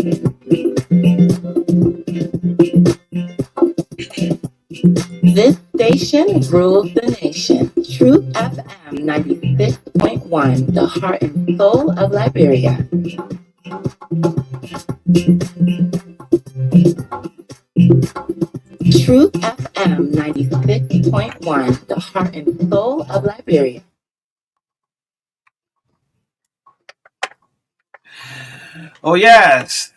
This station rules the nation. Truth FM 96.1, the heart and soul of Liberia. Truth FM 96.1, the heart and soul of Liberia. Oh, yes.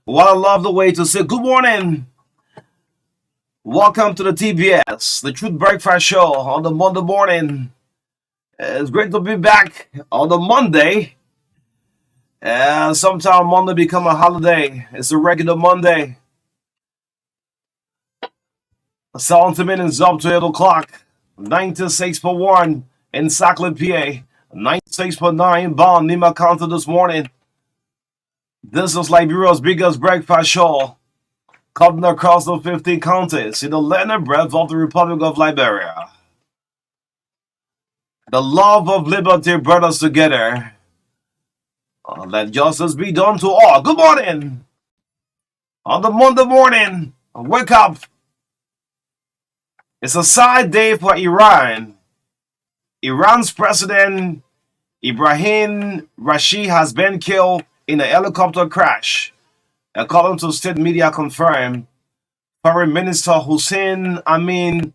What a lovely way to say good morning. Welcome to the TBS, the Truth Breakfast Show on the Monday morning. It's great to be back on the Monday. And sometimes Monday become a holiday. It's a regular Monday. 70 minutes up to 8 o'clock. 96.1 in Sackley, PA. 96.9 Bon, Nima County this morning. This is Liberia's biggest breakfast show, cutting across the 15 counties in the land and breadth of the Republic of Liberia. The love of liberty brought us together. Let justice be done to all. Good morning. On the Monday morning, wake up. It's a sad day for Iran. Iran's president Ibrahim Rashi has been killed in a helicopter crash. According to state media confirmed, Foreign Minister Hussein Amin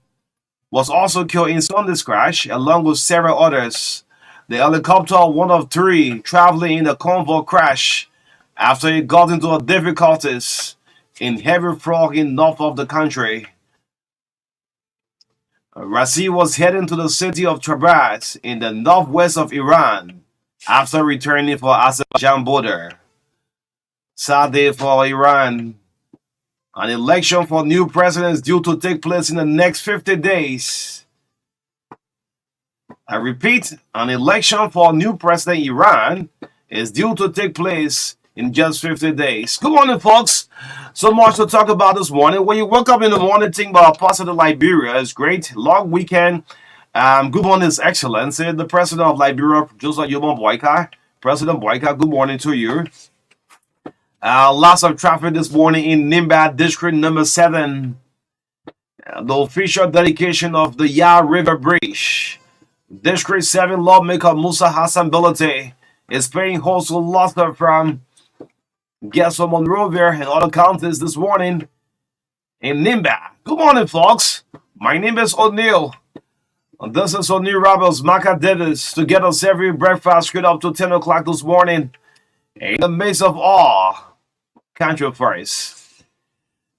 was also killed in Sunday's crash, along with several others. The helicopter, one of three, traveling in the convoy crash after it got into difficulties in heavy fog in north of the country. Razi was heading to the city of Tabriz in the northwest of Iran after returning for Azerbaijan border. Sad day for Iran. An election for new president is due to take place in the next 50 days. I repeat, an election for new president Iran is due to take place in just 50 days. Good morning, folks. So much to talk about this morning. When you wake up in the morning, think about positive Liberia. It's great. Long weekend. Good morning, His Excellency, the President of Liberia, Joseph Yobo Boyka. President Boyka, good morning to you. Lots of traffic this morning in Nimba District number 7. The official dedication of the Ya River Bridge. District 7 lawmaker Musa Hassan Belate is paying host to lots from guests from Monrovia and other counties this morning in Nimba. Good morning, folks. My name is O'Neill. This is O'Neill Roberts, Maka Davis, to get us every breakfast straight up to 10 o'clock this morning in the midst of all controversies.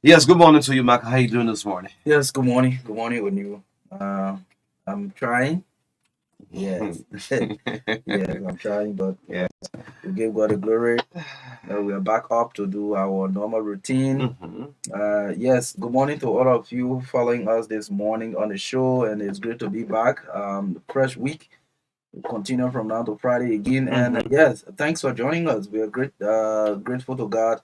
Yes, good morning to you, Maka. How you doing this morning? Yes, good morning. Good morning, O'Neill. I'm trying. Yes. Yes, I'm trying, but Yeah. we give God the glory. We are back up to do our normal routine. Yes, good morning to all of you following us this morning on the show, and it's great to be back. Fresh week. We continue from now to Friday again, and yes, thanks for joining us. We are grateful to God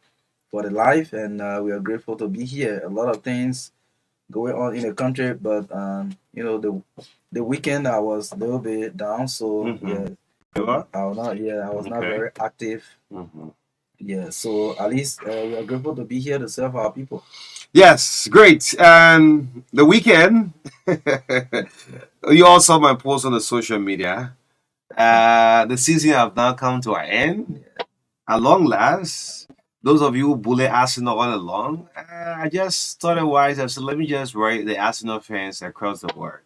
for the life, and we are grateful to be here. A lot of things going on in the country, but the weekend I was a little bit down, so yeah, I was not very active. Yeah, so at least we are grateful to be here to serve our people. Yes, great. And the weekend, you all saw my post on the social media. The season have now come to an end. At long last, those of you who bully Arsenal all along, I just thought it wise. I said, let me just write the Arsenal fans across the world.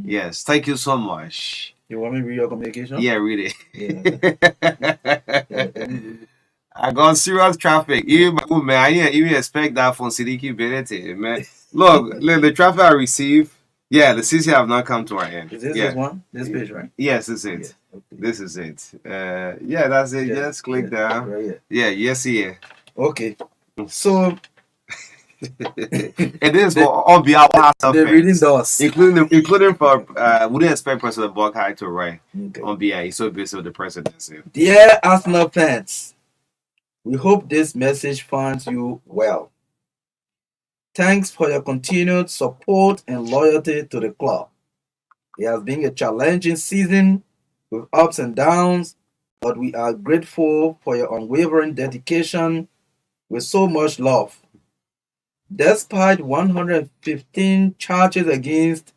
Yes, thank you so much. You want me to read your communication? Yeah, read Yeah. it. I got serious traffic. Even man, I didn't even expect that from Sidiki Benete, man. Look, the traffic I received. Yeah, the season have not come to an end. Is this Yeah. this one? This page, right? Yes, this is it. Yeah. Okay. This is it. Yeah, that's it. Yeah, Just click down. Right here. Yeah, yes, yeah. Okay. So And this is for on behalf of our the reading fans, does. including for we didn't expect President Buckeye to write Okay. on behalf. He's so busy with the presidency. Dear Arsenal fans, we hope this message finds you well. Thanks for your continued support and loyalty to the club. It has been a challenging season with ups and downs, but we are grateful for your unwavering dedication with so much love. Despite 115 charges against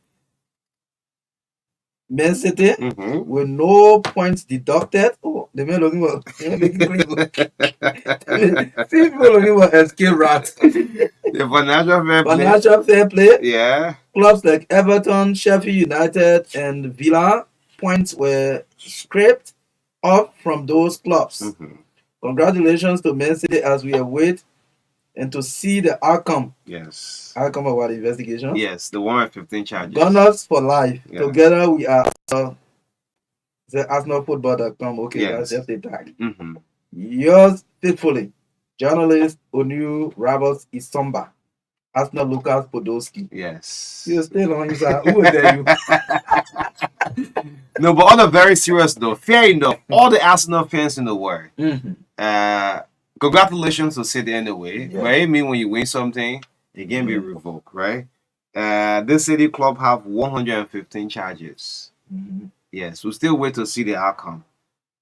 Man City Mm-hmm. with no points deducted. Oh, the man looking for see people looking for escape route. The financial fair play. Financial fair play. Yeah. Clubs like Everton, Sheffield United, and Villa points were scraped off from those clubs. Mm-hmm. Congratulations to Man City as we await and to see the outcome Yes. of our investigation. Yes, the 115 charges. Gunners for life. Yeah. Together we are the ArsenalFootball.com. Okay, Yes. that's just a tag. Mm-hmm. Yours faithfully, journalist Onu Roberts Isomba, Arsenal Lucas Podolski. Yes. You still on his side. Who will tell you? No, but on a very serious note, fair enough, all the Arsenal fans in the world, congratulations to City anyway. Yeah. Right? I mean, when you win something, it can be revoked, right? This City club have 115 charges. Mhm. Yes, we still wait to see the outcome,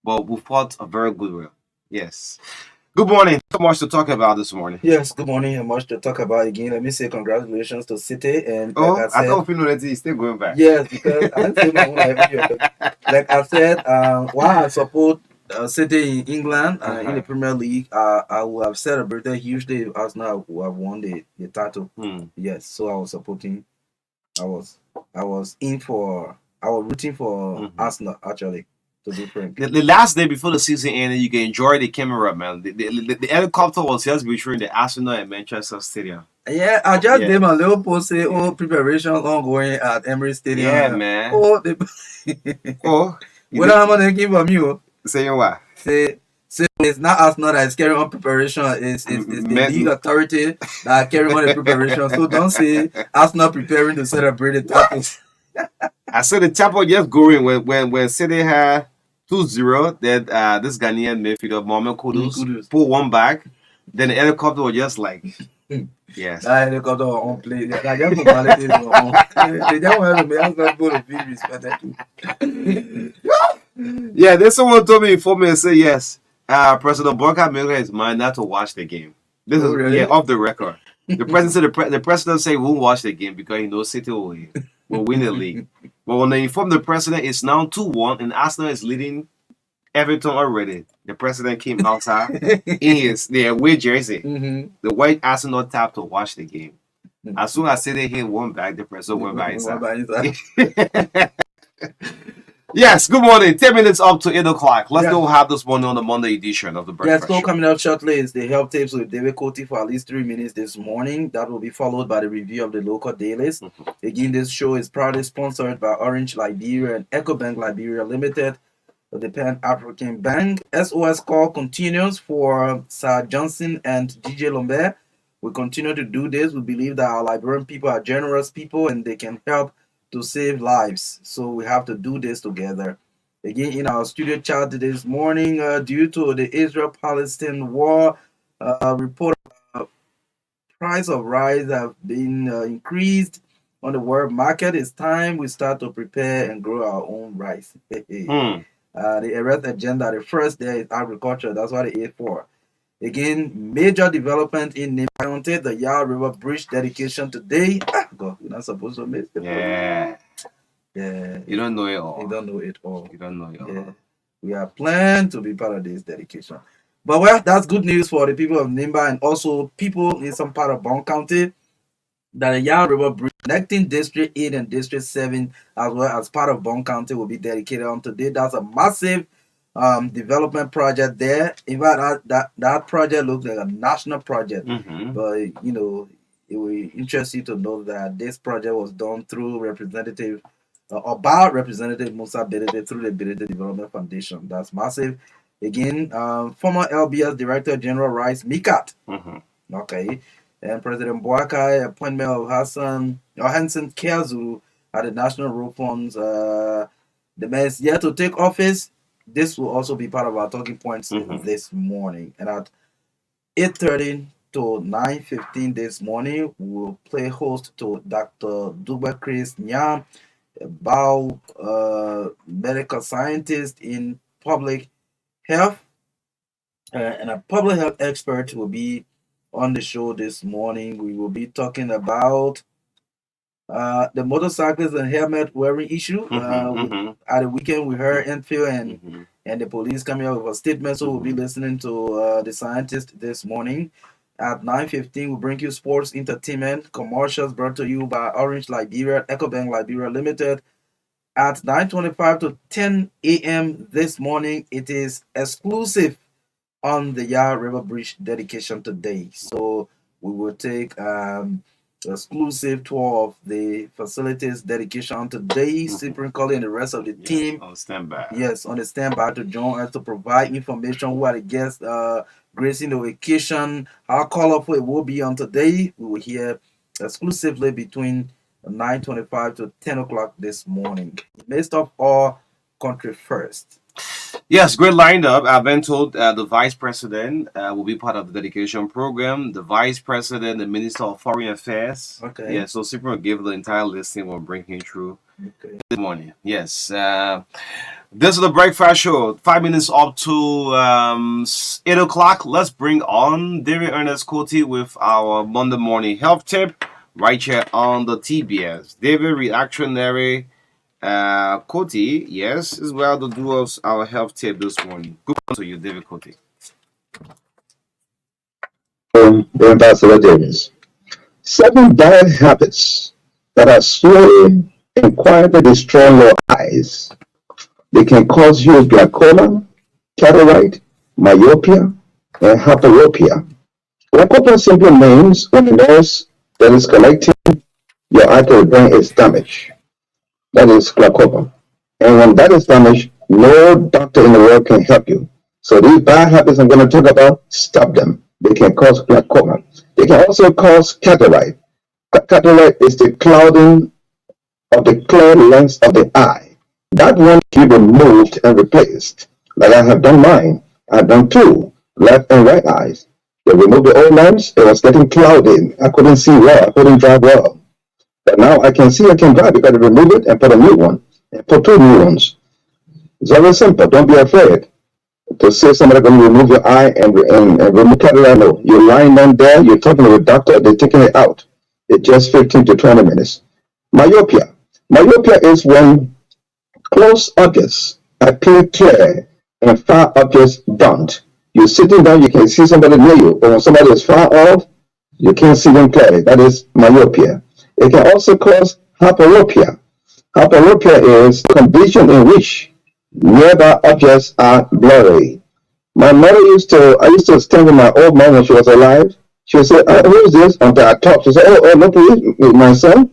but we fought a very good way. Yes. Good morning. So much to talk about this morning. Yes, good morning and much to talk about again. Let me say congratulations to City and Oh, like I said, I don't feel no that it's still going back. yes, because I didn't say my own idea. Like I said, while I support City in England in the Premier League, I would have celebrated hugely if Arsenal would have won the title. Yes, so I was supporting. I was rooting for Arsenal actually. To be frank. The last day before the season ended, you can enjoy the camera, man. The helicopter was just between the Arsenal and Manchester Stadium. Yeah, I just did my little post say, preparations ongoing at Emirates Stadium. Yeah, man. Oh, what am I making from you? Saying what? Say it's not Arsenal that is carrying on preparation. It's the league authority that are carrying on the preparation. So don't say Arsenal preparing to celebrate the titles. I said the chapel just going when City had 2-0, that this Ghanaian midfielder Mohamed Kudus pulled one back. Then the helicopter was just like, yes. That helicopter was on play. Like just formality they just want to make us go to feel respected. Yeah, then someone told me before me and said yes. President Boyka made up his mind not to watch the game. This is really? Off the record. The president said the president said he won't watch the game because he knows City will win the league. But when they informed the president, it's now 2-1 and Arsenal is leading Everton already. The president came outside in his away jersey, the white Arsenal tap to watch the game. As soon as City hit one back, the president went by inside. Yes, good morning. 10 minutes up to 8 o'clock. Let's go have this morning on the Monday edition of the Breakfast Show. Coming up shortly is the health tapes with David Coty for at least 3 minutes this morning. That will be followed by the review of the local dailies. Again, this show is proudly sponsored by Orange Liberia and EcoBank Liberia Limited, the Pan African Bank. SOS call continues for Sir Johnson and DJ Lombe. We continue to do this. We believe that our Liberian people are generous people and they can help to save lives, so we have to do this together. Again, in our studio chat this morning, due to the Israel-Palestine war, report price of rice have been increased on the world market. It's time we start to prepare and grow our own rice. The arrest agenda, the first day is agriculture. That's what it is for. Again, major development in Nimba County, the Yao River Bridge dedication today. God, you're not supposed to miss it. Yeah. You don't know it all. You don't know it all. You don't know it all. We are planned to be part of this dedication. But well, that's good news for the people of Nimba and also people in some part of Bon County that the Yao River Bridge connecting District 8 and District 7 as well as part of Bon County will be dedicated on today. That's a massive development project there. In fact, that project looks like a national project. But you know, it will interest you to know that this project was done through Representative Musa Bedede through the Bedede Development Foundation. That's massive. Again, former LBS Director General Rice Mikat. Okay. And President Boakai, appointment of Hansen Keazu at the National Road Funds. The man is yet to take office. This will also be part of our talking points this morning. And at 8:30 to 9:15 this morning, we will play host to Dr. Duba Chris Nyam, medical scientist in public health, and a public health expert will be on the show this morning. We will be talking about the motorcyclists and helmet wearing issue. At the weekend, we heard Enfield and the police coming out with a statement. So we'll be listening to the scientist this morning. At 9:15, we'll bring you sports entertainment commercials brought to you by Orange Liberia, EcoBank Liberia Limited. At 9:25 to 10 a.m. this morning, it is exclusive on the Yah River Bridge dedication today. So we will take exclusive tour of the facilities dedication today. Cyprian Colley and the rest of the team on standby. Yes, on the standby to join us to provide information who are the guests gracing the vacation, how colorful it will be on today. We will hear exclusively between 9:25 to 10 o'clock this morning. Midst of all, country first. Yes, great lineup. I've been told the vice president will be part of the dedication program. The vice president, the minister of foreign affairs. Okay. Yeah, so Super will give the entire listing. We'll bring him through this morning. Yes. This is the breakfast show. 5 minutes up to 8 o'clock. Let's bring on David Ernest Coty with our Monday morning health tip right here on the TBS. David, reactionary. Coty, yes, as well to do us our health tip this morning. Good morning to you, David Coty. Ambassador Davis. 7 bad habits that are slowly and quietly destroying your eyes. They can cause you glaucoma, cataract, myopia, and hyperopia. Glaucoma simply means when the nerve that is connecting your eye to the brain is damaged. That is glaucoma. And when that is damaged, no doctor in the world can help you. So these bad habits I'm going to talk about, stop them. They can cause glaucoma. They can also cause cataract. Cataract is the clouding of the clear lens of the eye. That one can be removed and replaced. Like I have done mine. I've done 2, left and right eyes. They removed the old lens. It was getting clouded. I couldn't see well. I couldn't drive well. But now I can see, I can drive because I remove it and put a new one, and put 2 new ones. It's very simple. Don't be afraid to say somebody going to remove your eye and remove cataract. No, you're lying down there, you're talking to a doctor, they're taking it out. It's just 15 to 20 minutes. Myopia. Myopia is when close objects appear clear and far objects don't. You're sitting down, you can see somebody near you, but when somebody is far off, you can't see them clearly. That is myopia. It can also cause hyperopia. Hyperopia is a condition in which nearby objects are blurry. My mother I used to stand with my old mom when she was alive. She would say, who is this? Until I talked, she said, oh, no, please, my son.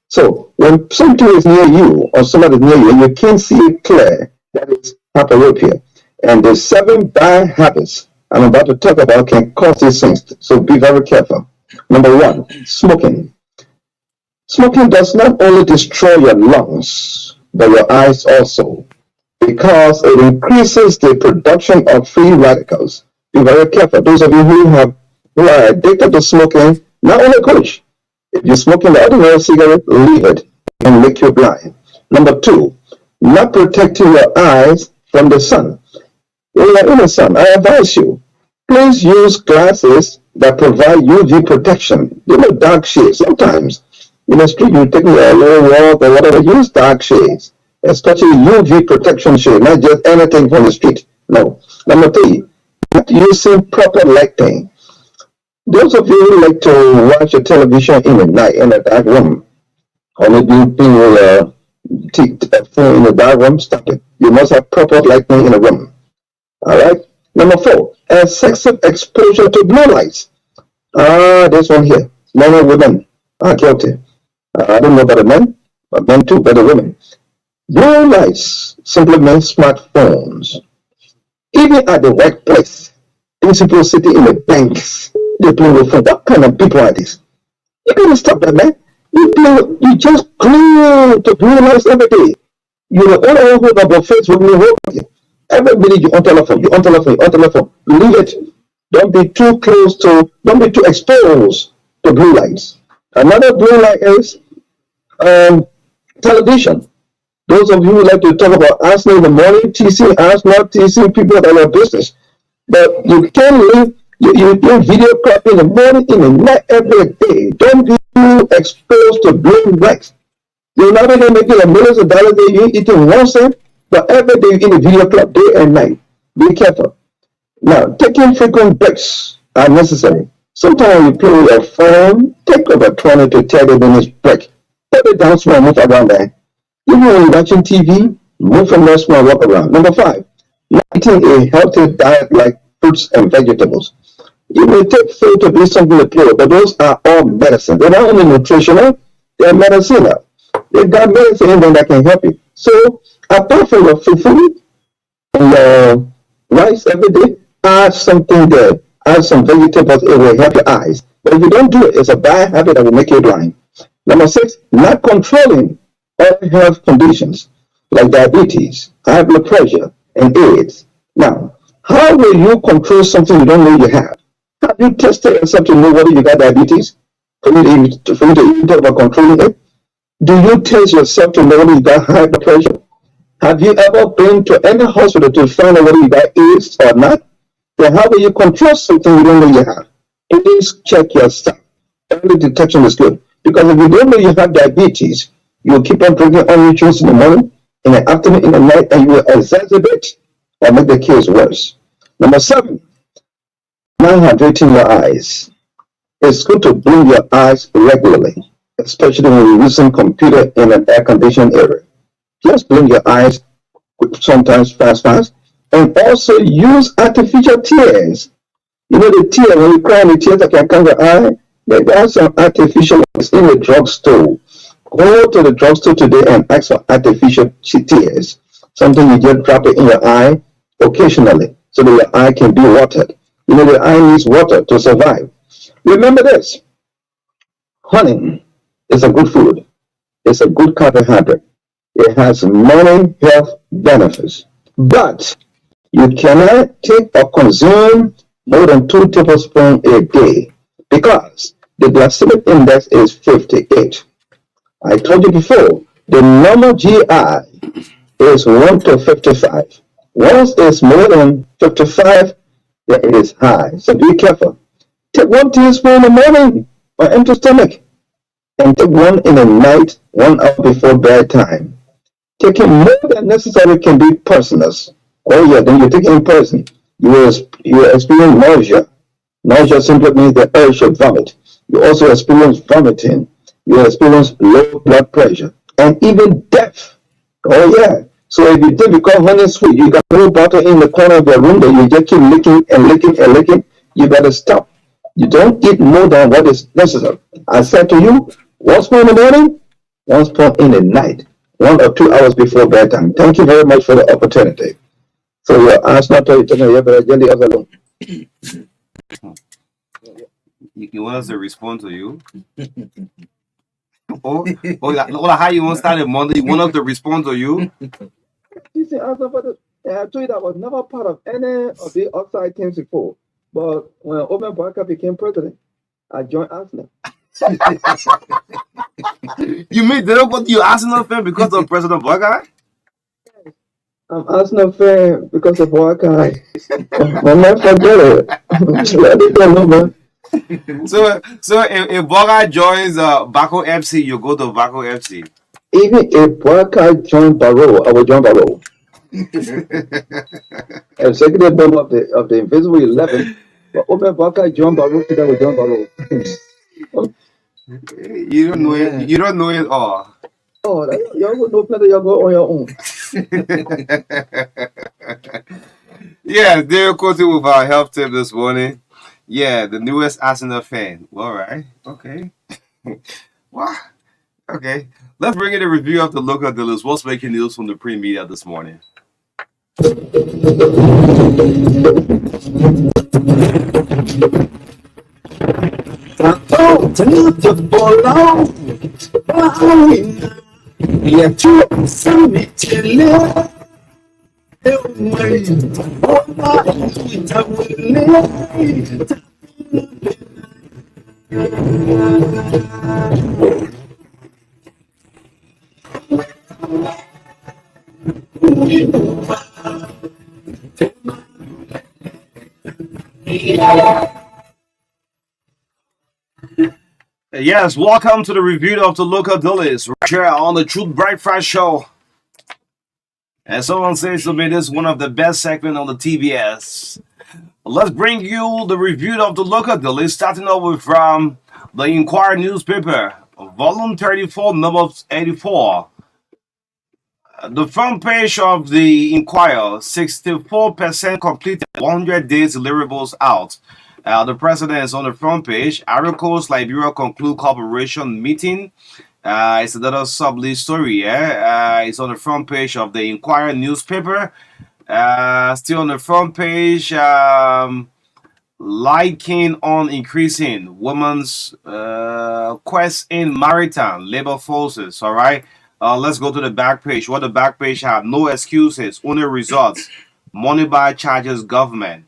So when something is near you or somebody is near you and you can't see it clear, that is hyperopia. And the 7 bad habits I'm about to talk about can cause these things. So be very careful. Number 1, smoking. Smoking does not only destroy your lungs, but your eyes also, because it increases the production of free radicals. Be very careful. Those of you who are addicted to smoking, not only coach. If you're smoking the ordinary cigarette, leave it and make you blind. Number 2, not protecting your eyes from the sun. When you're in the sun, I advise you, please use glasses that provide UV protection. Dark shades. Sometimes in the street, you're taking a little walk or whatever, use dark shades, especially UV protection shade, not just anything from the street. No. Number 3, not using proper lighting. Those of you who like to watch your television in the night in a dark room, or maybe being with a phone in a dark room, stop it. You must have proper lighting in a room. All right. Number 4, excessive exposure to blue lights. This one here, men and women are guilty. I don't know about the men, but men too, but the women. Blue lights simply means smartphones. Even at the workplace, these people sitting in the banks, they play with phone. What kind of people are these? You gotta stop that, man. You just glue to blue lights every day. You're the only one who about Facebook, you work with you. Every minute you're on telephone, you're on telephone. Leave it. Don't be too exposed to blue lights. Another blue light is television. Those of you who like to talk about Arsenal in the morning, teasing Arsenal, teasing people about your business. But you can live, you do video crap in the morning, in the night, every day. Don't be too exposed to blue lights. You're not only making a millions of dollars a day, you're eating one cent, but every day you're in the video club day and night. Be careful. Now, taking frequent breaks are necessary. Sometimes you play with your phone, take over 20 to 30 minutes break. Put it down small, move around there. Even when you're watching TV, move from there small, walk around. Number 5, eating a healthy diet like fruits and vegetables. You may take food to be something to play with, but those are all medicine. They're not only nutritional, they're medicinal. They've got medicine in them that can help you. So, apart from your food and your rice every day, add something there. Add some vegetables, it will help your eyes. But if you don't do it, it's a bad habit that will make you blind. Number 6, not controlling all health conditions like diabetes, high blood pressure, and AIDS. Now, how will you control something you don't know you have? Have you tested yourself to know whether you got diabetes? For you to even talk about controlling it? Do you test yourself to know whether you got high blood pressure? Have you ever been to any hospital to find out whether you got AIDS or not? Then how will you control something you don't know you have? Please check your stuff. Early detection is good. Because if you don't know you have diabetes, you will keep on drinking orange juice in the morning, in the afternoon, in the night, and you will exacerbate or make the case worse. Number 7, not hydrating your eyes. It's good to blink your eyes regularly, especially when you're using computer in an air-conditioned area. Just blink your eyes sometimes fast, and also use artificial tears. You know the tear, when you cry, the tears that can come your eye, there are some artificial ones in the drugstore. Go to the drugstore today and ask for artificial tears. Something you just drop it in your eye occasionally so that your eye can be watered. You know the eye needs water to survive. Remember this. Honey is a good food. It's a good carbohydrate. It has many health benefits. But you cannot take or consume more than 2 tablespoons a day because the glycemic index is 58. I told you before, the normal GI is 1 to 55. Once it's more than 55, then it is high. So be careful. Take 1 teaspoon in the morning on empty stomach, and take 1 in the night, 1 hour before bedtime. Taking more than necessary can be poisonous. Oh yeah, then you take it in poison. You will experience nausea. Nausea simply means the urge to vomit. You also experience vomiting. You experience low blood pressure and even death. Oh yeah. So if you think because honey is sweet, you got a little bottle in the corner of your room that you just keep licking and licking and licking, you better stop. You don't eat more than what is necessary. I said to you, 1 spoon in the morning, 1 spoon in the night, 1 or 2 hours before bedtime. Thank you very much for the opportunity. So your ask not to tell me but the other alone. You want us to respond to you? How you want to start it Monday? You want us to respond to you? You see, I told you that I was never part of any of the outside teams before. But when Oben Barker became president, I joined Arsenal. You mean they don't put you Arsenal fan because of President Barker? I'm Arsenal fan because of Barker. I'm not forget it. Let it go, man. So if Barker joins Baco FC, you go to Baco FC. Even if Barker joined Barrow, I will join Barrow. Executive member of the Invisible 11. But Oben Barker joined Barrow, today we join Barrow. You don't know it. You don't know it all. Oh, y'all go no plenty. Y'all go on your own. Yeah, they're quoting with our health tip this morning. Yeah, the newest Arsenal fan. All right. Okay. Wow. Okay. Let's bring in a review of the local dealers. What's making news from the pre-media this morning? Yes, welcome to the review of the local dailies right here on the Truth Breakfast Show. And someone says to me, this is one of the best segments on the TBS. Let's bring you the review of the local daily, starting off with from the Inquirer newspaper, volume 34, number 84. The front page of the Inquirer, 64% completed, 100 days deliverables out. The president is on the front page. Articles Liberia conclude cooperation meeting. It's another sub-lead story. It's on the front page of the Inquirer newspaper. Still on the front page, liking on increasing women's quest in maritime labor forces. All right. Let's go to the back page. What the back page have? No excuses, only results. Money by charges government.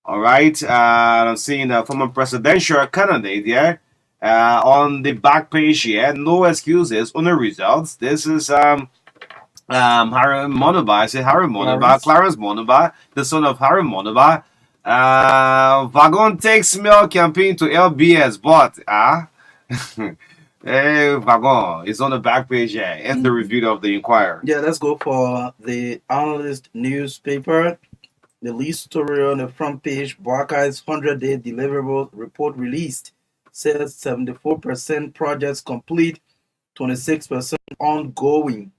All right. I'm seeing the former presidential candidate. Yeah. On the back page here, no excuses, only results. This is Harry Monaba. I say Harry Monaba, Clarence Monaba, the son of Harry Monaba. Vagon takes mail campaign to LBS, but hey, Vagon is on the back page here. And the review of the Inquirer. Yeah, let's go for the Analyst newspaper. The lead story on the front page, Buakai's 100-day deliverable report released, says 74% projects complete, 26% ongoing.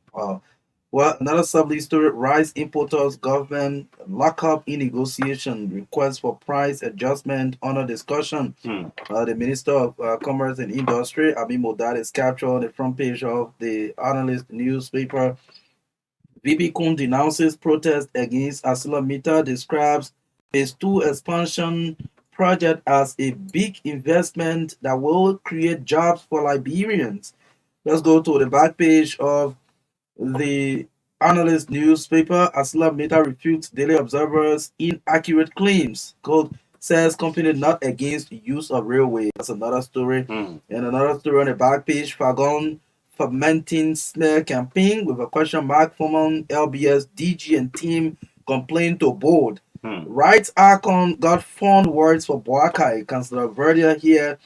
Well, another sub-lead story, Rice importers government lockup in negotiation, request for price adjustment under discussion. The Minister of Commerce and Industry, Abi Modad, is captured on the front page of the Analyst newspaper. VP Kun denounces protest against ArcelorMittal, describes phase 2 expansion project as a big investment that will create jobs for Liberians. Let's go to the back page of the Analyst newspaper. ArcelorMittal refutes Daily Observer's inaccurate claims. Gold says company not against use of railway. That's another story. And another story on the back page, Fagon fermenting smear campaign with a question mark. Former LBS DG and team complain to board. Rights Archon got fond words for Boakai. Councillor Verdia here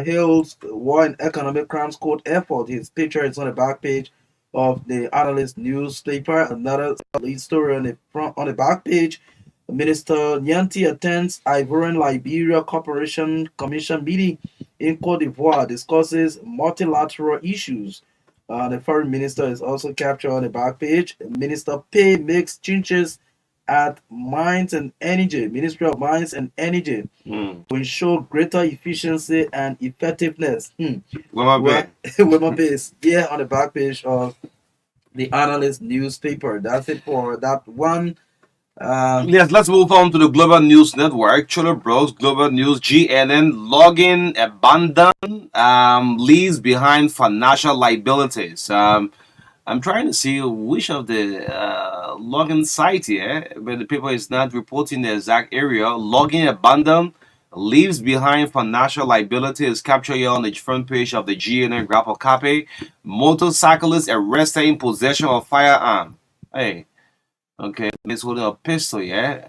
hails war and economic crimes court effort. His picture is on the back page of the Analyst newspaper. Another lead story on the back page. Minister Nyanti attends Ivorian Liberia Cooperation Commission meeting in Cote d'Ivoire, discusses multilateral issues. The foreign minister is also captured on the back page. Minister Pay makes changes at Mines and Energy, Ministry of Mines and Energy, to ensure greater efficiency and effectiveness. Women base here on the back page of the Analyst newspaper. That's it for that one. Yes, let's move on to the Global News Network. Cholo Bros, Global News, GNN, login abandon leaves behind financial liabilities. I'm trying to see which of the login site here, but the paper is not reporting the exact area. Login abandon leaves behind financial liabilities. Captured here on the front page of the GNN grapple copy. Motorcyclist arrested in possession of firearm. Hey. Okay, it's holding a pistol, yeah.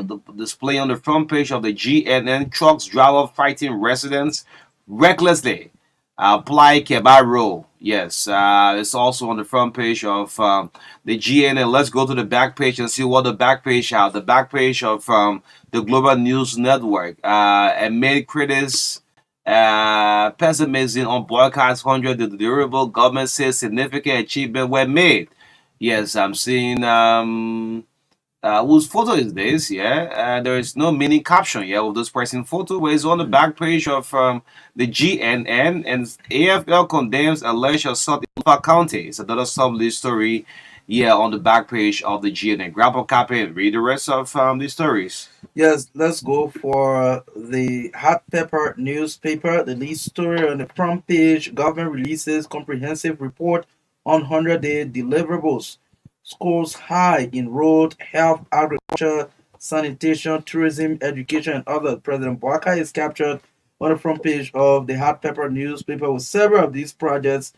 The display on the front page of the GNN, trucks driver fighting residents recklessly. Apply Keba rule. Yes, it's also on the front page of the GNN. Let's go to the back page and see what the back page has. The back page of the Global News Network. Amid critics pessimism on boycotts 100, the durable government says significant achievements were made. Yes, I'm seeing whose photo is this? Yeah, there is no mini caption here of this person photo, where it's on the back page of the GNN, and AFL condemns alleged assault in Ufa County. It's another sub-lead story here on the back page of the GNN. Grab a copy and read the rest of the stories. Yes, let's go for the Hot Pepper newspaper. The lead story on the front page, government releases comprehensive report on 100-day deliverables. Scores high in road, health, agriculture, sanitation, tourism, education, and others. President Boakai is captured on the front page of the Hot Pepper newspaper with several of these projects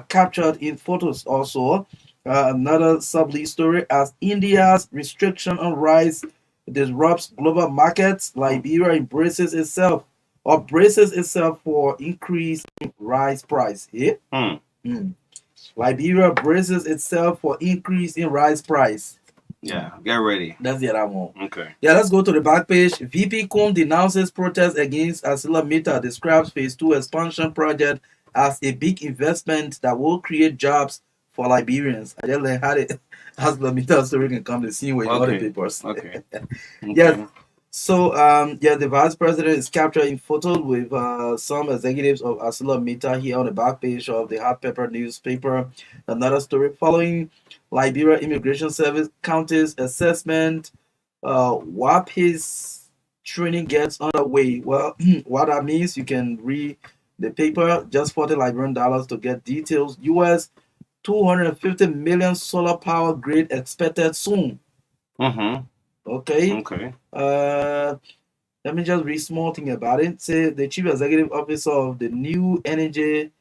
captured in photos also. Another sub-lead story, as India's restriction on rice disrupts global markets. Liberia braces itself for increase in rice price. Yeah? Hmm. Liberia braces itself for increase in rice price. Yeah, get ready. That's the other one. Okay. Yeah, let's go to the back page. VP Kum denounces protests against ArcelorMittal, describes Phase 2 expansion project as a big investment that will create jobs for Liberians. I just learned how the ArcelorMittal story can come to see with all the Okay. papers. Okay. Yes. Okay. So, the vice president is captured in photos with some executives of ArcelorMittal here on the back page of the Hot Pepper newspaper. Another story following Liberia Immigration Service county's assessment. WAP's training gets underway. Well, what that means, you can read the paper. Just $40 to get details. US 250 million solar power grid expected soon. Mm-hmm. Okay. Okay. Let me just read small thing about it. Say the chief executive officer of the new energy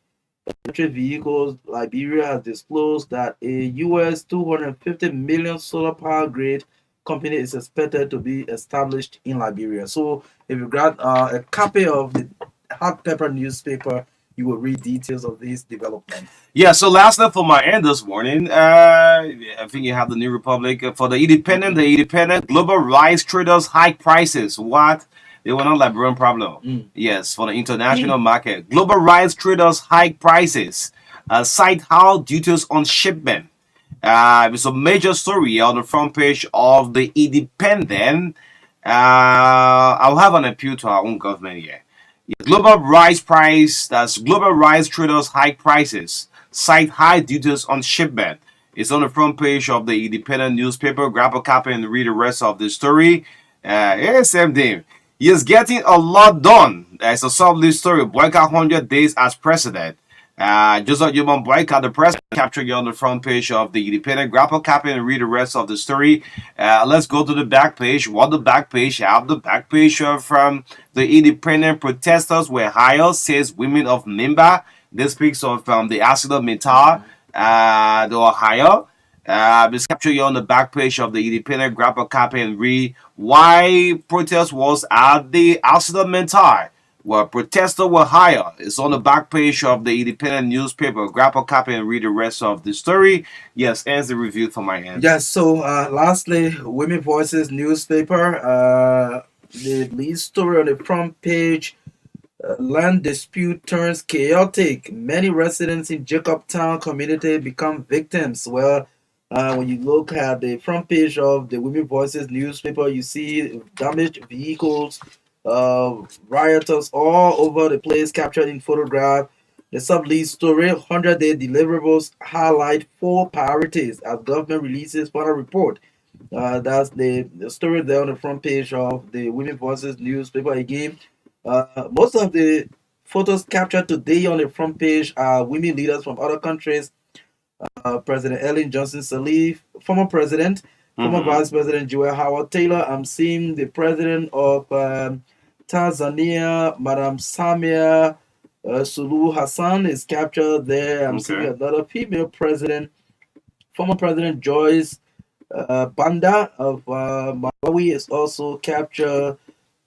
electric vehicles Liberia has disclosed that a US 250 million solar power grid company is expected to be established in Liberia. So if you got a copy of the Hot Pepper newspaper, you will read details of this development. Yeah, so last night for my end this morning, I think you have the New Republic for the Independent Global Rice Traders hike prices. What? They were not Liberian problem. Yes, for the international market. Global Rice Traders hike prices. Cite how duties on shipment. It's a major story on the front page of the Independent. I'll have an appeal to our own government here. Global rice price, that's global rice traders hike prices, cite high duties on shipment. It's on the front page of the Independent newspaper. Grab a copy and read the rest of the story. Same thing. He is getting a lot done. It's a sub story. Boycott 100 days as president. Joseph Yoban Boycott, the president, captured you on the front page of the Independent. Grab a copy and read the rest of the story. Let's go to the back page. What the back page have? The back page from the Independent protesters were hired, says women of Nimba. This speaks of the ArcelorMittal. They were hired. It's captured here on the back page of the Independent. Grab a copy and read why protest was at the ArcelorMittal. Well, protesters were hired. It's on the back page of the Independent newspaper. Grab a copy and read the rest of the story. Yes, ends the review for my end. Yes, so lastly, Women Voices newspaper. The lead story on the front page, land dispute turns chaotic. Many residents in Jacobtown community become victims. Well, when you look at the front page of the Women Voices newspaper, you see damaged vehicles, rioters all over the place captured in photograph. The sub-lead story, 100-day deliverables highlight 4 priorities as government releases final report. That's the story there on the front page of the Women Voices newspaper again. Most of the photos captured today on the front page are women leaders from other countries. President Ellen Johnson Sirleaf, former president, former Vice President Joel Howard Taylor. I'm seeing the president of Tanzania, Madam Samia Suluhu Hassan is captured there. I'm seeing another female president, former President Joyce Banda of Malawi is also captured,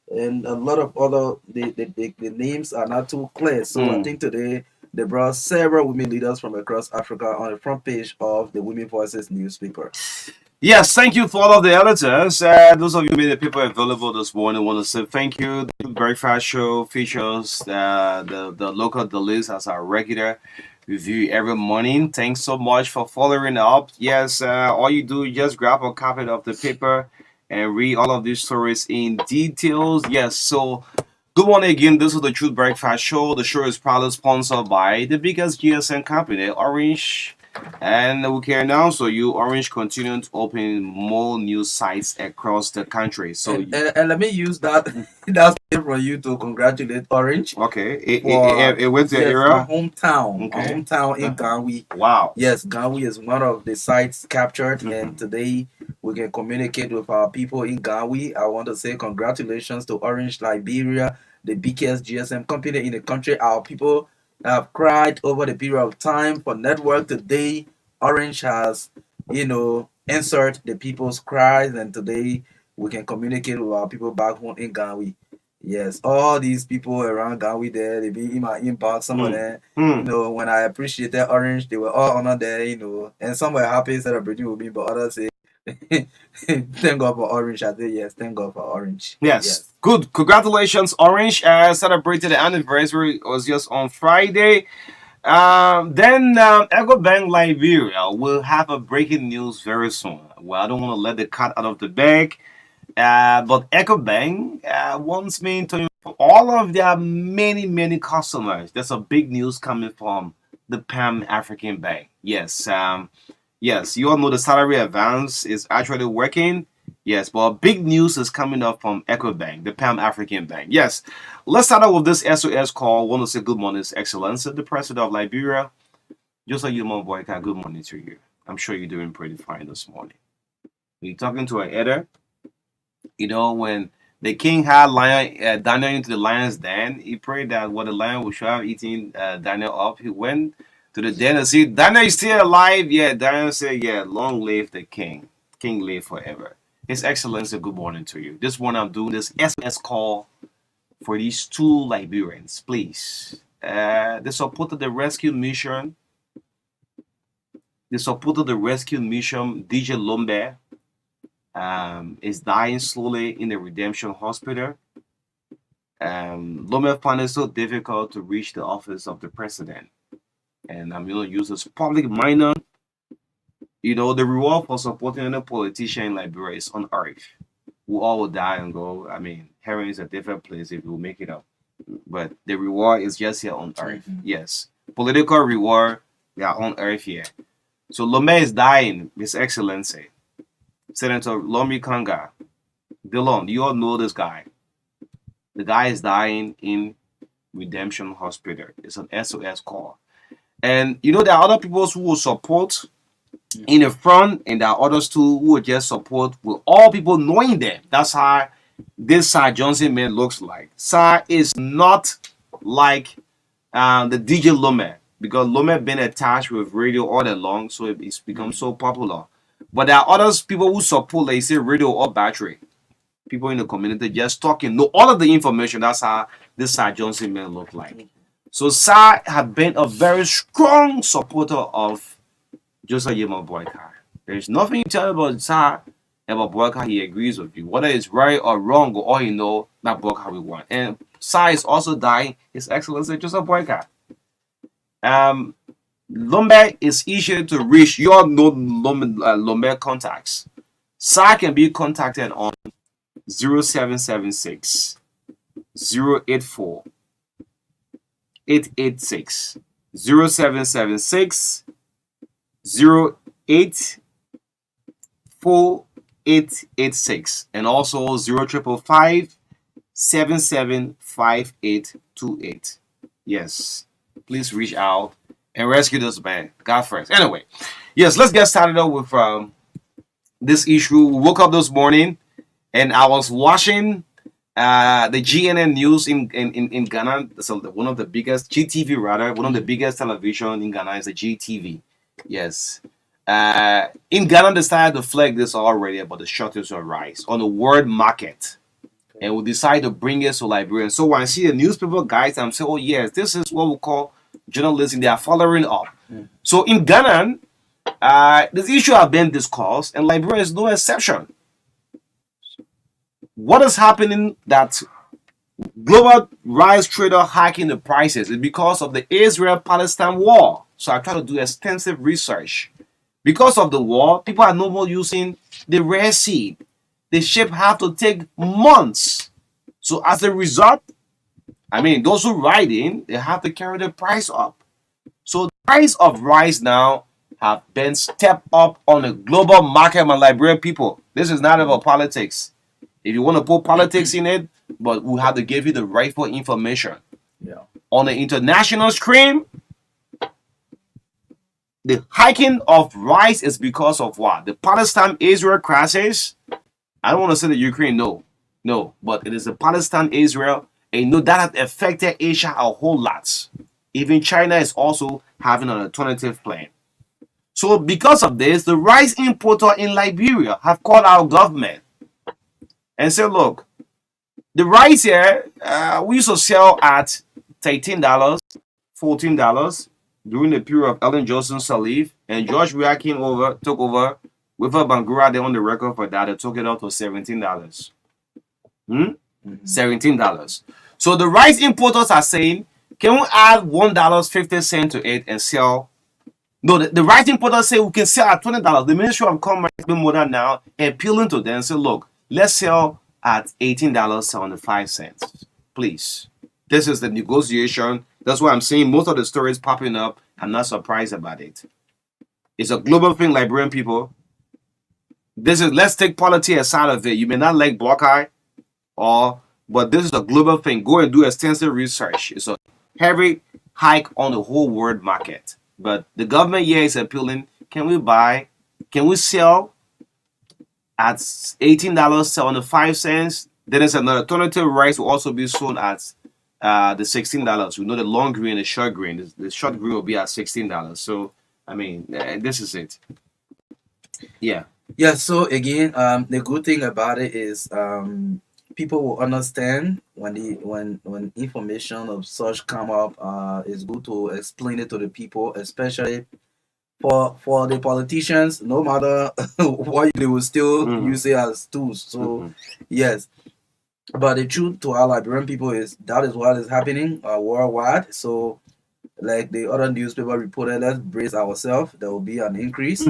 and a lot of other the names are not too clear. So I think today they brought several women leaders from across Africa on the front page of the Women Voices newspaper. Yes, thank you for all of the editors. Those of you who made the paper available this morning, I want to say thank you. The Breakfast Show features the local delays as our regular review every morning. Thanks so much for following up. Yes, all you do is just grab a copy of the paper and read all of these stories in details. Yes, so good morning again. This is the Truth Breakfast Show. The show is proudly sponsored by the biggest GSM company, Orange. And we can announce to you, Orange continuing to open more new sites across the country. So and let me use that that's for you to congratulate Orange. Okay, it went to yes, era. my hometown, Okay. my hometown in Ganwi. Wow. Yes, Ganwi is one of the sites captured, and today we can communicate with our people in Ganwi. I want to say congratulations to Orange Liberia, the biggest GSM company in the country. Our people have cried over the period of time for network. Today, Orange has, answered the people's cries, and today we can communicate with our people back home in Ghana. Yes, all these people around Ghana there, they be in my inbox. Some of them, when I appreciated Orange, they were all on there, and some were happy celebrating with me, but others say, thank God for Orange. I say, yes, thank God for Orange. Yes. Good. Congratulations, Orange. Celebrated the anniversary. It was just on Friday. Then EcoBank Liberia will have a breaking news very soon. Well, I don't want to let the cat out of the bag. But EcoBank wants me to inform all of their many customers. There's a big news coming from the Pan African Bank. Yes, yes, you all know the salary advance is actually working. Yes, but big news is coming up from EcoBank, the Pan African Bank. Yes, let's start out with this SOS call. Want to say good morning, His Excellency, the President of Liberia. Just like you, my boy, good morning to you. I'm sure you're doing pretty fine this morning. We're talking to an editor. When the king had Daniel into the lion's den, he prayed that what the lion would should have eaten Daniel up. He went to the den and see Daniel is still alive. Yeah, Daniel said, yeah, long live the king. King live forever. His Excellency, good morning to you. This morning I'm doing this SMS call for these two Liberians, please. They supported the rescue mission. DJ Lombe is dying slowly in the Redemption Hospital. Lombe found it so difficult to reach the office of the president. And I'm going to use this public minor. The reward for supporting any politician in Liberia is on earth. We all will die and go. I mean, heaven is a different place if you make it up. But the reward is just here on earth. Yes. Political reward, they are on earth here. So Lombe is dying, His Excellency. Senator Lomi Kanga. Dylan, you all know this guy. The guy is dying in Redemption Hospital. It's an SOS call. And there are other people who will support in the front, and there are others too who will just support with all people knowing them. That's how this Sir Johnson man looks like. Sir is not like the DJ Lombe, because Lombe been attached with radio all along, so it's become so popular. But there are others people who support, like say, radio or battery. People in the community just talking, know all of the information. That's how this Sir Johnson man look like. So Sir have been a very strong supporter of Joseph Yema Boyka. There's nothing you tell about Sir about Boyka, he agrees with you. Whether it's right or wrong, or all you know, that Boyka we want. And Sir is also dying, His Excellency Joseph Boyka. Lombe is easier to reach. You all know Lombe contacts. Sir can be contacted on 0776 084 886 0776 084 886 and also 0555 775828. Yes, please reach out and rescue this man. God first. Anyway, yes, let's get started up with this issue. We woke up this morning and I was watching the GNN news in Ghana. So one of the biggest GTV, rather, one of the biggest television in Ghana is the GTV. Yes. In Ghana, they started to flag this already about the shortage of rice on the world market. And we decided to bring it to Liberia. So when I see the newspaper guys, I'm saying, oh yes, this is what we call journalism. They are following up. So in Ghana, this issue has been discussed, and Liberia is no exception. What is happening that global rice trader hiking the prices is because of the Israel-Palestine war. So I try to do extensive research. Because of the war, people are no more using the Red Sea. The ship have to take months. So as a result, those who ride in, they have to carry the price up. So the price of rice now have been stepped up on the global market, my Liberian people. This is not about politics. If you want to put politics in it, but we have to give you the rightful information. Yeah. On the international screen, the hiking of rice is because of what? The Palestine-Israel crisis. I don't want to say the Ukraine, no, but it is the Palestine-Israel, and that has affected Asia a whole lot. Even China is also having an alternative plan. So because of this, the rice importer in Liberia have called our government and say, look, the rice here, we used to sell at $13, $14 during the period of Ellen Johnson Sirleaf, and George Weah took over with a Bangura. They on the record for that. They took it up to $17. $17. So the rice importers are saying, can we add $1.50 to it and sell? No, the rice importers say we can sell at $20. The Ministry of Commerce has been more than now appealing to them and say, look, let's sell at $18.75. Please. This is the negotiation. That's why I'm saying most of the stories popping up. I'm not surprised about it. It's a global thing, Liberian people. Let's take politics aside of it. You may not like Buckeye, but this is a global thing. Go and do extensive research. It's a heavy hike on the whole world market. But the government here is appealing. Can we sell at $18.75? Then there's another alternative rice will also be sold at the $16. We know the long grain and the short grain. The short grain will be at $16. So, I mean, this is it. Yeah. Yeah, so again, the good thing about it is people will understand when information of such come up. It's good to explain it to the people, especially for the politicians. No matter what, they will still use it as tools. So yes, but the truth to our Liberian people is that is what is happening worldwide. So like the other newspaper reported, let's brace ourselves. There will be an increase.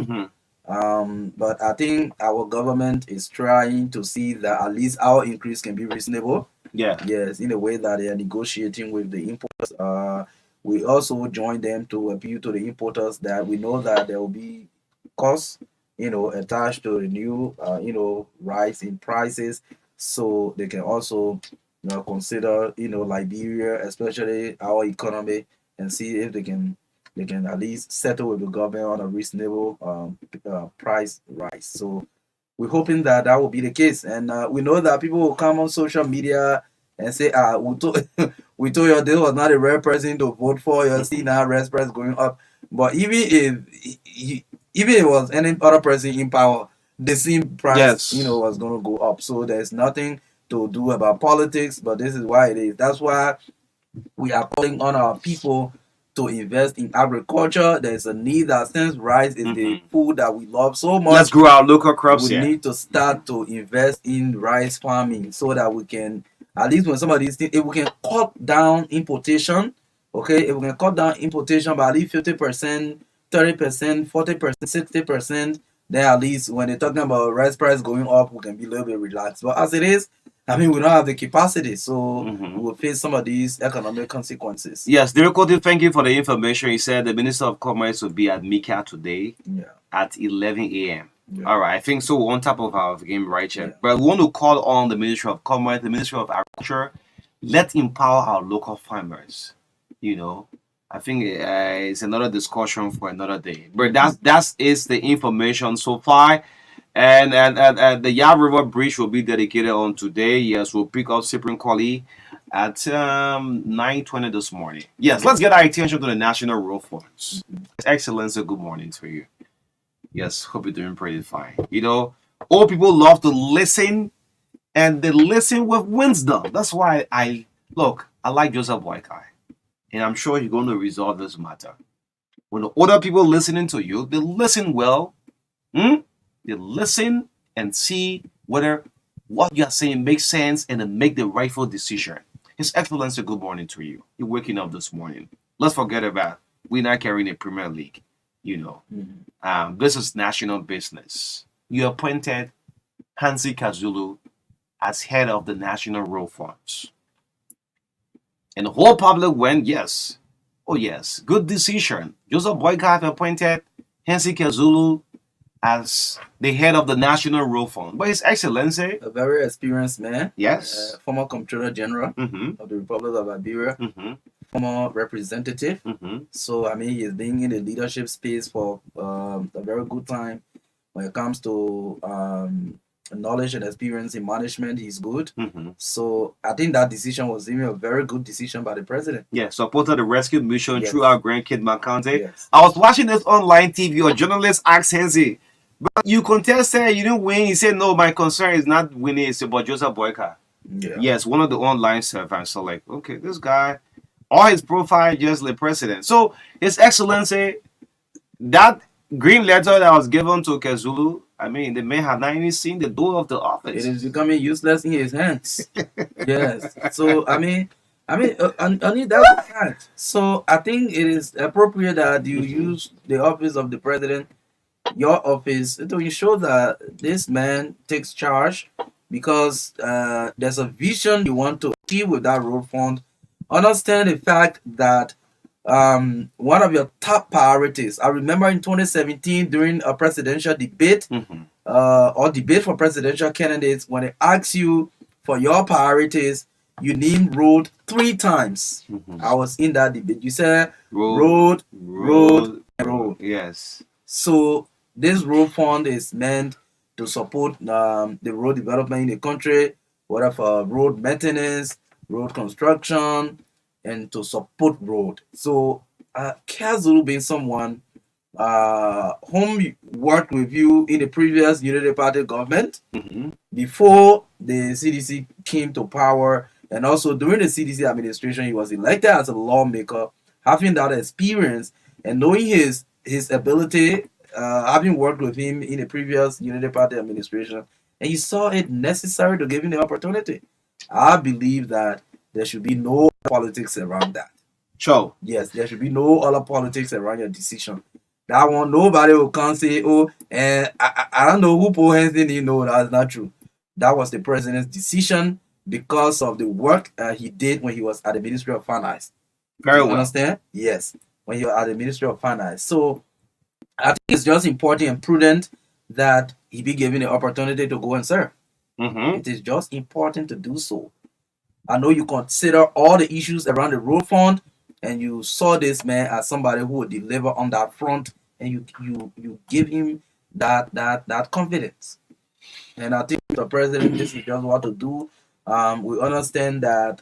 But I think our government is trying to see that at least our increase can be reasonable. Yeah. Yes, in a way that they are negotiating with the importers. We also join them to appeal to the importers that we know that there will be costs, attached to the new, rise in prices. So they can also, consider, Liberia, especially our economy, and see if they can at least settle with the government on a reasonable price rise. So we're hoping that will be the case. And we know that people will come on social media and say, we told you this was not a rare person to vote for. You're seeing now rice price going up. But even if it was any other person in power, the same price, was going to go up. So there's nothing to do about politics, but this is why it is. That's why we are calling on our people to invest in agriculture. There's a need that since rice is the food that we love so much. Let's grow our local crops. We need to start to invest in rice farming so that we can, at least when some of these things, if we can cut down importation, okay, if we can cut down importation by at least 50%, 30%, 40%, 60%, then at least when they're talking about rice price going up, we can be a little bit relaxed. But as it is, I mean, we don't have the capacity, so we will face some of these economic consequences. Yes, Derek, thank you for the information. He said the Minister of Commerce will be at Mika today at 11 a.m. Yeah. All right, I think so. We're on top of our game right here. Yeah. But we want to call on the Ministry of Commerce, the Ministry of Agriculture. Let's empower our local farmers. I think it's another discussion for another day. But that is the information so far. And the Yab River Bridge will be dedicated on today. Yes, we'll pick up Cyprian Colley at 9:20 this morning. Yes, let's get our attention to the National Road Funds. Excellency, good morning to you. Yes, hope you're doing pretty fine. Old people love to listen, and they listen with wisdom. That's why I like Joseph Boykai, and I'm sure you're going to resolve this matter. When the older people listening to you, they listen well. They listen and see whether what you are saying makes sense and then make the rightful decision. His Excellency, good morning to you. You're waking up this morning. Let's forget about we're not carrying a Premier League. This is national business. You appointed Hansi Kazulu as head of the National Road Funds. And the whole public went, yes. Oh, yes. Good decision. Joseph Boykai appointed Hansi Kazulu as the head of the National Road Fund. But His Excellency, a very experienced man. Yes. Former Comptroller General of the Republic of Liberia. Former representative. So, I mean, he's been in the leadership space for a very good time. When it comes to knowledge and experience in management, he's good. So, I think that decision was even a very good decision by the president. Yeah, supported the rescue mission through our grandkid, Makante. Yes. I was watching this online TV. A journalist asked Hansi, But you contested, you didn't win. He said, no, my concern is not winning, it's about Joseph Boyka. Yeah. Yes, one of the online servers. So, like, okay, this guy, all his profile just the president. So, His Excellency, that green letter that was given to Kezulu, I mean, the man had not even seen the door of the It office. is becoming useless in his hands. Yes. So I mean, that's the fact. So I think it is appropriate that you use the office of the president, your office, to ensure that this man takes charge, because there's a vision you want to achieve with that road fund. Understand the fact that one of your top priorities. I remember in 2017 during a presidential debate, Mhm. or debate for presidential candidates, when they ask you for your priorities, you named road 3 times. Mhm. I was in that debate. You said Road, road, road. Yes. So this road fund is meant to support the road development in the country, whether for road maintenance, road construction, and to support road. So KwaZulu being someone whom worked with you in the previous Unity Party government Mhm. before the CDC came to power, and also during the CDC administration, he was elected as a lawmaker, having that experience and knowing his ability, having worked with him in the previous Unity Party administration, and he saw it necessary to give him the opportunity. I believe that there should be no politics around that. Sure. Yes, there should be no other politics around your decision. That one, nobody will come say, oh, and I don't know who put hands in. No, that's not true. That was the president's decision because of the work he did when he was at the Ministry of Finance. Very You well. understand? Yes, when you were at the Ministry of Finance. So I think it's just important and prudent that he be given the opportunity to go and serve. Mhm. It is just important to do so. I know you consider all the issues around the road fund, and you saw this man as somebody who would deliver on that front, and you give him that confidence. And I think the president, this is just what to do. We understand that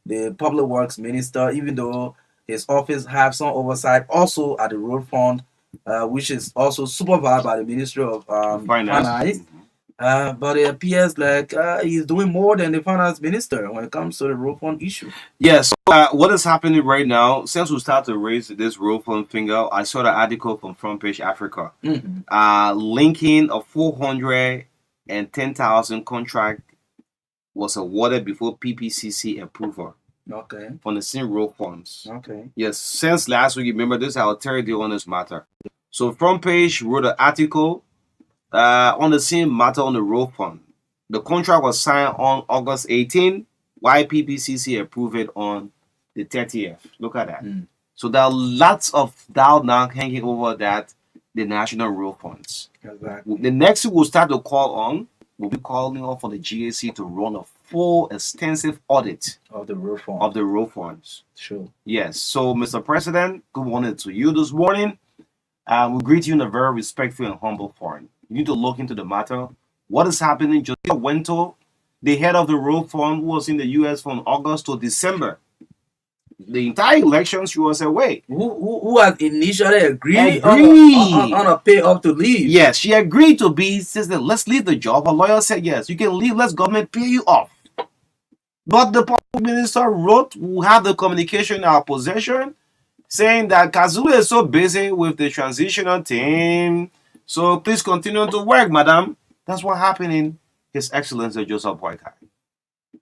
the public works minister, even though his office have some oversight also at the road fund, which is also supervised by the Ministry of Finance. Finance. But it appears like he's doing more than the finance minister when it comes to the road fund issue. Yes. What is happening right now? Since we start to raise this road fund finger, I saw the article from Front Page Africa, Mhm. linking a 410,000 contract was awarded before PPCC approval Okay. on the same road funds. Okay. Yes, since last week, remember this is our third day on this matter. So Front Page wrote an article on the same matter on the road fund. The contract was signed on August 18, while PPCC approved it on the 30th. Look at that. Mm. So there are lots of doubt now hanging over that the national road funds. Exactly. The next week we'll start to call on, we'll be calling on for the GAC to run a full extensive audit Of the road fund. of the road funds. Sure. Yes. So, Mr. President, good morning to you this morning. We greet you in a very respectful and humble forum. You need to look into the matter. What is happening? Josiah Wento, the head of the road fund, who was in the U.S. from August to December. The entire election, she was away. Who had initially agreed Agreed. on a pay up to leave? Yes, she agreed to be. Says that let's leave the job. Her lawyer said yes, you can leave. Let's government pay you off. But the public minister wrote, we have the communication in our possession, saying that KwaZulu is so busy with the transitional team, so please continue to work, madam. That's what happened in His Excellency Joseph Boyka.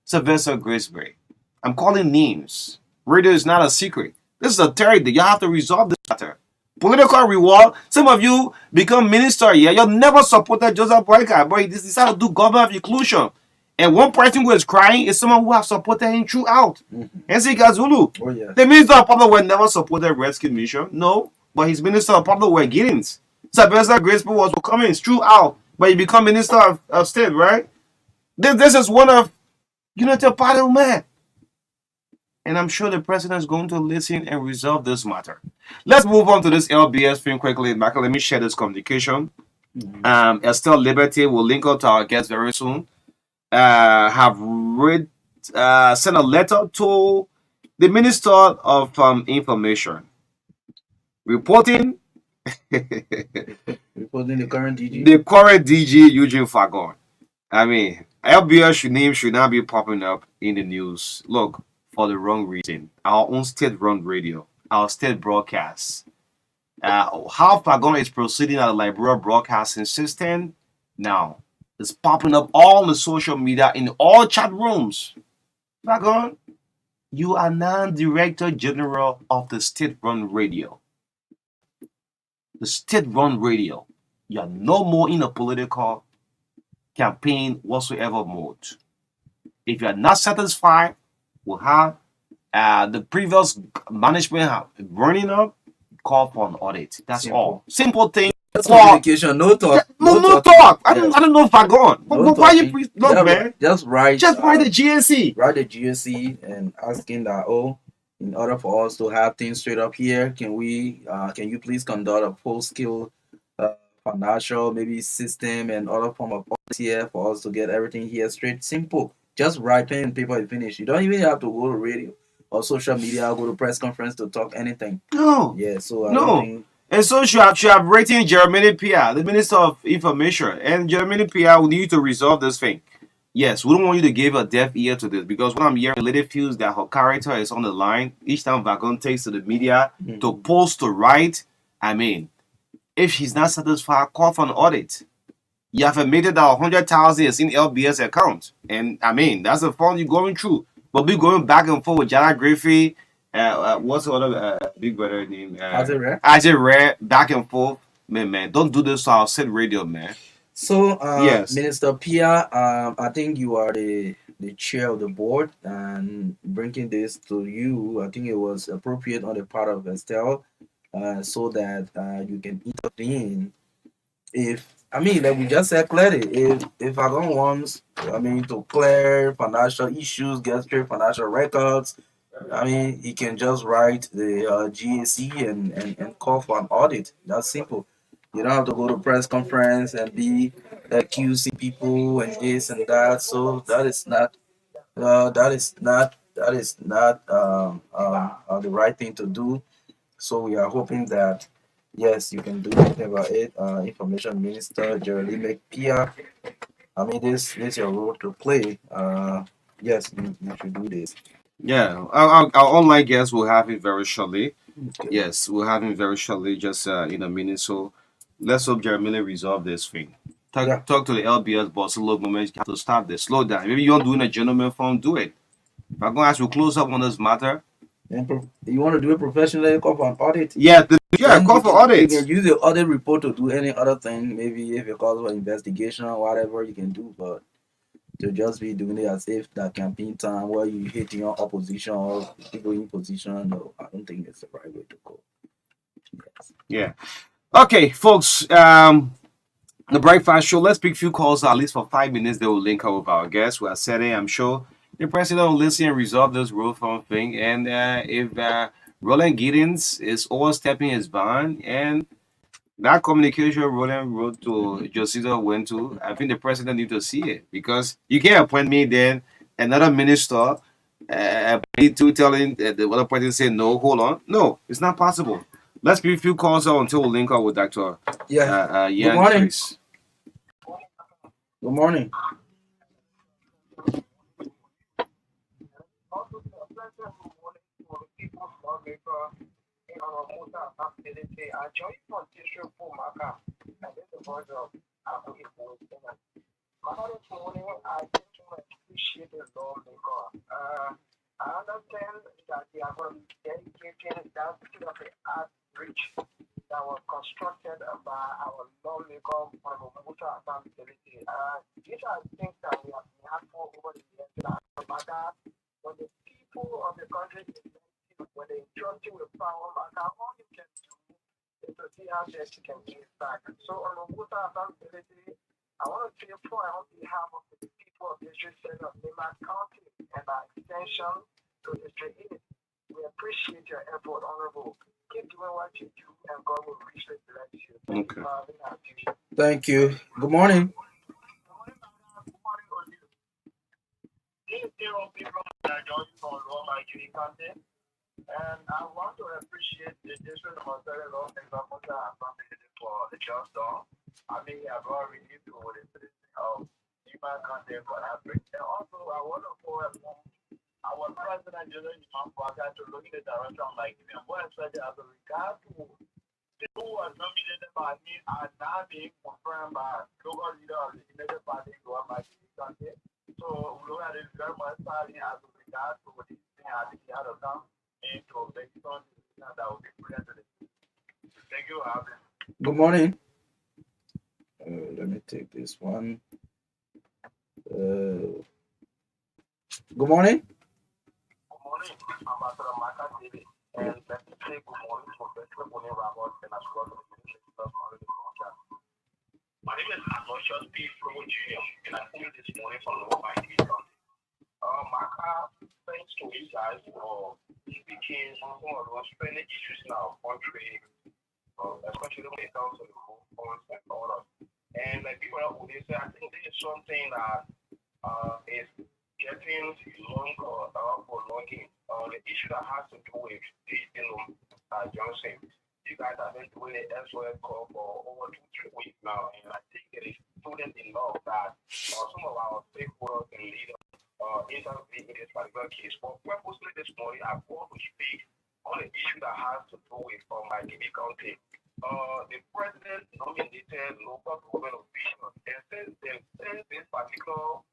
Sylvester Graceberry. I'm calling names. Radio is not a secret. This is a third day. You have to resolve this matter. Political reward. Some of you become minister here. You never supported Joseph Boyka, but he decided to do government of inclusion. And one person who is crying is someone who has supported him throughout. And see, KwaZulu. Oh yeah. The Minister of Public Works never supported Rescue Mission. No. But his Minister of Public Works, Giddings. Sylvester Graceberry was coming throughout. But he become Minister of State, right? This is one of United Party man. And I'm sure the president is going to listen and resolve this matter. Let's move on to this LBS thing quickly. Michael, let me share this communication. Estelle Liberty will link up to our guest very soon. Have sent a letter to the Minister of Information reporting Reporting the current DG. The current DG, Eugene Fagon. I mean, LBS name should not be popping up in the news. Look, for the wrong reason. Our own state-run radio, our state broadcast. How Fagon is proceeding at the Liberia Broadcasting System now. It's popping up all the social media in all chat rooms. Fagon, you are now Director General of the state-run radio. The state-run radio. You are no more in a political campaign whatsoever mode. If you are not satisfied with how the previous management have running up, call for an audit. That's Simple. all. Simple thing. Just Talk. communication, no talk. No talk. I Yes. don't know if I gone. No Why you talking. look, Yeah, man? Just write. Just write the GNC. Write the GSC and asking that, in order for us to have things straight up here, can you please conduct a full scale financial maybe system and other form of audit here for us to get everything here straight? Simple. Just write pen and paper and finish. You don't even have to go to radio or social media, go to press conference to talk anything. No. Yeah, so I No. don't think And so she have rating Jeremy Pia, the Minister of Information, and Jeremy Pia will need to resolve this thing. Yes, we don't want you to give a deaf ear to this because when I'm hearing Lady feels that her character is on the line each time Vagon takes to the media to post to write. I mean, if she's not satisfied, call for an audit. You have admitted that 100,000 is in LBS account, and I mean that's the fund you're going through. But we going back and forth with Jana Griffey. What's the other big brother name? Isaac Red, back and forth. Man, don't do this to our set radio, man. so. Yes. Minister Pia, I think you are the chair of the board, and bringing this to you, I think it was appropriate on the part of Estelle, so that you can intervene. If like we just said clearly, if I don't want, to clear financial issues, get straight financial records, he can just write the GAC and call for an audit. That's simple. You don't have to go to press conference and be accusing people and this and that. So that is not the right thing to do. So we are hoping that yes, you can do something about it. Information Minister Jeremy Pia. This is your role to play. Yes, you should do this. Yeah, our online guest will have it very shortly. Okay. Yes, we'll have him very shortly, just in a minute. So let's hope Jeremy resolve this thing. Talk to the LBS boss a little moment. You have to stop this. Slow down. Maybe you're doing a gentleman form, do it. If I'm going to ask you to close up on this matter. You want to do it professionally, call for an audit? Yeah, call for audit. You can use the audit report to do any other thing. Maybe if you call for investigation or whatever you can do, but to just be doing it as if that campaign time where you hit your opposition or people in position, no, I don't think it's the right way to go. Yes. Yeah. Okay, folks. The Breakfast Show. Let's pick a few calls at least for 5 minutes. They will link up with our guests. We are setting. I'm sure the president will listen and resolve this rule phone thing. And if Roland Giddens is overstepping his bond and that communication Roland wrote to Josita went to, I think the president need to see it because you can't appoint me then another minister to telling the other president say no, hold on. No, it's not possible. Let's be a few calls out until we link up with Dr. Good morning. Chris. Good morning. I understand that they are going to be dedicating that particular outreach that was constructed by our lawmaker from Omuta Accountability. These are things that we have been asked for over the years. When the people of the country when they entrust you with power, all you can do is to see how best you can give back. So on Omuta Accountability, I want to say for on behalf of the people of District 7 of Lima County and by extension to District 8, we appreciate your effort, Honorable. Keep doing what you do, and God will richly bless you. Okay. Thank you. Good morning. These zero people that are joining from Roma Judy County, And I want to appreciate the district of Australia Law Example for the job done. I mean, I've already to the citizen of human content for Africa. And also, I want to forward our president, General Imam Baka, to look in the direction of like, more especially as a regard to people who are nominated by me are now being confirmed by local leader of the United Party, government. So, we look at it very much as a regard to the thing at the other time. Thank you, Abby. Good morning. Let me take this one. Good morning. Good morning, Ambassador Maka David. And let me say good morning to President Bonnie Ramos and as well as the My name is Aloysius P. Pro Jr. and I'm here this morning from Lower My TV. Maka, thanks to you guys for speaking on some of those trending issues in our country, especially when it comes to the movements and all that. And like people would say, I think this is something that is getting longer for longing. The issue that has to do with Johnson. You guys have been doing the SOS call for over 2-3 weeks now, and I think it is prudent enough that some of our stakeholders and leaders intervene in this particular case. But purposely this morning, I want to speak on the issue that has to do with my DB County. The president nominated local government officials, and since this particular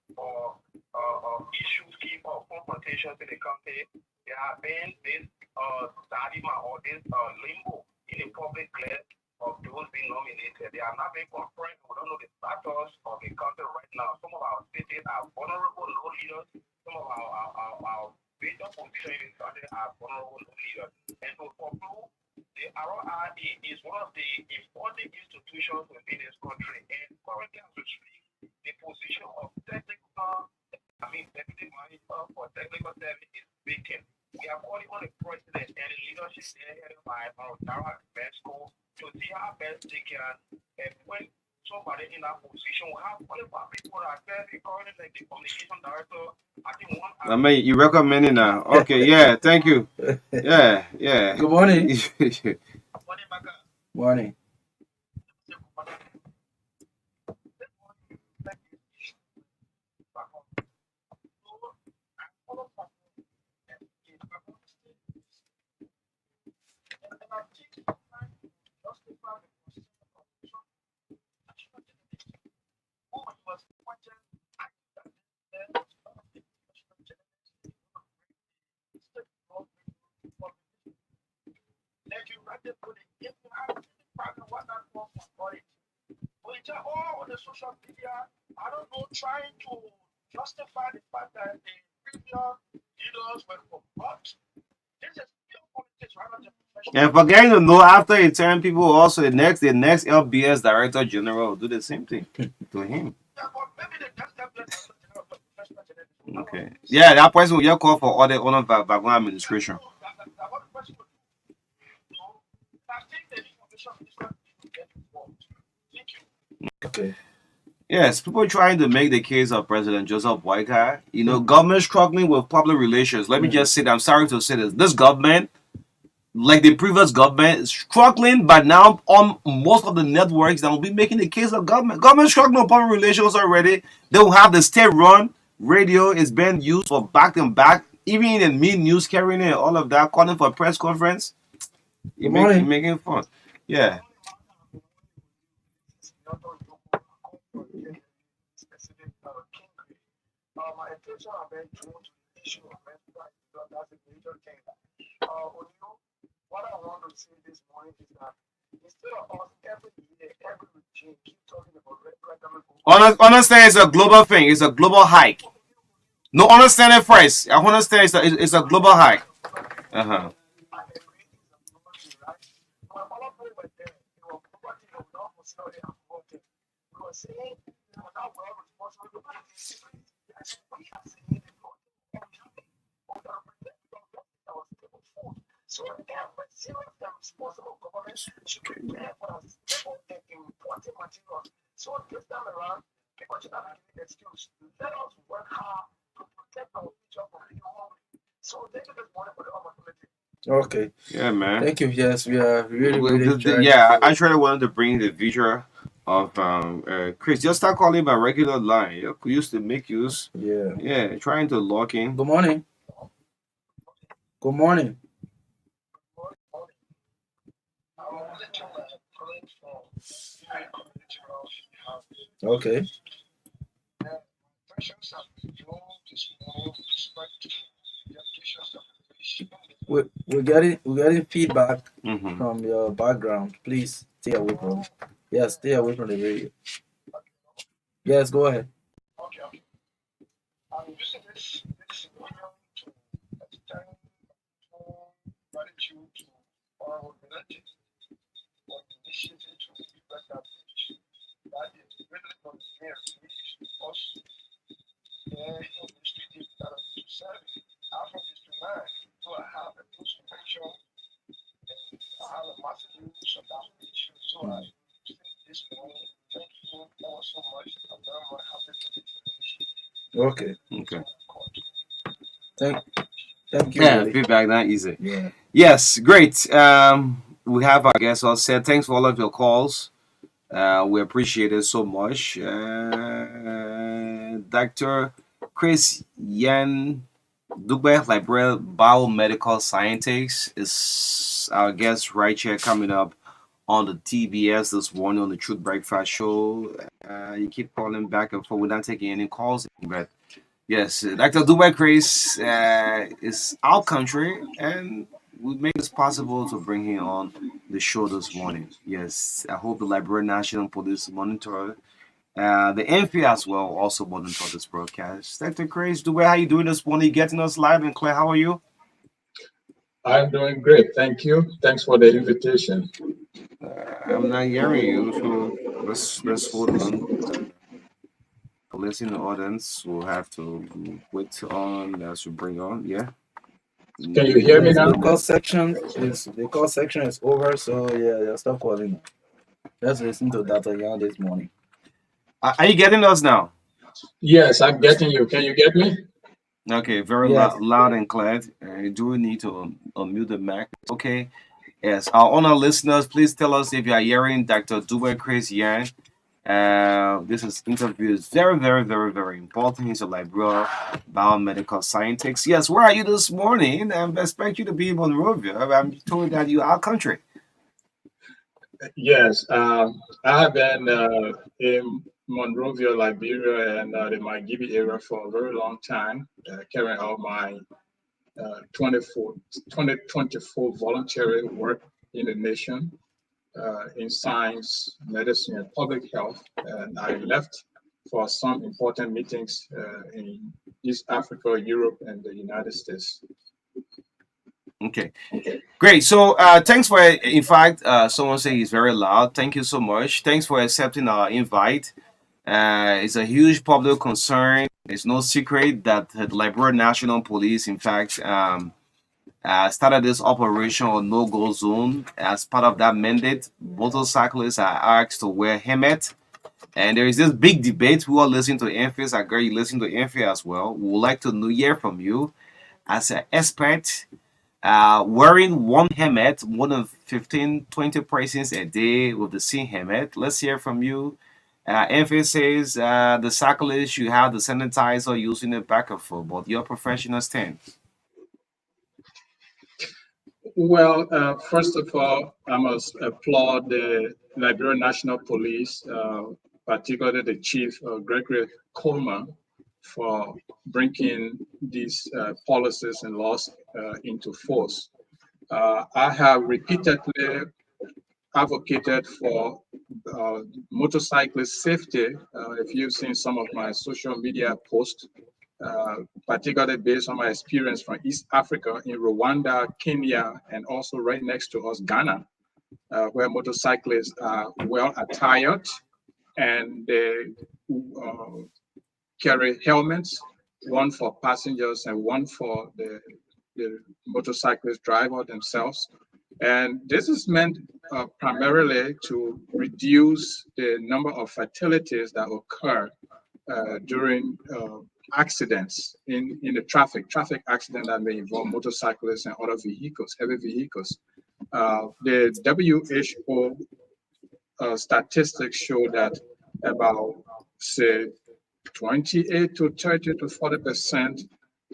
issues keep confrontations in the county, there have been this dilemma or this limbo in the public glare of those being nominated. They are not being confirmed. We don't know the status of the country right now. Some of our cities are vulnerable, no leaders. Some of our major positions in the country are vulnerable, no leaders. And to conclude, the RORE is one of the important institutions within this country. And currently, as we speak, the position of deputy manager for technical service is vacant. We are calling on the president and the leadership there headed by Dara Besco to see how best they can when somebody in that position will have qualified people that are very currently like the communication director. I think one. I mean, you recommending now? Okay, yeah, thank you. Yeah. Good morning. Morning. All on the social media, I don't know, trying to justify the fact that the previous leaders were corrupt. This is pure politics rather than professional. And forgetting to know after a time, people also the next LBS director general will do the same thing to him. Yeah, but maybe the next LBS director general, professional general. Okay. Yeah, that person will just call for all the honor background administration. Okay. Yes, people trying to make the case of President Joseph Boyka. You know, government struggling with public relations. Let me just say that I'm sorry to say this. This government, like the previous government, is struggling, but now on most of the networks that will be making the case of government. Government struggling with public relations already. They will have the state-run radio is being used for back and back, even in the news carrying it, all of that, calling for a press conference. You're making fun. Yeah. My attention have been drawn to the issue of mental health. That's a major thing. What I want to say this morning is that instead of us every year, every regime keep talking about Understand it's a global thing. It's a global hike. No, understand it first. I understand it's a global hike. Uh-huh. So every serious and responsible government should prepare for us important materials. So this time around, people should have an excuse. Let us work hard to protect our future from being hungry. So thank you this morning for the opportunity. Okay. Yeah, man. Thank you. Yes, we are really, Well, really trying to yeah, I follow. actually wanted to bring the visual of Chris. Just start calling my regular line. You used to make use. Yeah. Yeah, trying to log in. Good morning. Good morning. I'm only to calling for very original house. Okay. And questions have been drawn this morning with respect to the applications of relation. We're getting feedback Mm-hmm. from your background. Please stay away from. Yes, stay away from the radio. Yes, go ahead. Okay, okay. I'm using this medium to extend gratitude to our relatives for the initiative to prevent that issue. That is really not fair to us there in the street that are to serve. I'm from District 9, so I have a close connection and I have a massive use of that issue. So I think this morning, thank you all so much. I'm very much happy to be here. Okay. Okay. Thank thank you, Yeah, Willie. feedback not easy. Yeah. Yes, great. We have our guests all said. Thanks for all of your calls. We appreciate it so much. Dr. Chris Yan Dube, librarian biomedical scientist, is our guest right here coming up on the TBS this morning on the Truth Breakfast Show. You keep calling back and forth. We're not taking any calls, but yes, Dr. Dube Chris is our country, and we made this possible to bring him on the show this morning. Yes, I hope the Liberian National Police monitor the NFI as well also monitor this broadcast. Dr. Chris Dube, how you doing this morning? Getting us live and clear. How are you? I'm doing great. Thank you. Thanks for the invitation. I'm not hearing you, so let's hold on. Police in the audience will have to wait on as you bring on. Yeah. Can you hear me Yes, now? the call section is over, so yeah, stop calling. Let's listen to Dr. Young this morning. Are you getting us now? Yes, I'm getting you. Can you get me? Okay, very Yes. loud and clear. You do need to unmute the mic. Okay. Yes, our honor listeners, please tell us if you are hearing Dr. Dube Chris Yan. This interview is very, very, very, very important. He's a librarian, biomedical scientist. Yes, where are you this morning? I expect you to be in Monrovia. I'm told that you are our country. Yes. I have been in Monrovia, Liberia, and the Margibi area for a very long time, carrying out my 2024 voluntary work in the nation in science, medicine, and public health. And I left for some important meetings in East Africa, Europe, and the United States. Okay, great. So, thanks for, in fact, someone say he's very loud. Thank you so much. Thanks for accepting our invite. It's a huge public concern. It's no secret that the Liberian National Police, in fact, started this operation on no-go zone. As part of that mandate, motorcyclists are asked to wear helmet. And there is this big debate. Who are listening to NFIS? I agree you listen to NFIS as well. We would like to hear from you as an expert. Wearing one helmet more than 15, 20 persons a day with the same helmet. Let's hear from you. NFIS says the cyclist, you have the sanitizer using it back and forth, but your professional stand. Well, first of all, I must applaud the Liberian National Police, particularly the Chief Gregory Coleman, for bringing these policies and laws into force. I have repeatedly advocated for motorcyclist safety. If you've seen some of my social media posts, particularly based on my experience from East Africa in Rwanda, Kenya, and also right next to us, Ghana, where motorcyclists are well attired and they carry helmets, one for passengers and one for the motorcyclist driver themselves. And this is meant primarily to reduce the number of fatalities that occur during accidents in the traffic accident that may involve motorcyclists and other vehicles, heavy vehicles. The WHO statistics show that about, say, 28 to 30 to 40%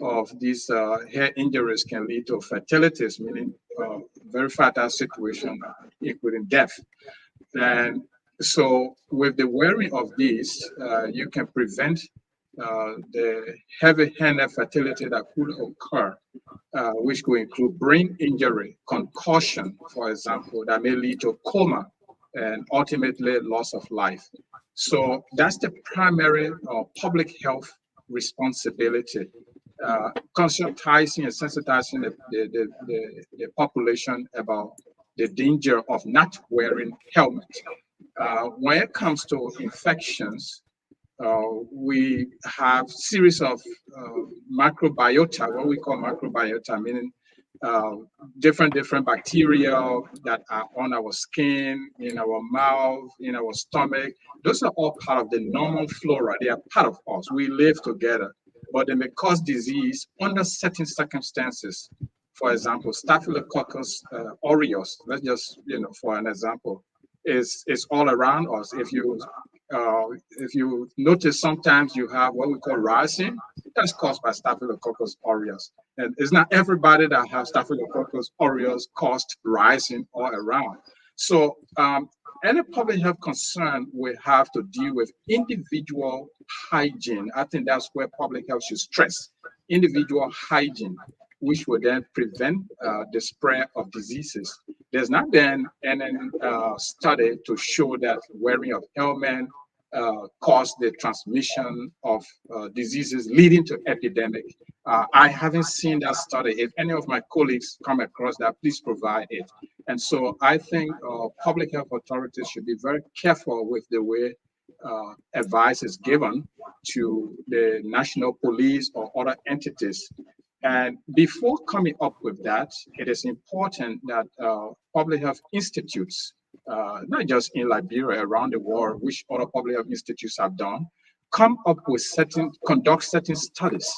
of these head injuries can lead to fatalities, meaning very fatal situation, including death. And so with the wearing of these, you can prevent the heavy-handed fatality that could occur, which could include brain injury, concussion, for example, that may lead to coma and ultimately loss of life. So that's the primary public health responsibility, conscientizing and sensitizing the population about the danger of not wearing helmet. When it comes to infections, we have series of microbiota, what we call microbiota, meaning different bacteria that are on our skin, in our mouth, in our stomach. Those are all part of the normal flora. They are part of us. We live together, but they may cause disease under certain circumstances. For example, Staphylococcus aureus, let's just, for an example, is all around us. If you notice, sometimes you have what we call rising. That's caused by Staphylococcus aureus. And it's not everybody that has Staphylococcus aureus caused rising all around. So any public health concern we have to deal with individual hygiene. I think that's where public health should stress individual hygiene, which will then prevent the spread of diseases. There's not been any study to show that wearing of helmet cause the transmission of diseases leading to epidemic. I haven't seen that study. If any of my colleagues come across that, please provide it. And so I think public health authorities should be very careful with the way advice is given to the national police or other entities. And before coming up with that, it is important that public health institutes, not just in Liberia, around the world, which other public health institutes have done, come up with conduct certain studies,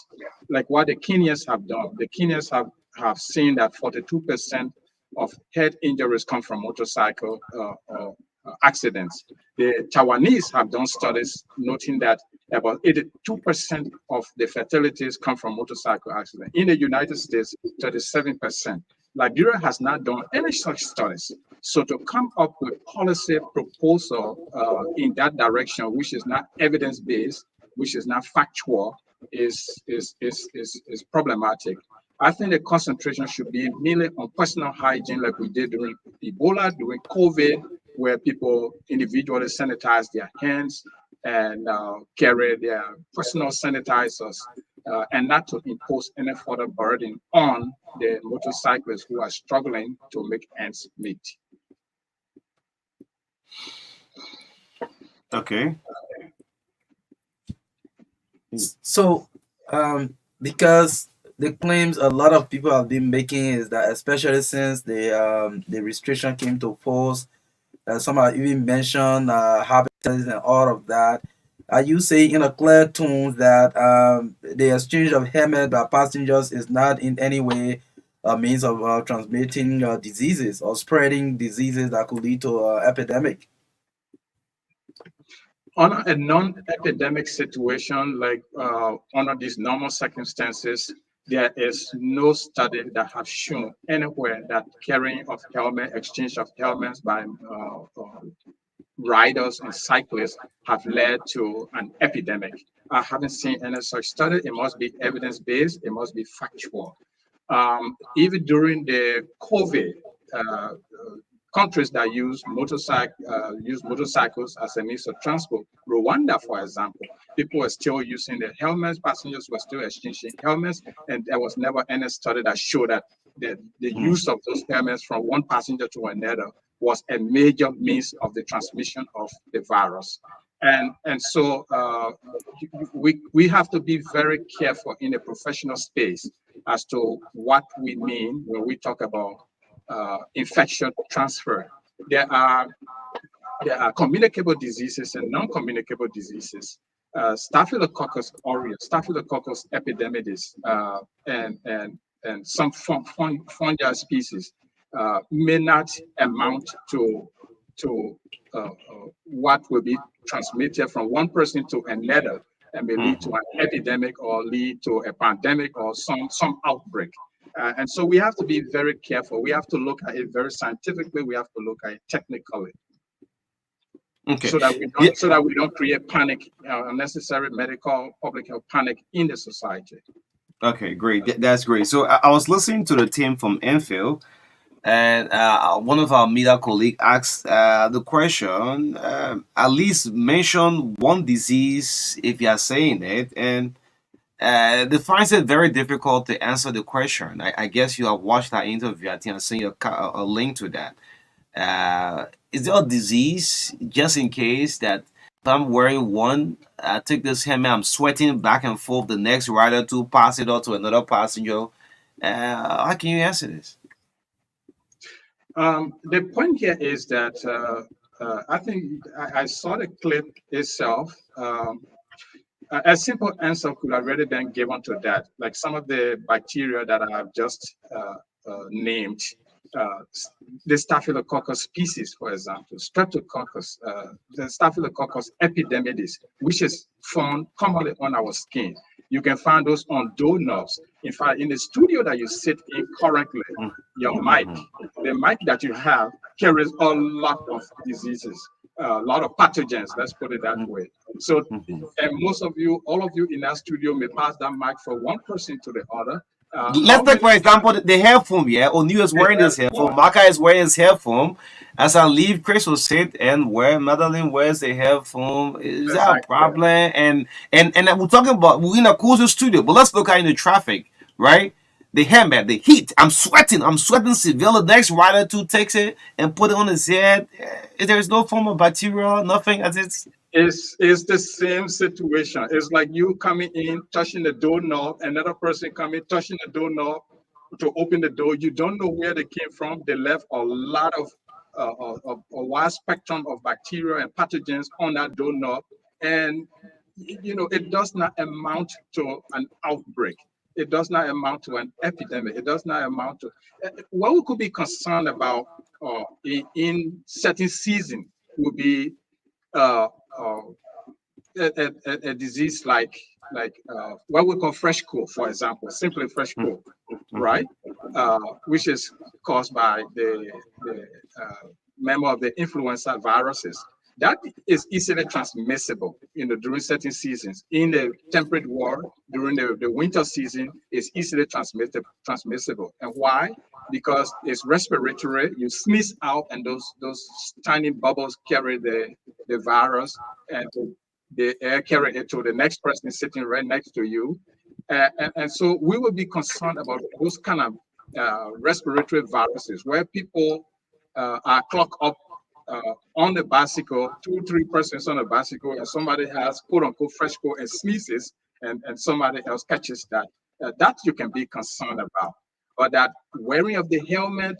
like what the Kenyans have done. The Kenyans have seen that 42% of head injuries come from motorcycle accidents. The Taiwanese have done studies noting that about 82% of the fatalities come from motorcycle accidents. In the United States, 37%. Liberia has not done any such studies. So to come up with policy proposal in that direction, which is not evidence-based, which is not factual, is problematic. I think the concentration should be mainly on personal hygiene, like we did during Ebola, during COVID, where people individually sanitize their hands and carry their personal sanitizers, and not to impose any further burden on the motorcyclists who are struggling to make ends meet. Okay. So, because the claims a lot of people have been making is that, especially since the restriction came to force, some have even mentioned habits and all of that. Are you saying in a clear tone that the exchange of helmet by passengers is not in any way a means of transmitting diseases or spreading diseases that could lead to epidemic? On a non-epidemic situation, like under these normal circumstances, there is no study that has shown anywhere that carrying of helmet, exchange of helmets by riders and cyclists have led to an epidemic. I haven't seen any such study. It must be evidence-based. It must be factual. Even during the COVID, countries that use motorcycles as a means of transport, Rwanda, for example, people were still using their helmets, passengers were still exchanging helmets, and there was never any study that showed that the use of those helmets from one passenger to another was a major means of the transmission of the virus. And so we have to be very careful in a professional space as to what we mean when we talk about infection transfer. There are communicable diseases and non-communicable diseases. Staphylococcus aureus, Staphylococcus epidermidis, and some fungal species may not amount to what will be transmitted from one person to another and may lead to an epidemic or lead to a pandemic or some outbreak. And so we have to be very careful. We have to look at it very scientifically. We have to look at it technically. Okay. So that we don't create panic, unnecessary medical public health panic in the society. Okay, great. That's great. So I was listening to the team from Enfield, and one of our media colleagues asked the question, at least mention one disease if you are saying it, and they find it very difficult to answer the question. I guess you have watched that interview. I think I'll send you a link to that. Is there a disease, just in case, that if I'm wearing one, I take this helmet, I'm sweating back and forth, the next rider to pass it on to another passenger? How can you answer this? The point here is that I think I saw the clip itself. A simple answer could already been given to that. Like some of the bacteria that I have just named, the Staphylococcus species, for example, Streptococcus, the Staphylococcus epidermidis, which is found commonly on our skin. You can find those on doorknobs. In fact, in the studio that you sit in currently, your mic, the mic that you have carries a lot of diseases, a lot of pathogens, let's put it that way. So, and most of you, all of you in that studio may pass that mic from one person to the other. Let's take, for example, the headphone. Yeah, O'Neill is wearing this headphone. Maka is wearing his headphone. As I leave, Chris will sit and wear. Madeline wears the headphone. Is that a problem? And we're talking about, we're in a cool studio, but let's look at in the traffic, right? The helmet, the heat. I'm sweating severely. The next rider too takes it and put it on his head. There is no form of bacteria, nothing. As it's the same situation. It's like you coming in, touching the doorknob, another person coming, touching the doorknob to open the door. You don't know where they came from. They left a lot of a wide spectrum of bacteria and pathogens on that doorknob, and it does not amount to an outbreak. It does not amount to an epidemic. It does not amount to what we could be concerned about in certain season would be a disease like what we call fresh cold, for example, simply fresh cold, right? Which is caused by the member of the influenza viruses. That is easily transmissible during certain seasons. In the temperate world, during the winter season, it's easily transmissible. And why? Because it's respiratory. You sneeze out, and those tiny bubbles carry the virus, and the air carry it to the next person sitting right next to you. And so we will be concerned about those kind of respiratory viruses where people are clocked up on the bicycle, 2-3 persons on a bicycle, and somebody has quote unquote fresh cold and sneezes, and somebody else catches that. That you can be concerned about. But that wearing of the helmet,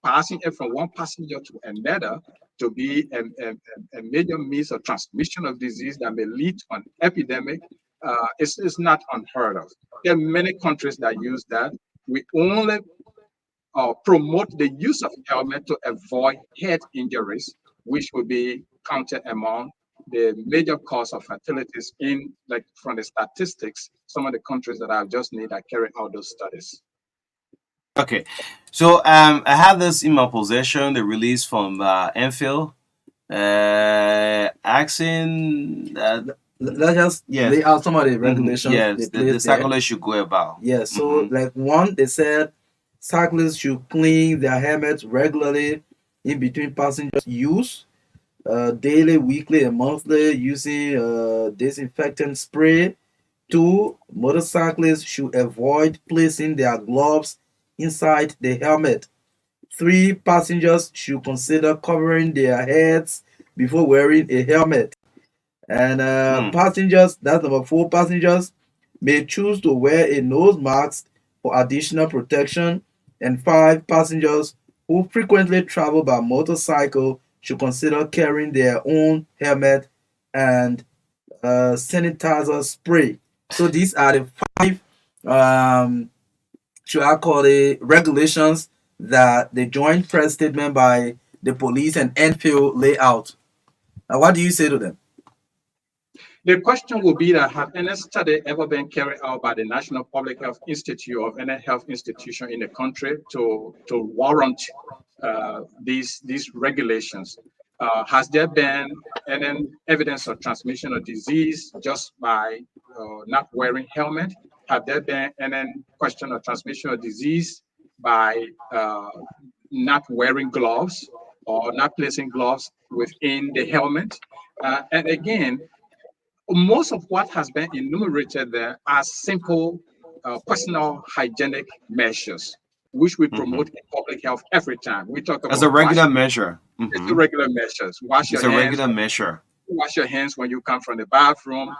passing it from one passenger to another, to be a major means of transmission of disease that may lead to an epidemic, is not unheard of. There are many countries that use that. We only promote the use of helmet to avoid head injuries, which will be counted among the major cause of fatalities from the statistics, some of the countries that I've just named that carry out those studies. Okay, so I have this in my possession, the release from Enfield, asking. Let's just lay out some of the regulations. Yes, the cyclists should go about. Yes, so like one, they said cyclists should clean their helmets regularly in between passengers use, daily, weekly, and monthly, using disinfectant spray. 2, motorcyclists should avoid placing their gloves inside the helmet. 3, passengers should consider covering their heads before wearing a helmet. And passengers, that's number 4, passengers may choose to wear a nose mask for additional protection. And 5, passengers who frequently travel by motorcycle should consider carrying their own helmet and sanitizer spray. So these are the five, should I call it, regulations that the joint press statement by the police and Enfield lay out. Now, what do you say to them? The question will be that have any study ever been carried out by the National Public Health Institute or any health institution in the country to warrant these regulations? Has there been any evidence of transmission of disease just by not wearing helmet? Have there been any question of transmission of disease by not wearing gloves or not placing gloves within the helmet? And again, most of what has been enumerated there are simple personal hygienic measures, which we promote in public health every time. We talk As about a regular measure. it's the regular measures. Wash It's your a hands. regular measure. Wash your hands when you come from the bathroom.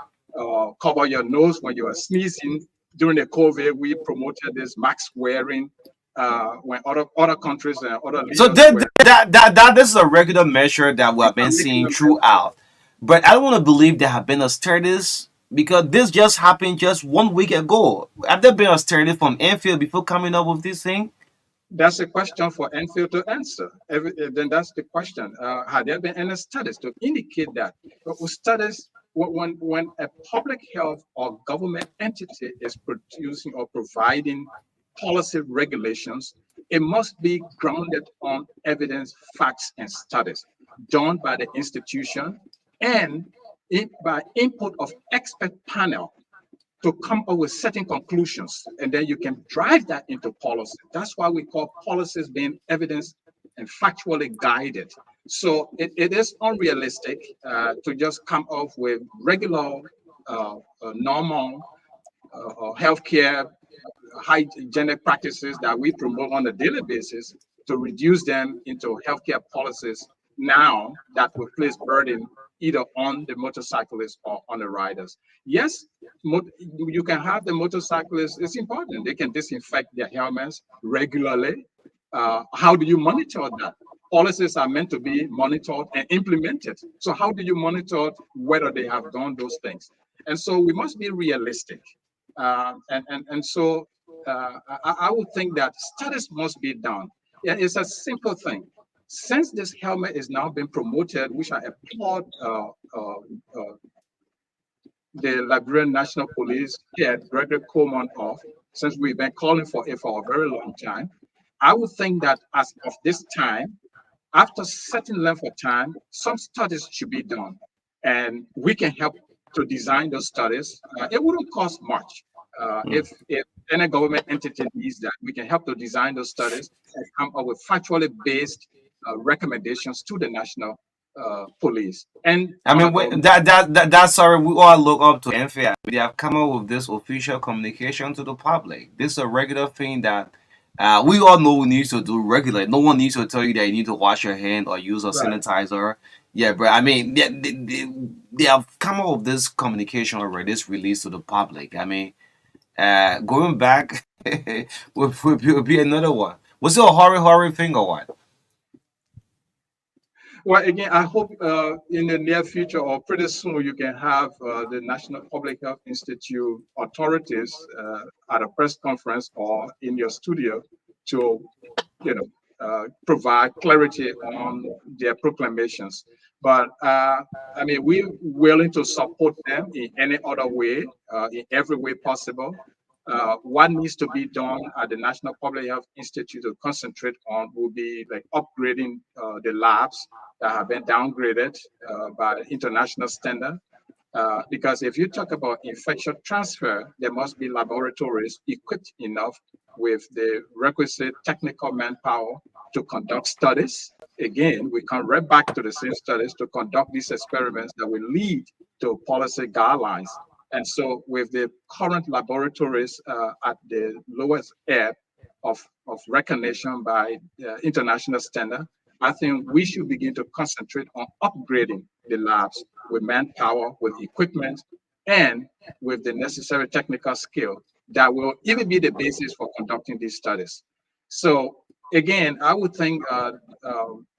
Cover your nose when you are sneezing. During the COVID, we promoted this mask wearing. When other countries and other So leaders were this is a regular measure that we have been seeing throughout. But I don't want to believe there have been austerities because this just happened just 1 week ago. Have there been austerities from Enfield before coming up with this thing? That's a question for Enfield to answer. Then that's the question. Have there been any studies to indicate that? But with studies, when a public health or government entity is producing or providing policy regulations, it must be grounded on evidence, facts, and studies done by the institution and by input of expert panel to come up with certain conclusions, and then you can drive that into policy. That's why we call policies being evidence and factually guided. So it is unrealistic to just come up with regular, normal healthcare hygienic practices that we promote on a daily basis to reduce them into healthcare policies now that will place burden either on the motorcyclists or on the riders. Yes, you can have the motorcyclists, it's important. They can disinfect their helmets regularly. How do you monitor that? Policies are meant to be monitored and implemented. So how do you monitor whether they have done those things? And so we must be realistic. I would think that studies must be done. Yeah, it's a simple thing. Since this helmet is now being promoted, which I applaud the Liberian National Police head, Gregory Coleman, of, since we've been calling for it for a very long time, I would think that as of this time, after a certain length of time, some studies should be done. And we can help to design those studies. It wouldn't cost much. If any government entity needs that, we can help to design those studies and come up with factually based recommendations to the national police. And I mean, that's sorry. We all look up to Enfield. They have come up with this official communication to the public. This is a regular thing that we all know we need to do regularly. No one needs to tell you that you need to wash your hand or use a sanitizer. Yeah, but I mean, they have come up with this communication already, this release to the public. I mean, going back will be another one. Was it a horror thing or what? Well, again, I hope in the near future or pretty soon you can have the National Public Health Institute authorities at a press conference or in your studio to, provide clarity on their proclamations. But I mean, we're willing to support them in any other way, in every way possible. What needs to be done at the National Public Health Institute to concentrate on will be like upgrading the labs that have been downgraded by international standard. Because if you talk about infection transfer, there must be laboratories equipped enough with the requisite technical manpower to conduct studies. Again, we come right back to the same studies to conduct these experiments that will lead to policy guidelines. And so with the current laboratories at the lowest ebb of recognition by international standard, I think we should begin to concentrate on upgrading the labs with manpower, with equipment, and with the necessary technical skill that will even be the basis for conducting these studies. So again, I would think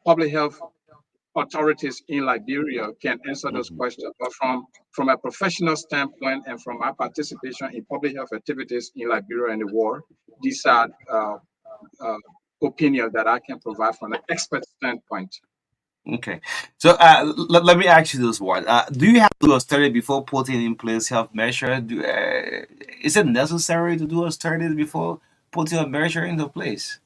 public health authorities in Liberia can answer those questions. But from a professional standpoint and from our participation in public health activities in Liberia and the world, these are uh, opinions that I can provide from an expert standpoint. Okay. So let me ask you this one. Do you have to do a study before putting in place health measure? Is it necessary to do a study before putting a measure into place?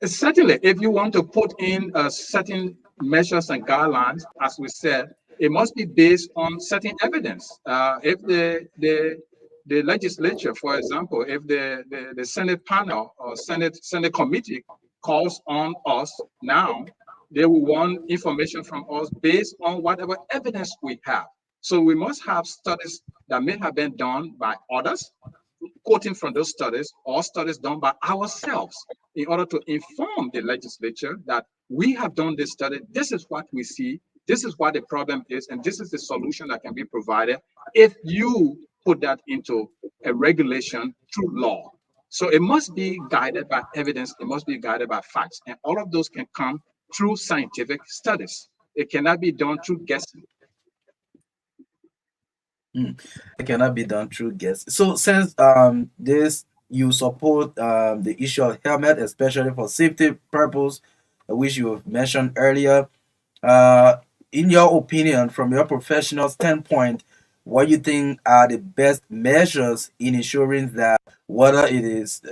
Certainly, if you want to put in certain measures and guidelines, as we said, it must be based on certain evidence. If the legislature, for example, if the Senate panel or Senate committee calls on us now, they will want information from us based on whatever evidence we have. So we must have studies that may have been done by others, quoting from those studies, or studies done by ourselves, in order to inform the legislature that we have done this study, this is what we see, this is what the problem is, and this is the solution that can be provided if you put that into a regulation through law. So it must be guided by evidence, it must be guided by facts, and all of those can come through scientific studies. It cannot be done through guessing. It cannot be done through guess. So since this you support the issue of helmet, especially for safety purpose, which you have mentioned earlier, uh, in your opinion, from your professional standpoint, what you think are the best measures in ensuring that whether it is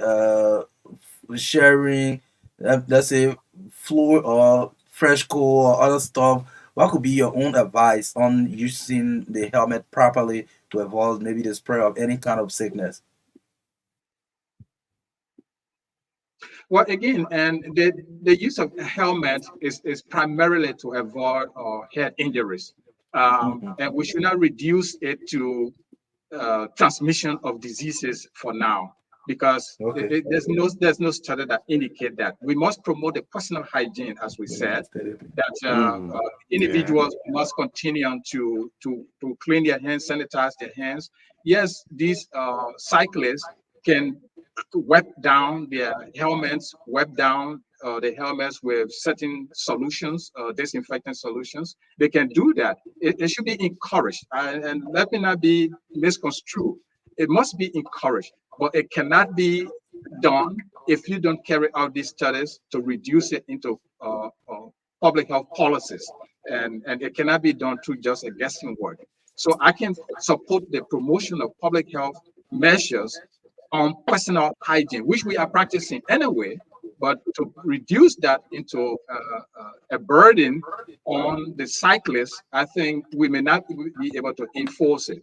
sharing, let's say, fluid or fresh coal or other stuff, what could be your own advice on using the helmet properly to avoid maybe the spread of any kind of sickness? Well, again, and the use of a helmet is primarily to avoid head injuries. Mhm. And we should not reduce it to transmission of diseases for now, because Okay. there's no study that indicate that. We must promote the personal hygiene, as we said, that Mm, yeah. individuals must continue on to clean their hands, sanitize their hands. Yes, these cyclists can wipe down their helmets, wipe down the helmets with certain solutions, disinfectant solutions. They can do that. It should be encouraged, and let me not be misconstrued. It must be encouraged, but it cannot be done if you don't carry out these studies to reduce it into public health policies, and it cannot be done through just a guessing work. So I can support the promotion of public health measures on personal hygiene, which we are practicing anyway, but to reduce that into a burden on the cyclists, I think we may not be able to enforce it.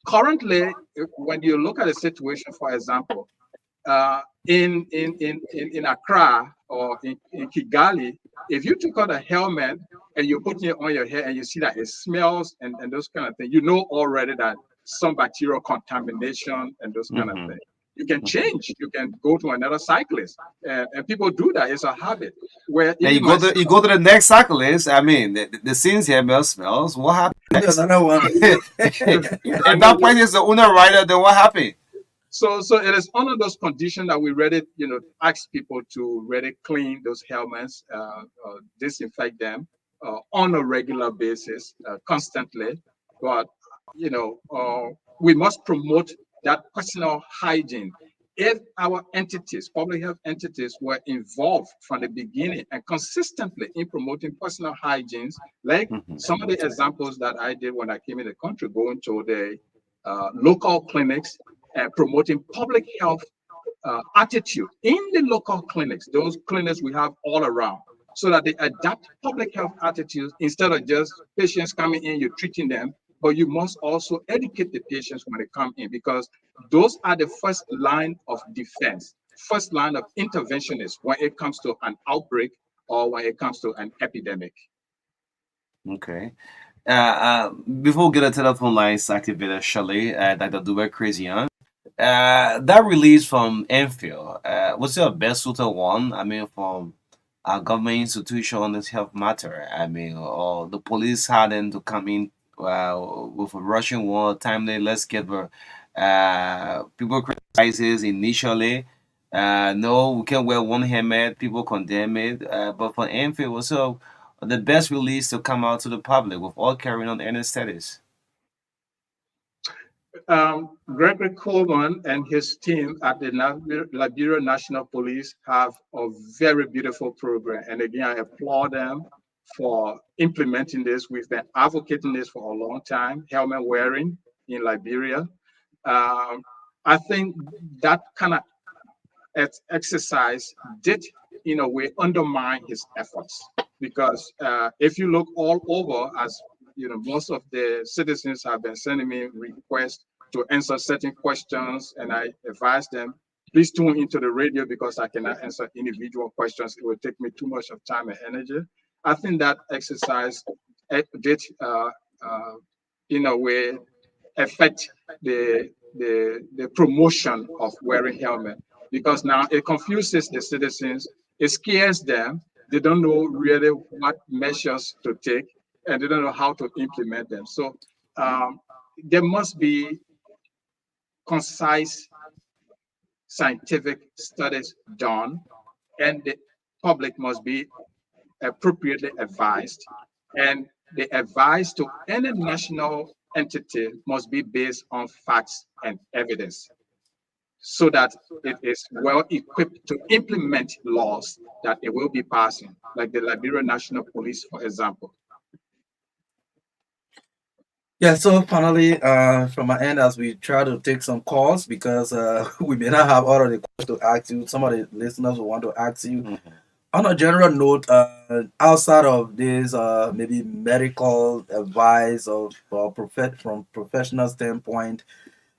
Currently, when you look at a situation, for example, in Accra or in Kigali, if you took out a helmet and you put it on your head and you see that it smells and those kind of things, you know already that some bacterial contamination and those kind of Hmm. things. You can change. You can go to another cyclist, and people do that. It's a habit. Where Yeah, even myself, you go to the next cyclist. I mean, the scenes here smells. What happened There's next? another one. I If mean, that person is the owner rider, then what happened? so it is under those conditions that we really, ask people to really clean those helmets, disinfect them on a regular basis, constantly. But we must promote that personal hygiene. If our entities, public health entities, were involved from the beginning and consistently in promoting personal hygiene, like Hmm. some of the examples that I did when I came in the country, going to the local clinics, promoting public health attitude in the local clinics, those clinics we have all around, so that they adapt public health attitudes instead of just patients coming in, you're treating them, but you must also educate the patients when they come in, because those are the first line of defense, first line of interventionists when it comes to an outbreak or when it comes to an epidemic. Okay. Before we get a telephone lines activated, Shirley, Dr. Dube Crazian, that release from Enfield, what's your best suited one? I mean, from a government institution on this health matter. I mean, or the police had them to come in with a Russian war timely. Let's get people criticizes initially. No, we can't wear one helmet. People condemn it. But for Enfield, also the best release to come out to the public with all carrying on anesthetics. Gregory Coleman and his team at the Liberia National Police have a very beautiful program. And again, I applaud them for implementing this. We've been advocating this for a long time, helmet wearing in Liberia. I think that kind of exercise did, in a way, undermine his efforts. Because if you look all over, as you know, most of the citizens have been sending me requests to answer certain questions, and I advise them, please tune into the radio because I cannot answer individual questions. It will take me too much of time and energy. I think that exercise did, in a way, affect the promotion of wearing helmet, because now it confuses the citizens, it scares them, they don't know really what measures to take, and they don't know how to implement them. So there must be concise scientific studies done, and the public must be appropriately advised. And the advice to any national entity must be based on facts and evidence, so that it is well equipped to implement laws that it will be passing, like the Liberia National Police, for example. Yeah, so finally, from my end, as we try to take some calls, because we may not have all of the questions to ask you, some of the listeners will want to ask you. On a general note, outside of this, maybe medical advice or from professional standpoint,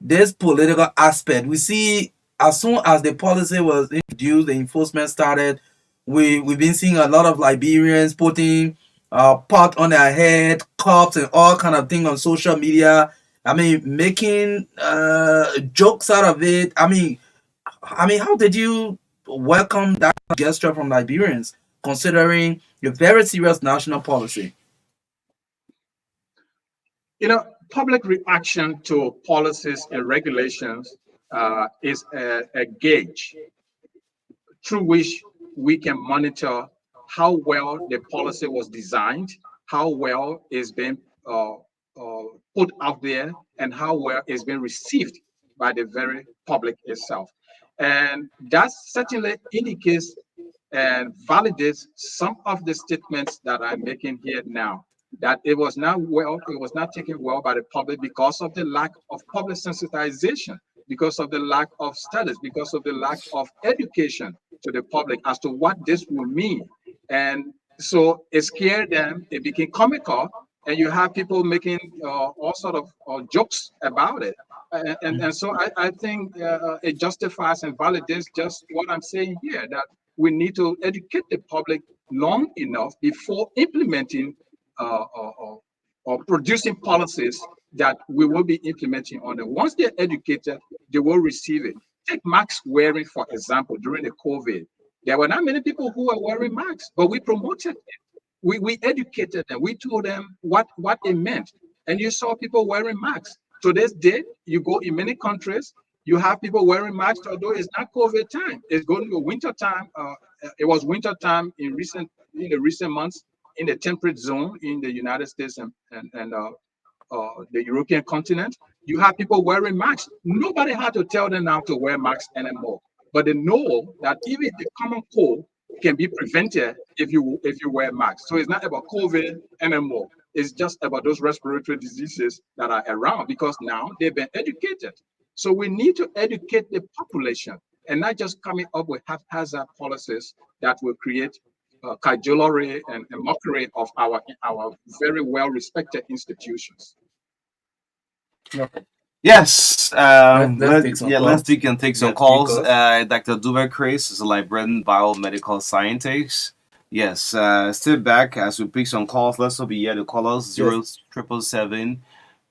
this political aspect, we see as soon as the policy was introduced, the enforcement started, we've been seeing a lot of Liberians putting pot on their head, cups and all kind of thing on social media. I mean, making jokes out of it. I mean, how did you welcome that gesture from Liberians, considering a very serious national policy? You know, public reaction to policies and regulations is a gauge through which we can monitor how well the policy was designed, how well it's been put out there, and how well it's been received by the very public itself. And that certainly indicates and validates some of the statements that I'm making here now. That it was not taken well by the public because of the lack of public sensitization, because of the lack of studies, because of the lack of education to the public as to what this will mean. And so it scared them, it became comical, and you have people making all sort of jokes about it. And so I think it justifies and validates just what I'm saying here, that we need to educate the public long enough before implementing or producing policies that we will be implementing on them. Once they're educated, they will receive it. Take mask wearing, for example, during the COVID. There were not many people who were wearing masks, but we promoted it. We educated them. We told them what it meant. And you saw people wearing masks. To this day, you go in many countries, you have people wearing masks, although it's not COVID time. It's going to be winter time. It was winter time in the recent months in the temperate zone in the United States and the European continent. You have people wearing masks. Nobody had to tell them now to wear masks anymore. But they know that even the common cold can be prevented if you wear masks. So it's not about COVID anymore. It's just about those respiratory diseases that are around, because now they've been educated. So we need to educate the population and not just coming up with haphazard policies that will create cajolery and mockery of our very well respected institutions. Yes, Let's take some let's calls. take some Yes, calls. because Dr. Duber Chris is a librarian, biomedical scientist. Yes, sit back as we pick some calls. Let's be here to call us yes, 0777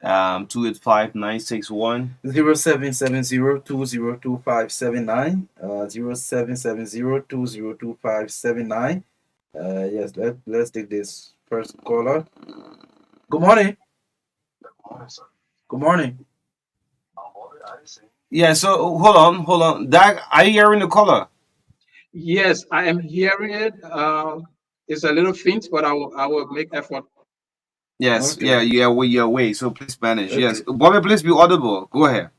285 961. 0770 0770 yes, let's take this first caller. Good morning. Good morning. Yeah, so hold on. Dak, are you hearing the caller? Yes, I am hearing it. It's a little faint, but I will make effort. Yes, Okay. yeah, you're away, so please manage. Yes. Okay. Bobby, please be audible. Go ahead.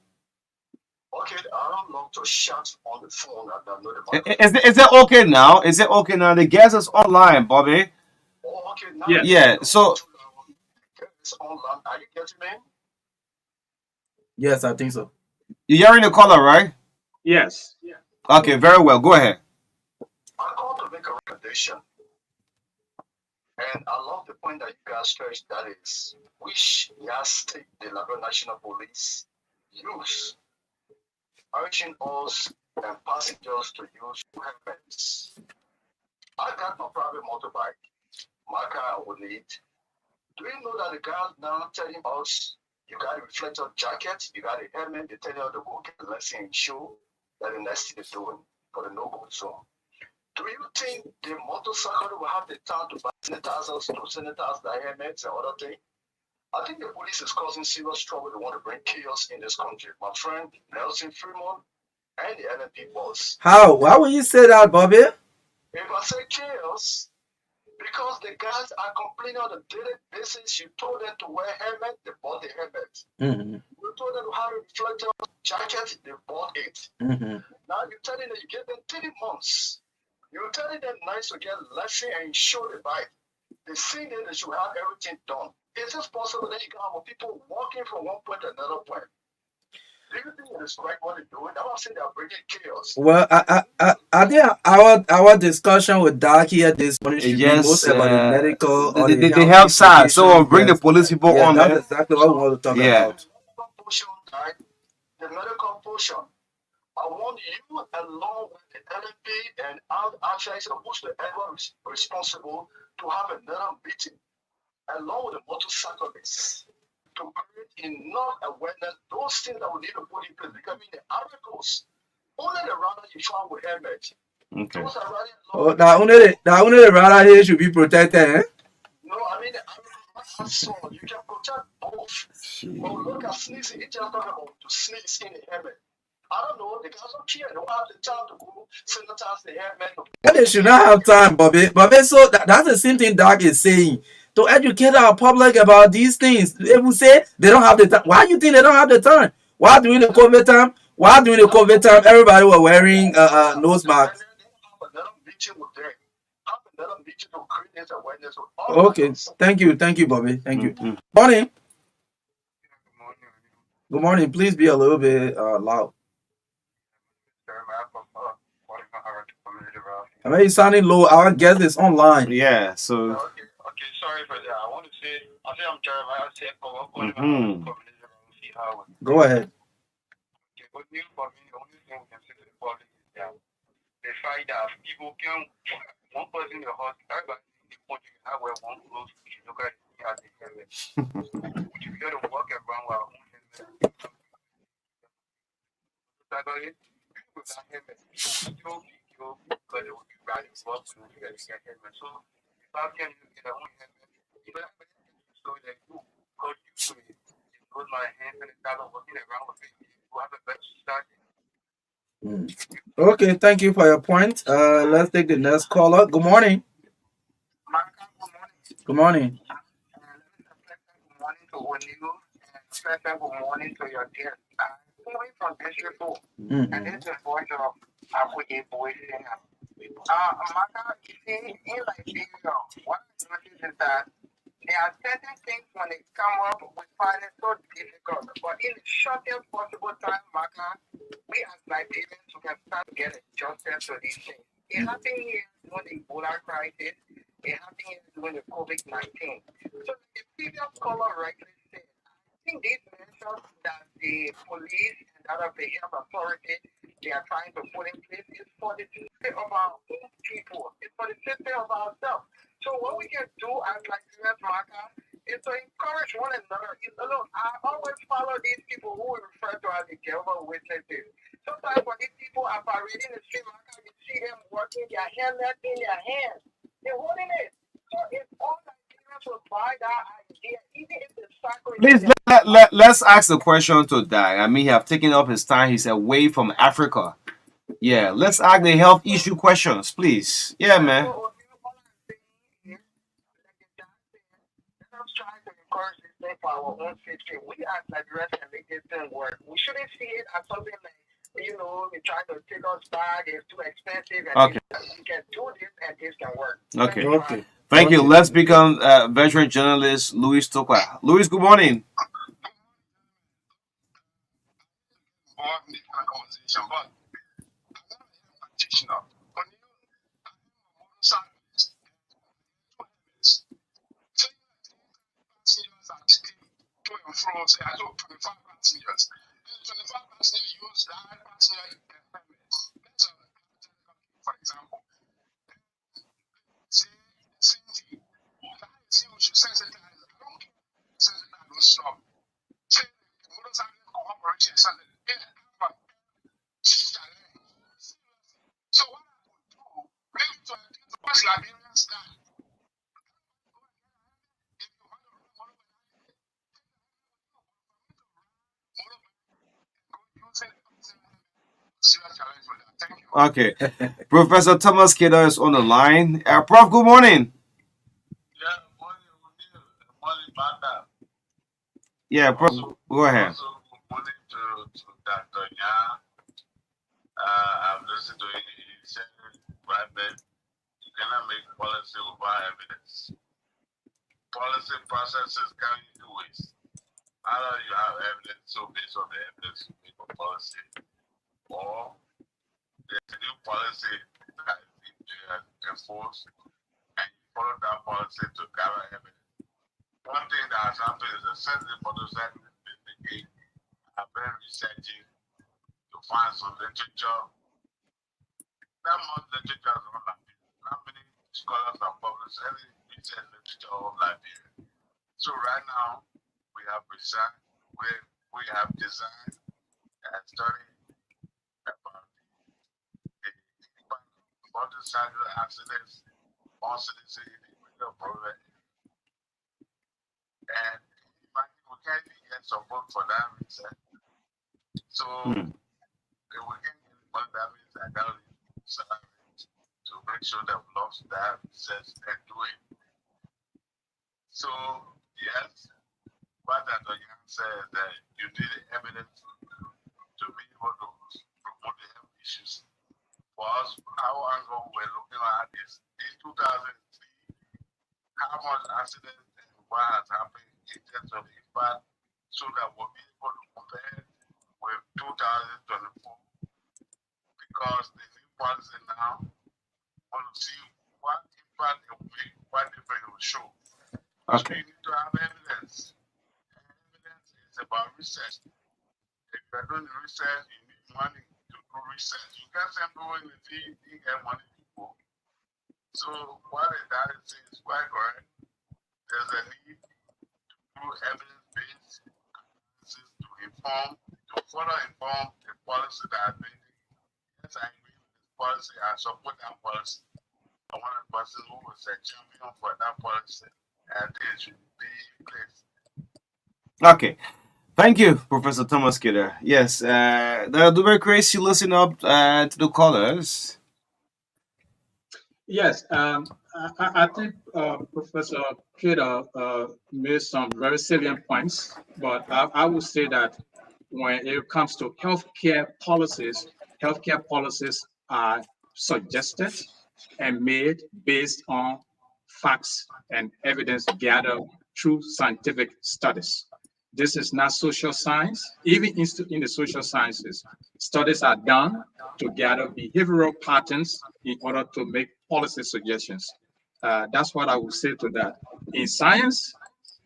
Okay, I don't love to shout on the phone and I know the Is it okay now? Is it okay now? The guest is online, Bobby. Oh, okay, now Yes. Yeah, so it's online. Are you getting me? Yes, I think so. you're hearing the caller, right? Yes. Okay, very well. Go ahead. I called to make a recommendation, and I love the point that you guys stressed. That is, which Yas State, the Liberia National Police, use urging us and passengers to use helmets. I got my private motorbike. My car will need. Do you know that the guys now telling us you got a reflector jacket, you got a helmet, they tell you to go get a lesson and show that the next thing they're doing for the no-go zone. Do you think the motorcycle will have the time to buy sanitizers to sanitize the helmets and other things? I think the police is causing serious trouble. They want to bring chaos in this country. My friend Nelson Fremont and the NNP boss. How? Why would you say that, Bobby? If I say chaos, because the guys are complaining on a daily basis, you told them to wear helmet, they bought the helmet. Mm-hmm. You told them to have a reflector jacket, they bought it. Mm-hmm. Now you're telling them you give them 3 months. You're telling them nice to get lesson and show the bike. They see that they should have everything done. Is it possible that you can have people walking from one point to another point? Do you think it is right what they're doing? I'm not saying they're bringing chaos. Well, I think our discussion with Doc here this morning should be Yes, most about the medical or the health help side. So implications. bring the Yes. police people Yeah, on, that's man. exactly what we want to talk Yeah. about. The medical portion. I want you along with the LNP and actually whosoever is responsible to have another meeting along with the motorcyclists to create enough awareness, those things that we need to put in place. Because I mean, the articles, only the rider you found with helmet. Okay. Those are riding Oh, along. that only the rider here should be protected, eh? No, I mean, I saw you can protect both. But look at sneezing. It just talking about to sneeze in the helmet. I don't know. The guys don't care. They don't have the time to go sanitize the helmet. But they should not have time, Bobby. Bobby, so that's the same thing Doc is saying. To educate our public about these things. People say they don't have the time. Why do you think they don't have the time? Why during the COVID time? Why during the COVID time everybody were wearing nose masks? And then they have another meeting with them. Have another meeting to create this awareness with all Okay. of us. Thank you, Bobby. Thank you. Mhm. Morning. Good morning. Please be a little bit loud. I mean, you're sounding low. Our guest is online. Yeah. So. Okay, sorry for that. I want to say, I say I'm Jeremiah. I say, Mhm. Go ahead. Okay, good news for me. The only thing we can say to the public is that the fact that people can, one person in the house, everybody in the country have wear one clothes, which you look at it as a helmet. Which you got to walk around with our own helmet. With that helmet, people will still be killed because they will be riding up to get helmet. So, if I can get their own helmet, even if so that you got used to it, you put my hand in the saddle, walking around with it, you have a better society. Okay, thank you for your point. Let's take the next caller. Good morning. Good morning. Good morning to O'Neill and special good morning to your guest. I'm calling from District 4, and this is the voice of African Boy Singer. Maka, you see, in Liberia, what I noticed is that there are certain things when they come up, we find it so difficult. But in the shortest possible time, Maka, we as Nigerians we can start to get adjusted to these things. It happened here during the Ebola crisis. It happened here during the COVID-19. So the previous caller rightly said, I think these measures that the police and other the health authorities they are trying to put in place is for the safety of our own people. It's for the safety of ourselves. So what we can do as Nigerians, Maka, is to encourage one another. Look, I always follow these people who we refer to as the Jehovah's Witnesses. Sometimes when these people are parading the street, Maka, you see them working their helmet in their hands. They're holding it. So it's all Nigerians will buy that idea, even if the cycle is Please let's ask the question to Dag. I mean, he have taken up his time. He's away from Africa. Yeah, let's ask the health issue questions, please. Yeah, man. So, all I'm saying is, like the dad said, let us try to encourage this thing for our own safety. We as Nigerians can make this thing work. We shouldn't see it as something like, they try to take us back, it's too expensive, and Okay. we can do this and this can work. Okay. Okay. Thank you. Okay. Let's become veteran journalist Louis Tokwa. Louis, good morning. Conversation, but I'm not a practitioner. When you are a motorcyclist, say passengers are taking to and from, say, I took 25 passengers. And 25 passengers use the high passenger permit. That's a hypothetical case, for example. Say the same thing. That is you should sensitize. I don't care. Sensitize will stop. Say the motorcycle cooperation standard. So what I would do, maybe to watch Liberian style. If you want to run serious challenge with that. Thank you. Okay. Professor Thomas Kidder is on the line. Prof, good morning. Yeah, morning, Banda. Yeah, Prof, Also, go ahead. also good morning to Dr. Nya. I've listened to him. He said that you cannot make policy without evidence. Policy processes carry two ways. Either you have evidence, so based on the evidence you make a policy, or there's a new policy that is enforced, and you follow that policy to gather evidence. One thing that has happened is that since the motorcycle indicate, I've been researching to find some literature. That much literature is on Liberia. Not many scholars have published any recent literature on Liberia. So right now, we have research, we have designed and studied about the impact of motorcycle accidents on citizens in the middle problem. And we can't get support for that research. So if we can get money, that means I gotta salary to make sure that we lost that research and do it. So yes, what Dr. Yang said that you need evidence to be able to promote the health issues. For us, our angle we're looking at is in 2003, how much accident and what has happened in terms of impact, so that we'll be able to compare with 2024. Because the new policy now, want to see what impact it will make, what difference it will show. So Okay. you need to have evidence. And evidence is about research. If you're doing the research, you need money to do research. You can't send people in the field, you get money to go. So what that is quite correct. There's a need to do evidence-based analysis to further inform the policy that has been taken. Yes, I agree with this policy. I support that policy. I want a person who was a champion for that policy, and it should be in place. Okay. Thank you, Professor Thomas Kidder. Yes, the Dubai Grace, you listen up to the callers. Yes, I think Professor Kidder made some very salient points, but I would say that when it comes to healthcare policies are suggested and made based on facts and evidence gathered through scientific studies. This is not social science. Even in the social sciences, studies are done to gather behavioral patterns in order to make policy suggestions. That's what I would say to that. In science,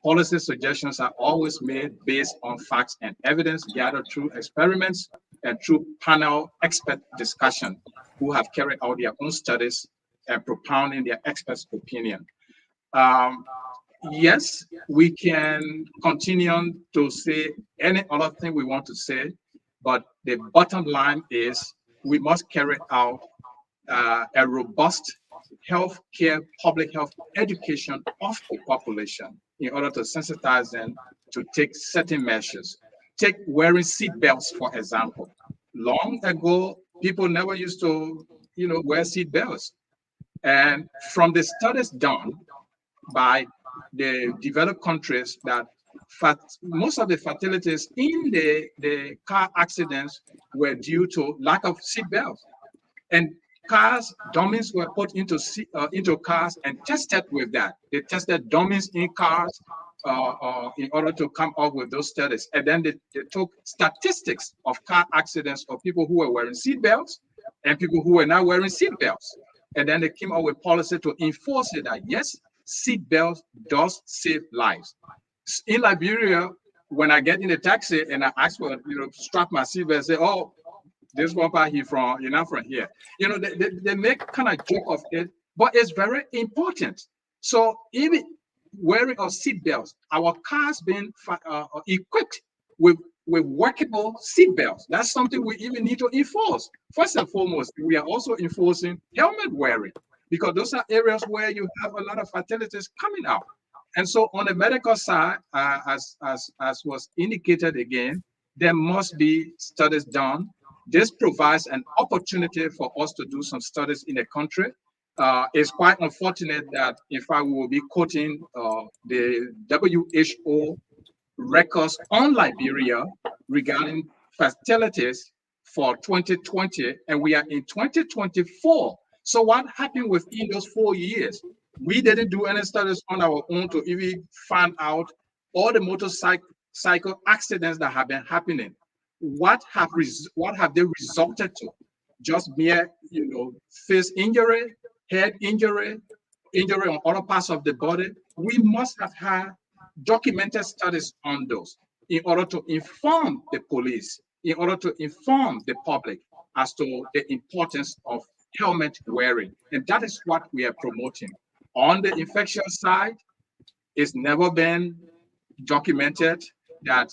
policy suggestions are always made based on facts and evidence gathered through experiments and through panel expert discussion who have carried out their own studies and propounding their experts' opinion. Yes, we can continue to say any other thing we want to say, but the bottom line is we must carry out a robust public health education of the population in order to sensitize them to take certain measures. Take wearing seat belts, for example. Long ago, people never used to, wear seat belts. And from the studies done by the developed countries, that most of the fatalities in the car accidents were due to lack of seat belts. And dummies were put into cars and tested with that. They tested dummies in cars in order to come up with those studies. And then they took statistics of car accidents of people who were wearing seatbelts and people who were not wearing seatbelts. And then they came up with policy to enforce it that yes, seatbelts does save lives. In Liberia, when I get in a taxi and I ask for, strap my seatbelt, say, oh, this one part you're not from here. They make kind of joke of it, but it's very important. So even wearing of seatbelts, our cars being equipped with workable seatbelts. That's something we even need to enforce. First and foremost, we are also enforcing helmet wearing because those are areas where you have a lot of fatalities coming out. And so on the medical side, as was indicated again, there must be studies done. This provides an opportunity for us to do some studies in the country. It's quite unfortunate that, in fact, we will be quoting the WHO records on Liberia regarding fatalities for 2020, and we are in 2024. So what happened within those 4 years? We didn't do any studies on our own to even find out all the motorcycle accidents that have been happening. What have they resulted to? Just mere, face injury, head injury on other parts of the body. We must have had documented studies on those in order to inform the police, in order to inform the public as to the importance of helmet wearing. And that is what we are promoting. On the infectious side, it's never been documented that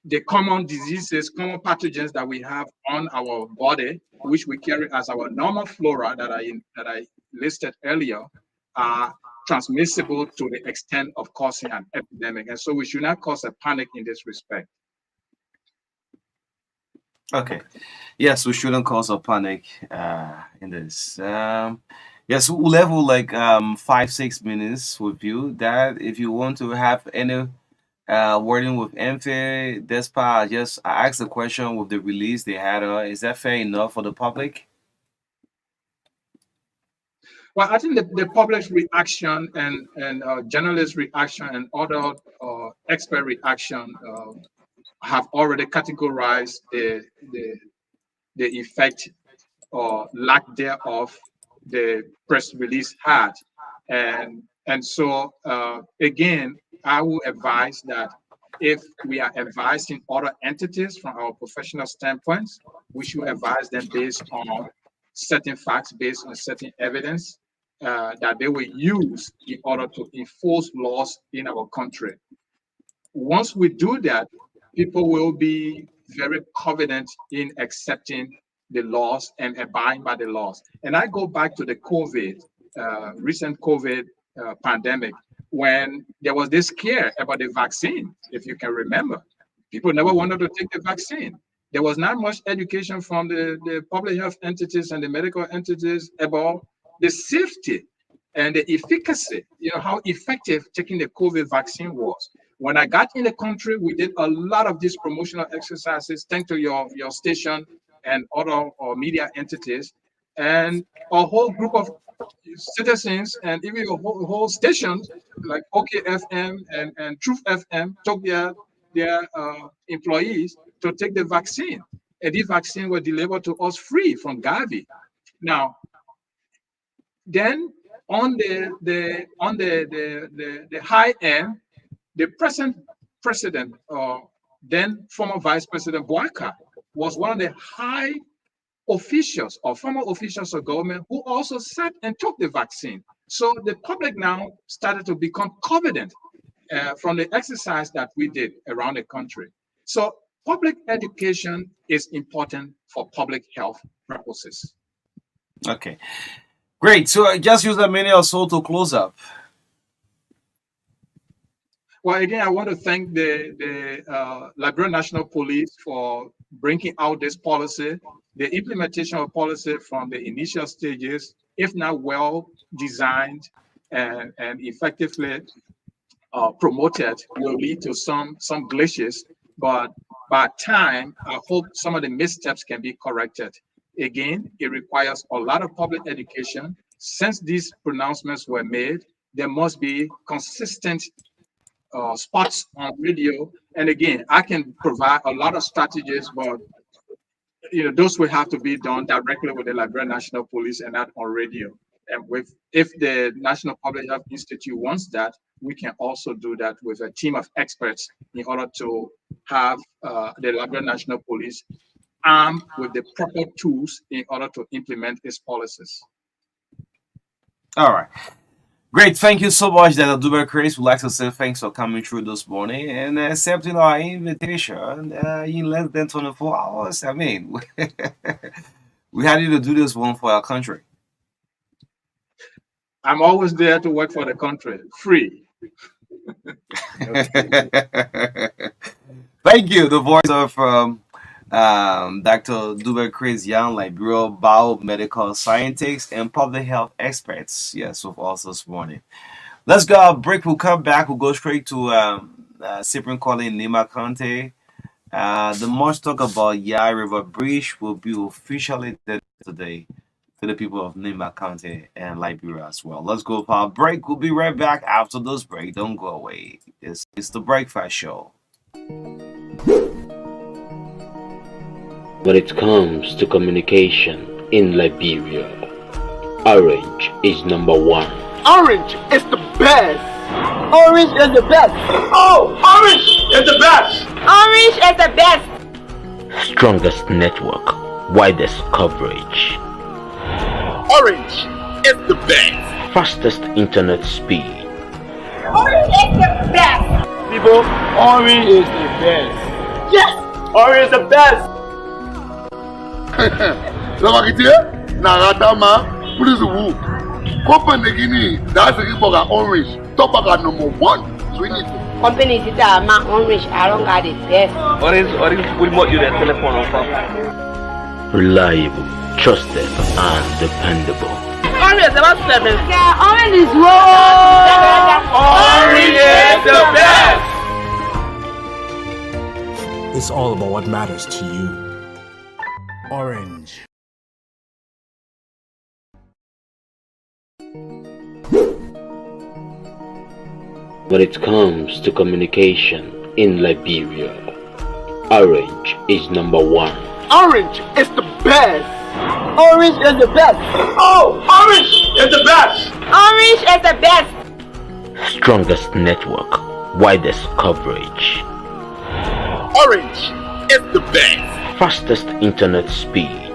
the common diseases, common pathogens that we have on our body, which we carry as our normal flora that I listed earlier, are transmissible to the extent of causing an epidemic. And so we should not cause a panic in this respect. Okay. Yes, we shouldn't cause a panic in this. Yes, we'll level like 5-6 minutes with you. That if you want to have any wording with Amphi, Despa, I asked the question with the release they had. Is that fair enough for the public? Well, I think the public's reaction and journalist reaction and other expert reaction have already categorized the effect or lack thereof the press release had. And so again, I will advise that if we are advising other entities from our professional standpoints, we should advise them based on certain facts, based on certain evidence that they will use in order to enforce laws in our country. Once we do that, people will be very confident in accepting the laws and abiding by the laws. And I go back to the recent COVID pandemic, when there was this scare about the vaccine, if you can remember. People never wanted to take the vaccine. There was not much education from the public health entities and the medical entities about the safety and the efficacy, how effective taking the COVID vaccine was. When I got in the country, we did a lot of these promotional exercises, thanks to your station and other media entities, and a whole group of citizens and even a whole stations like OKFM and Truth FM took their employees to take the vaccine, and these vaccines were delivered to us free from Gavi. Now, then on the high end, the present president, then former Vice President Boakai, was one of the high officials or former officials of government who also sat and took the vaccine. So the public now started to become confident from the exercise that we did around the country. So public education is important for public health purposes. Okay. Great. So just use a minute or so to close up. Well, again, I want to thank the Liberia National Police for bringing out this policy. The implementation of policy from the initial stages, if not well designed and effectively promoted, will lead to some glitches. But by time, I hope some of the missteps can be corrected. Again, it requires a lot of public education. Since these pronouncements were made, there must be consistent spots on radio. And again, I can provide a lot of strategies, but those will have to be done directly with the Liberia National Police and not on radio. And if the National Public Health Institute wants that, we can also do that with a team of experts in order to have the Liberia National Police armed with the proper tools in order to implement its policies. All right. Great. Thank you so much, Dr. Dubert Chris. We'd like to say thanks for coming through this morning and accepting our invitation in less than 24 hours. I mean, we had you to do this one for our country. I'm always there to work for the country, free. Thank you. The voice of Dr. Dubert Chris Young, Liberia biomedical scientist and public health experts. Yes, with us this morning. Let's go a break. We'll come back. We'll go straight to Cyprian calling Nima County. The much talk about Yai River Bridge will be officially dedicated today to the people of Nima County and Liberia as well. Let's go for our break. We'll be right back after this break. Don't go away. It's the Breakfast Show. When it comes to communication in Liberia, Orange is number one. Orange is the best. Orange is the best. Oh, Orange is the best. Orange is the best. Strongest network, widest coverage. Orange is the best. Fastest internet speed. Orange is the best. People, Orange is the best. Yes, Orange is the best. Lavakitie, Naratama, Pulizu, Copenhagen, that's the Riboga Orange, Topaga number one. Swing it. Company is my Orange, I don't got the best. Orange, will more you the telephone on. Reliable, trusted, and dependable. Orange is about 7. Yeah, Orange is Orange is the best. It's all about what matters to you. Orange. When it comes to communication in Liberia, Orange is number one. Orange is the best. Orange is the best. Oh, Orange is the best. Orange is the best. Strongest network, widest coverage. Orange is the best. Fastest internet speed.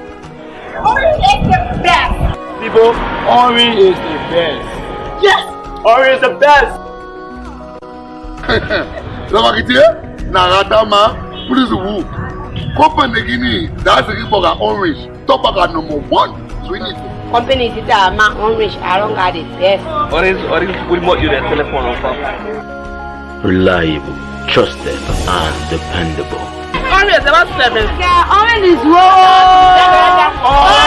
Orange is the best. People, Orange is the best. Yes, Orange is the best. Lavakitie, Naratama, Pulizu, Copenhagen, that's the Riboga Orange, Topaga number one. Swing it. Company is my Orange, I don't got the best. Orange, will more you the telephone on. Reliable, trusted, and dependable. Orange is about 7. Yeah, Orange is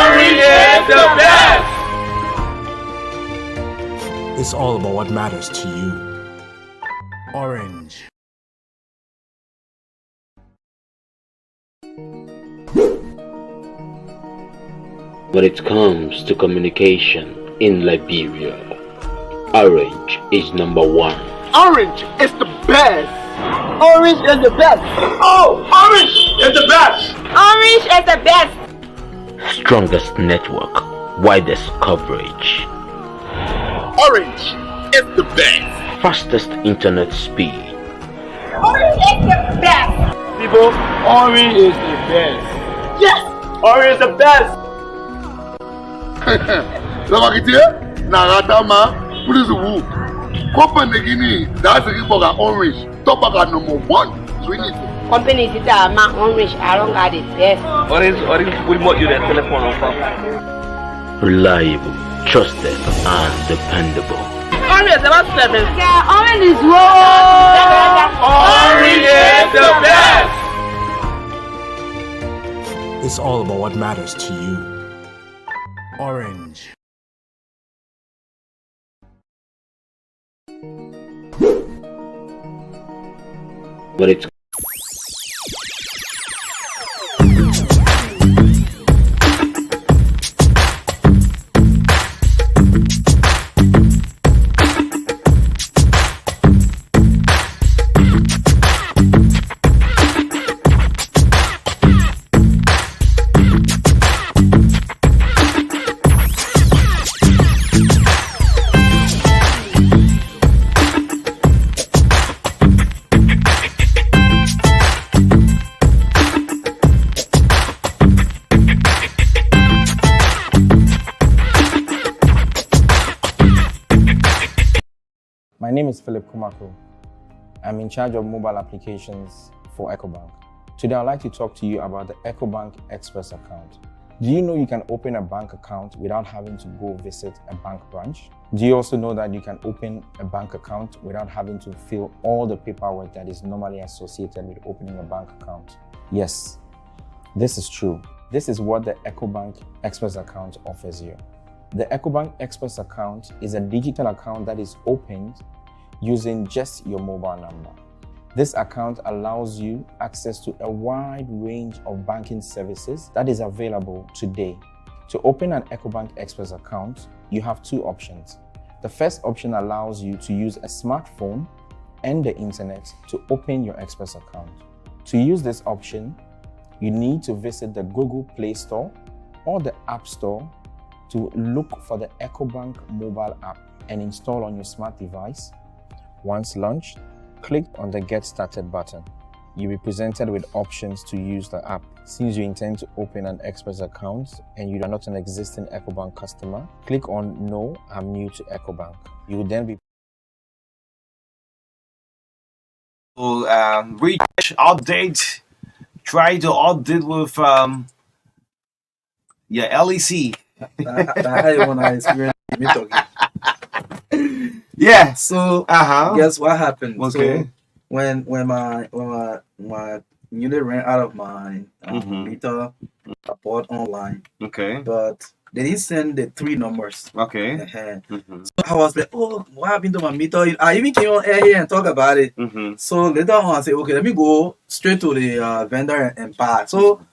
Orange is the best. It's all about what matters to you. Orange. When it comes to communication in Liberia, Orange is number one. Orange is the best. Orange is the best. Oh, Orange is the best. Orange is the best. Strongest network, widest coverage. Orange is the best. Fastest internet speed. Orange is the best. People, Orange is the best. Yes, Orange is the best. Lavakitie, Naratama, Pulizu, Copenhagen, that's the Riboga Orange, Topaga number one. Swing it. Company is my Orange, I don't got the best. Orange, will more you the telephone on. Reliable, trusted and dependable. Orange is about 7. Orange is raw. Orange is the best. It's all about what matters to you. Orange. But it's My name is Philip Kumako. I'm in charge of mobile applications for EcoBank. Today I'd like to talk to you about the EcoBank Express account. Do you know you can open a bank account without having to go visit a bank branch? Do you also know that you can open a bank account without having to fill all the paperwork that is normally associated with opening a bank account? Yes, this is true. This is what the EcoBank Express account offers you. The EcoBank Express account is a digital account that is opened using just your mobile number. This account allows you access to a wide range of banking services that is available today. To open an EcoBank Express account, you have two options. The first option allows you to use a smartphone and the internet to open your Express account. To use this option, you need to visit the Google Play Store or the App Store to look for the EcoBank mobile app and install on your smart device. Once launched, click on the Get Started button. You'll be presented with options to use the app. Since you intend to open an Express account and you are not an existing EcoBank customer, click on No, I'm new to EcoBank. You will then be reach, update, try to update with your LEC. I want to experience me talking. Yeah. So guess what happened? Okay. So when my unit ran out of my meter, I bought online. Okay. But they didn't send the 3 numbers. Okay. So I was like, oh, what happened to my meter? I even came on air here and talk about it. So later on, I said, okay, let me go straight to the vendor and buy. So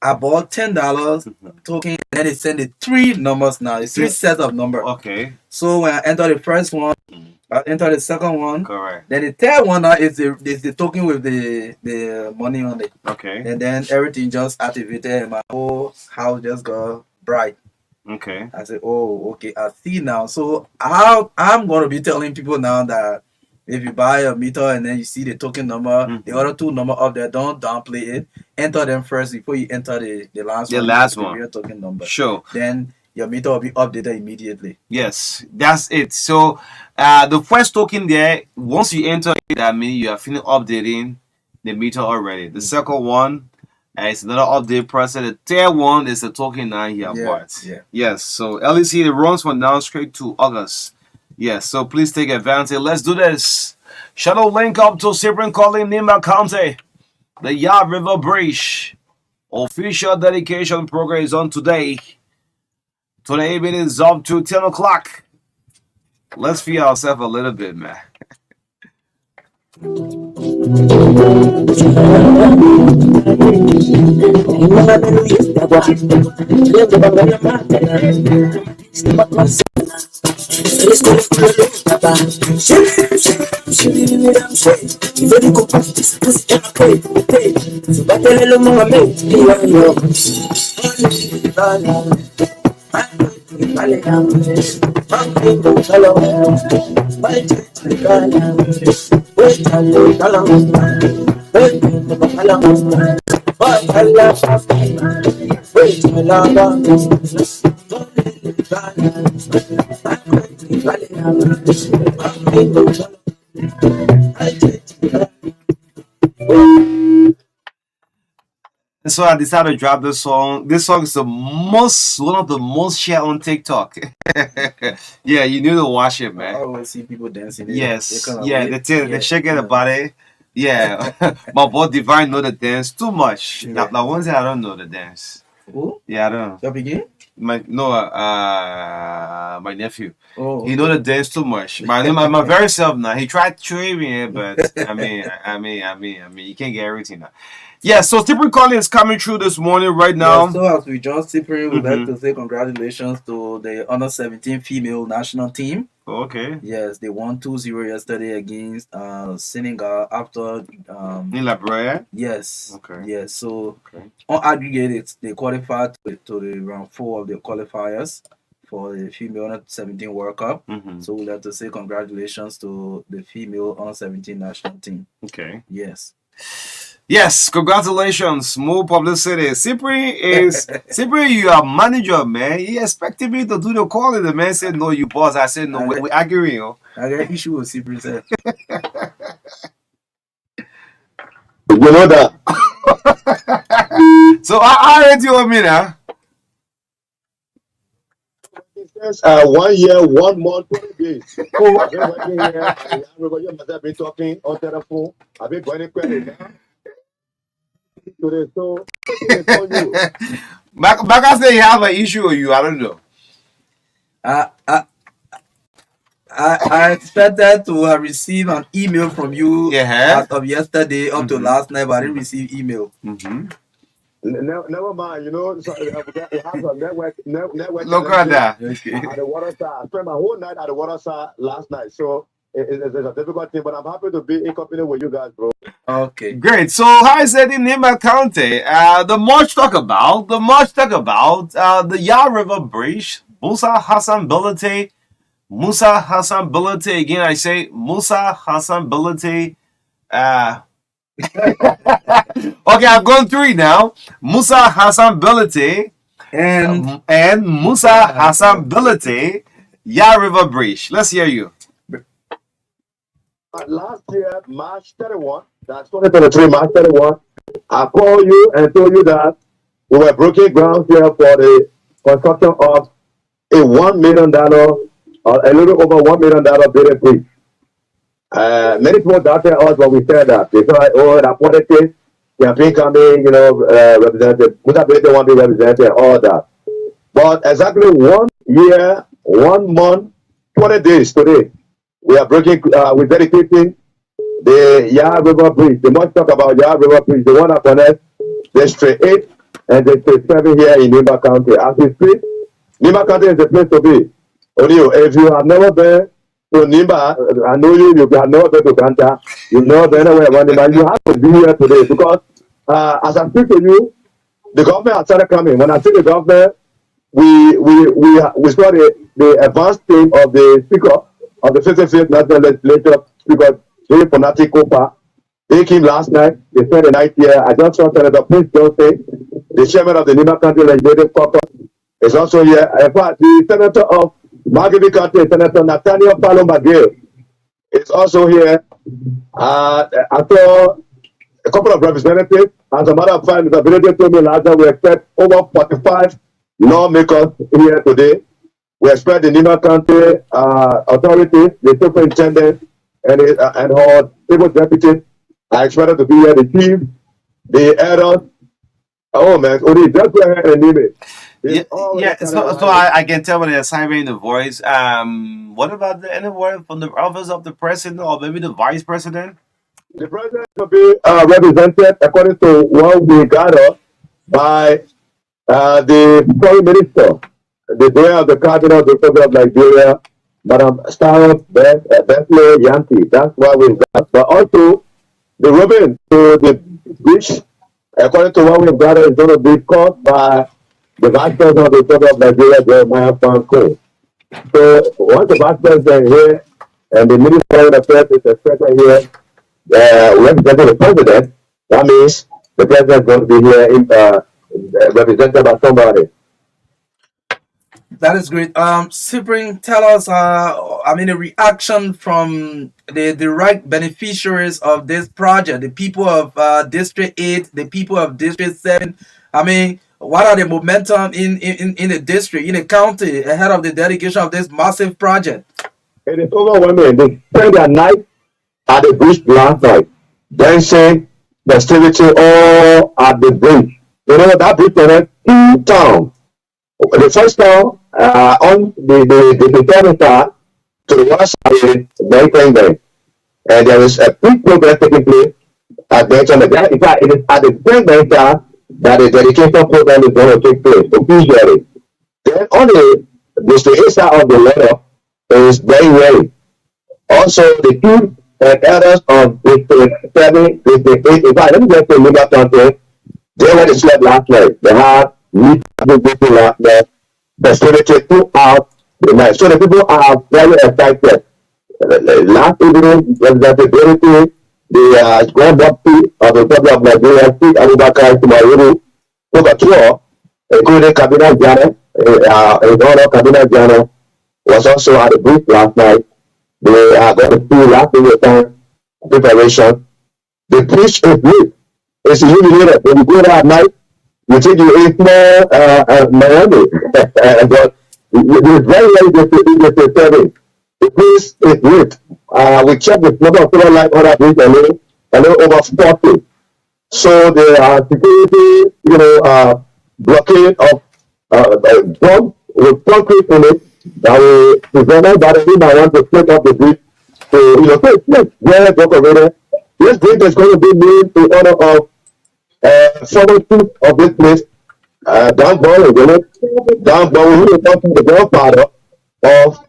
I bought $10 token, and then they send the 3 numbers now. It's 3 sets of numbers. Okay. So when I enter the first one, I enter the second one. Correct. Then the third one now is the token with the money on it. Okay. And then everything just activated and my whole house just got bright. Okay. I said, oh, okay, I see now. So I'm going to be telling people now that if you buy a meter and then you see the token number, the other 2 numbers up there, don't downplay it. Enter them first before you enter the last one. The last the one. real token number. Sure. Then your meter will be updated immediately. Yes, that's it. So the first token there, once you enter it, that means you are finished updating the meter already. The second one is another update process. The third one is the token now you have bought. Yeah. Yes, so LEC, it runs from now straight to August. Yes, so please take advantage. Let's do this. Shadow link up to Cyprian Calling Nima County. The Yard River Bridge official dedication program is on today. Today it is up to 10 o'clock. Let's feel ourselves a little bit, man. So I decided to drop this song. This song is one of the most shared on TikTok. Yeah, you need to watch it, I man. always see people dancing. They Yes, kind of yeah, wave. they shaking the body. Yeah, my boy Divine know the dance too much. Yeah. Now one thing I don't know the dance. Who? Yeah, I don't know. Your begin? My my nephew. Oh, He know the dance too much. My very self now. He tried to train me, but I mean, you can't get everything now. Yeah, so Tipper Collins is coming through this morning right now. Yeah, so as we just Cyprian, we'd like to say congratulations to the under 17 female national team. Okay. Yes, they won 2-0 yesterday against Senegal after In La Brea? yes. Okay. Yes, so Okay. on aggregate they qualified to the round 4 of the qualifiers for the female under 17 World Cup. So we'd like to say congratulations to the female under 17 national team. Okay. Yes. Yes, congratulations. More publicity. Cyprian, you are manager, man. He expected me to do the calling. The man said, no, you boss. I said, no, we agree, yo. I got issue with Cyprian. You know that. So I already told me now. He says 1 year, 1 month, 20 days. Oh, I've been working here. I remember you must have been talking on telephone. I've been going to credit now. Today, so Baka say you have an issue with you. I don't know. I expected to have received an email from you Yeah. as of yesterday up to last night, but I didn't receive email. never mind. You know, so it has a network. Look at that. At the water side, I spent my whole night at the water side last night, so it's a difficult thing. But I'm happy to be in company with you guys, bro. Okay. Great. So how is it in Nima County? The march talk about the Yah River Bridge, Musa Hassan Bilate. Again, I say Musa Hassan Bilate. Okay, I've gone 3 now. Musa Hassan Bilate and Musa Hassan Bilate, Yah River Bridge. Let's hear you. Last year, March 31, that's 2023, March 31, I called you and told you that we were breaking ground here for the construction of a $1 million or a little over $1 million building bridge. Many people doubted us when we said that. They thought, oh, that politics, campaign coming, you know, representative, Musa Bilate want to be represented, all that. But exactly 1 year, 1 month, 20 days today, we are breaking, we're dedicating the Yah River Bridge. They must talk about Yah River Bridge, the one that connects District 8 and District 7 here in Nimba County. As we speak, Nimba County is the place to be. Only if you have never been to Nimba, I know you have never been to Ganta, you've never been anywhere around Nimba, you have to be here today because as I speak to you, the government has started coming. When I say the government, we saw the advanced team of the speaker of the 55th National Legislature, Speaker J. Ponati Kopa. They came last night. They spent the night here. I just saw Senator Prince Johnson, the chairman of the Nimba County Legislative Caucus, is also here. In fact, the senator of Margaby County, Senator Nathaniel Palom McGill, is also here. I saw a couple of representatives. As a matter of fact, Mr. Bilate told me last night we expect over 45 lawmakers here today. We expect the Nimba County authorities, the superintendent, and her civil deputies are expected to be here. The chief, the elders. Oh man, Odi, just go ahead and name it. Yeah. So I can tell when they're siren the voice. What about any word from the office of the president or maybe the vice president? The president will be represented according to what we gather by the foreign minister, the Director of the Cabinet of the Republic of Nigeria, Madam Sarah Bethlehem Yanti. That's why we got. But also, the ribbon to the bridge, according to what we've gathered, is going to be caught by the Vice President of the Republic of Nigeria, Jeremiah Franco. So, once the Vice President here and the Minister of Affairs is expected here, representing the President, that means the President is going to be here represented by somebody. That is great. Cyprian, tell us, the reaction from the right beneficiaries of this project, the people of District 8, the people of District 7. What are the momentum in the district, in the county, ahead of the dedication of this massive project? It is overwhelming. They spent their night at the bridge last night, dancing, festivity all at the bridge. You know, that bridge connects two towns. The first town on the third side to the west side, Bank Bank. And there is a big program taking place at Benton. In fact, it is at the Bank Bank that the dedication program is going to take place officially. Then on the east side of the letter is very ready. Also, the two elders of District 7, District 8, in fact, let me just say, Liga County, they went to sleep last night. They had meeting last night, festivity throughout the night. So the people are very excited. Last evening, representative the Grand Deputy of the Republic of Nigeria, Steve Abubakar Tumayiru, took a tour, including Kabina Jano. His honor, Kabina Jano, was also at the booth last night. They are going to see last time preparation. The pitch is good. It's illuminated. When you go there at night, you think you eat more Miami. But it's very disturbing. The place is good. We checked the number of people like other bridge a little over 40. So the security, blockade of bomb with concrete in it that we presented that we might want to split up the bridge. So, where decorated. This bridge is going to be named in honor of former chief of this place, Dan Bowen, Dan Bowen, who is also the grandfather of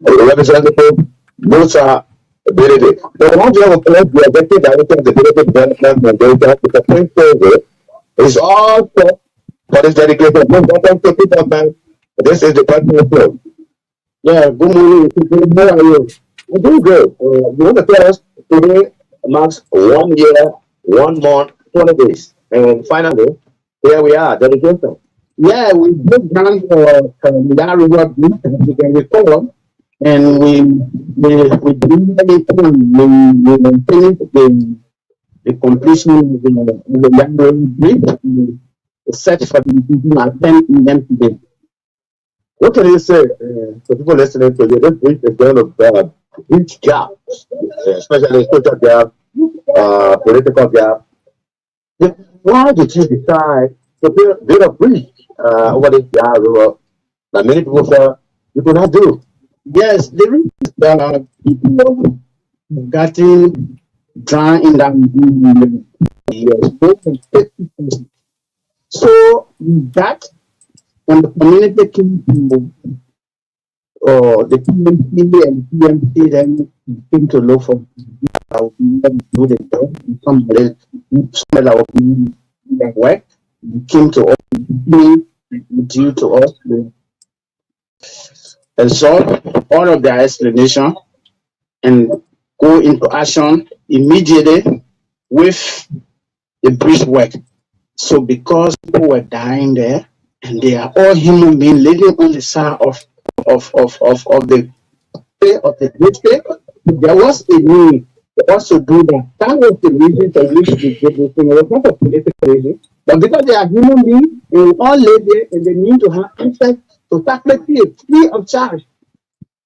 Representative Musa Benedict. The one you have a place, the executive director of the Benedict Development and Data, is a Prince Survey, is all set for this dedication. This is the personal flow. Yeah, good morning. How are you? We're doing good. You want to tell us today marks 1 year, 1 month, 20 days. And finally, here we are, dedication. Yeah, we broke down for that river bridge, as you can recall, and we finished the completion of the Yankee bridge. We set for the meeting at 10 p.m. today. What can you say to people listening to you? This bridge is going to bridge gaps, especially social gap, political gap. Why did you decide to build a bridge over this river that many people felt you could not do? Yes, there is people getting drowned in that years. So that when the community came to the PMC and PMC then came to look for how we do the job. Somebody our community work came to us, due to us, and solve all of their explanation and go into action immediately with the bridge work. So because people were dying there, and they are all human beings living on the side of the bridge, there was a need to also do that. That was the reason for which we did this thing. It was not a political reason, but because they are human beings, and we all live there, and they need to have access to faculty free of charge.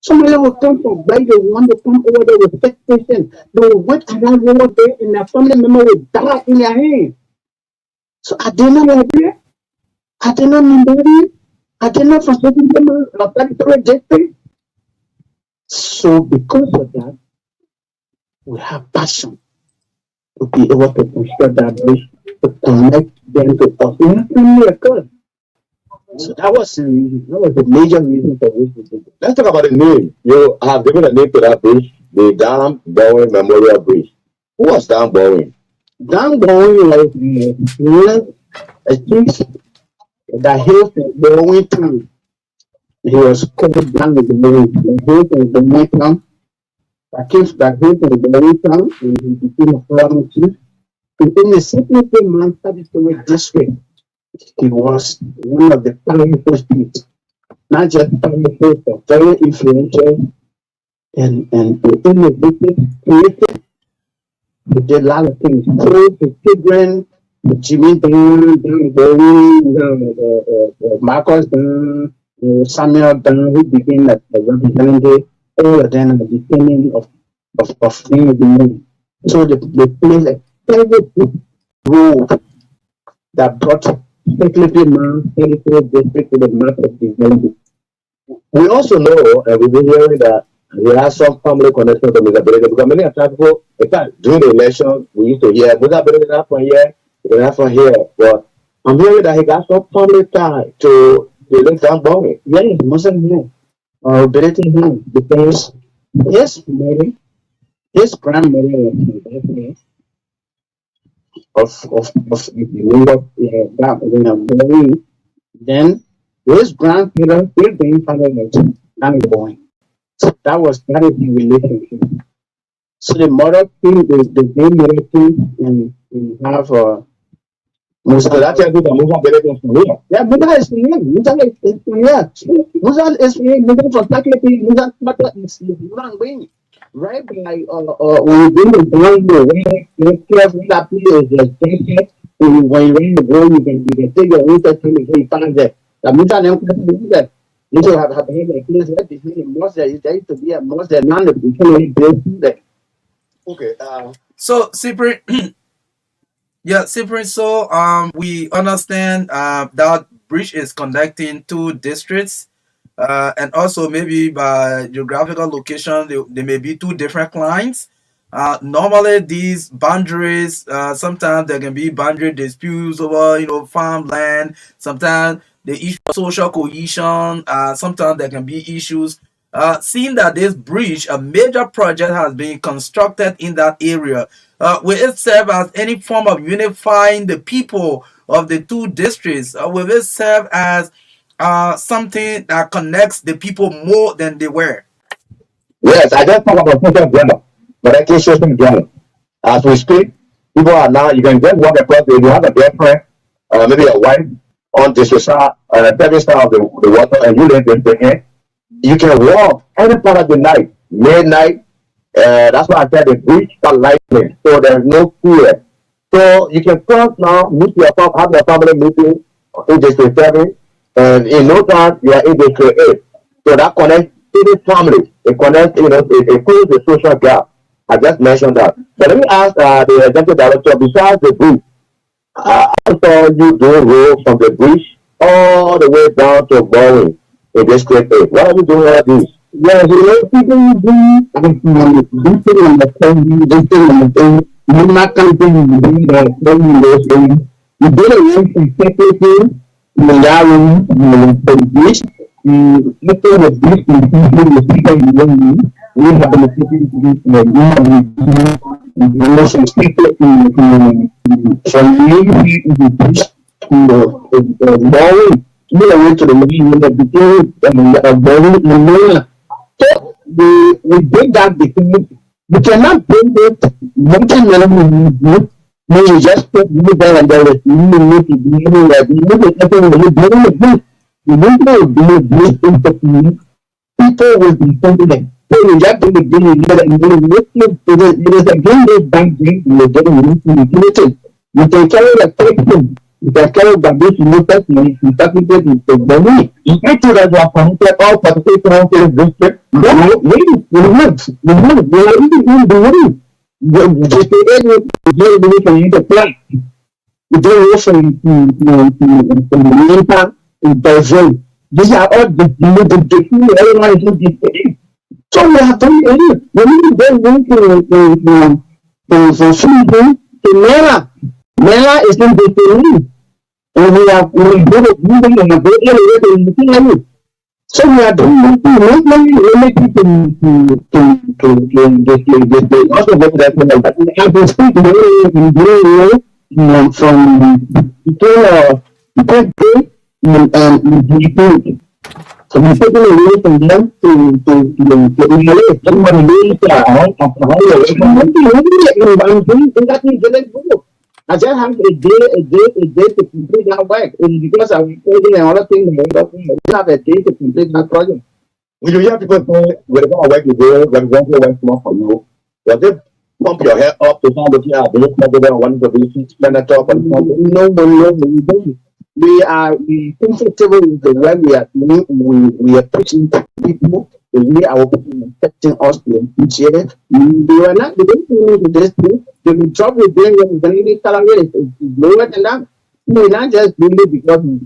Somebody will come from where they want to come over there with sick patient. They will wait around over there, and their family member will die in their hands. So I did not idea. I did not mean I did not frustrating them of that rejected. So because of that, we have passion to be able to construct that bridge to connect them to us. Nothing occurred. So that was the major reason for which we did it. Let's talk about the name. You have given a name to that bridge, the Dan Bowen Memorial Bridge. Who was Dan Bowen? Dan Bowen was a chief that hailed from Bowen town. He was called Dan with the Bowen. He hailed from the Bowen town. That hailed from the Bowen town, and he became a former chief. Within the 17 months, 33 district, he was one of the powerful chiefs. not just powerful, but very influential and innovative, creative. He did a lot of things. Close to children, Jimmy Dunn, Don Berry, Marcus Dunn, Samuel Dunn, who became a representative, all of them at the beginning of being the moon. So they played a very big role that brought Secretary Man, Territory District to the map of development. We also know, and we've been hearing that he has some family connection to Mr. Berega, because many times ago, during the election, we used to hear, Mr. Berega from here, not from here. But I'm hearing that he got some family tie to the late Bowie. Yeah, he wasn't here. Or berating him, because his mother, his grandmother was from that then his grandfather, his grandfather was Danny Boy. So that is the relationship. So the mother came, the main mother came and have Musa. That's a good Musa Berega from here. Yeah, Musa is from here. Musa is from here. Musa is from here. Musa from Taklepi. Musa is Musa right by when you bring the ground you careful that place is just when you rain the ground you can take your own time before you find that. The Musa never do that. You should have a place that is really most there is there to be a most there none of the can that. Okay. So Cyprian, yeah, Cyprian. So we understand that bridge is connecting two districts. And also maybe by geographical location, there may be two different clients. Normally, these boundaries, sometimes there can be boundary disputes over, farmland. Sometimes the issue of social cohesion. Sometimes there can be issues. Seeing that this bridge, a major project, has been constructed in that area, will it serve as any form of unifying the people of the two districts? Will it serve as something that connects the people more than they were? Yes, I just talk about social drama, but I can social drama. As we speak, people are now, you can just walk across, if you have a girlfriend, maybe a wife, on this side, every side of the water, and you live in the air, you can walk any part of the night, midnight. That's why I said the bridge got lightning, so there's no fear. So you can cross now, meet your have your family meeting in District 7, and in no time you are in District 8. So that connects city families. It connects, it closes the social gap. I just mentioned that. So let me ask the executive director, besides the bridge, I saw you doing road from the bridge all the way down to Bowen in District 8. What are you doing all these? Yeah, people do this thing on the phone, this thing on the phone. You're not going to do that. You did a work from Secretary, the bridge. Let's say the bridge in the we have been taking the some people from the bridge to Bowen. We went to the meeting with the beginning of Bowen. So we did that because you cannot bring it multi-million. You just put me there and there is need to be able to do you need to do this interview. People will be thinking so you just do the game and it is again this bank game you're getting limited. You can carry the person. You can carry the base in the person. You can take it to the money. You can do that you are connected all particular district. We have just the from the plan. We do also from the in Brazil. These are all the everyone is different. So we have done it. We need to go to Sweden to Mela. Mela is in the Peru. And we did it moving in a great area in the Peru. So we are doing related to also get that we have been speaking from so we taking away from them to somebody I just have a day to complete that work. And because I'm coding and other things, I have a day to complete that project. When you hear people say, whatever work you do, represent your work more for you, does it pump your head up to sound looking at the president one of the spend a talk on something? No, we don't. We comfortable with the way we are doing. We are preaching to people the way our people are expecting us to appreciate it. We are not, we don't do this thing. The job we're doing when we're going to salary is lower than that. We're not just doing it because we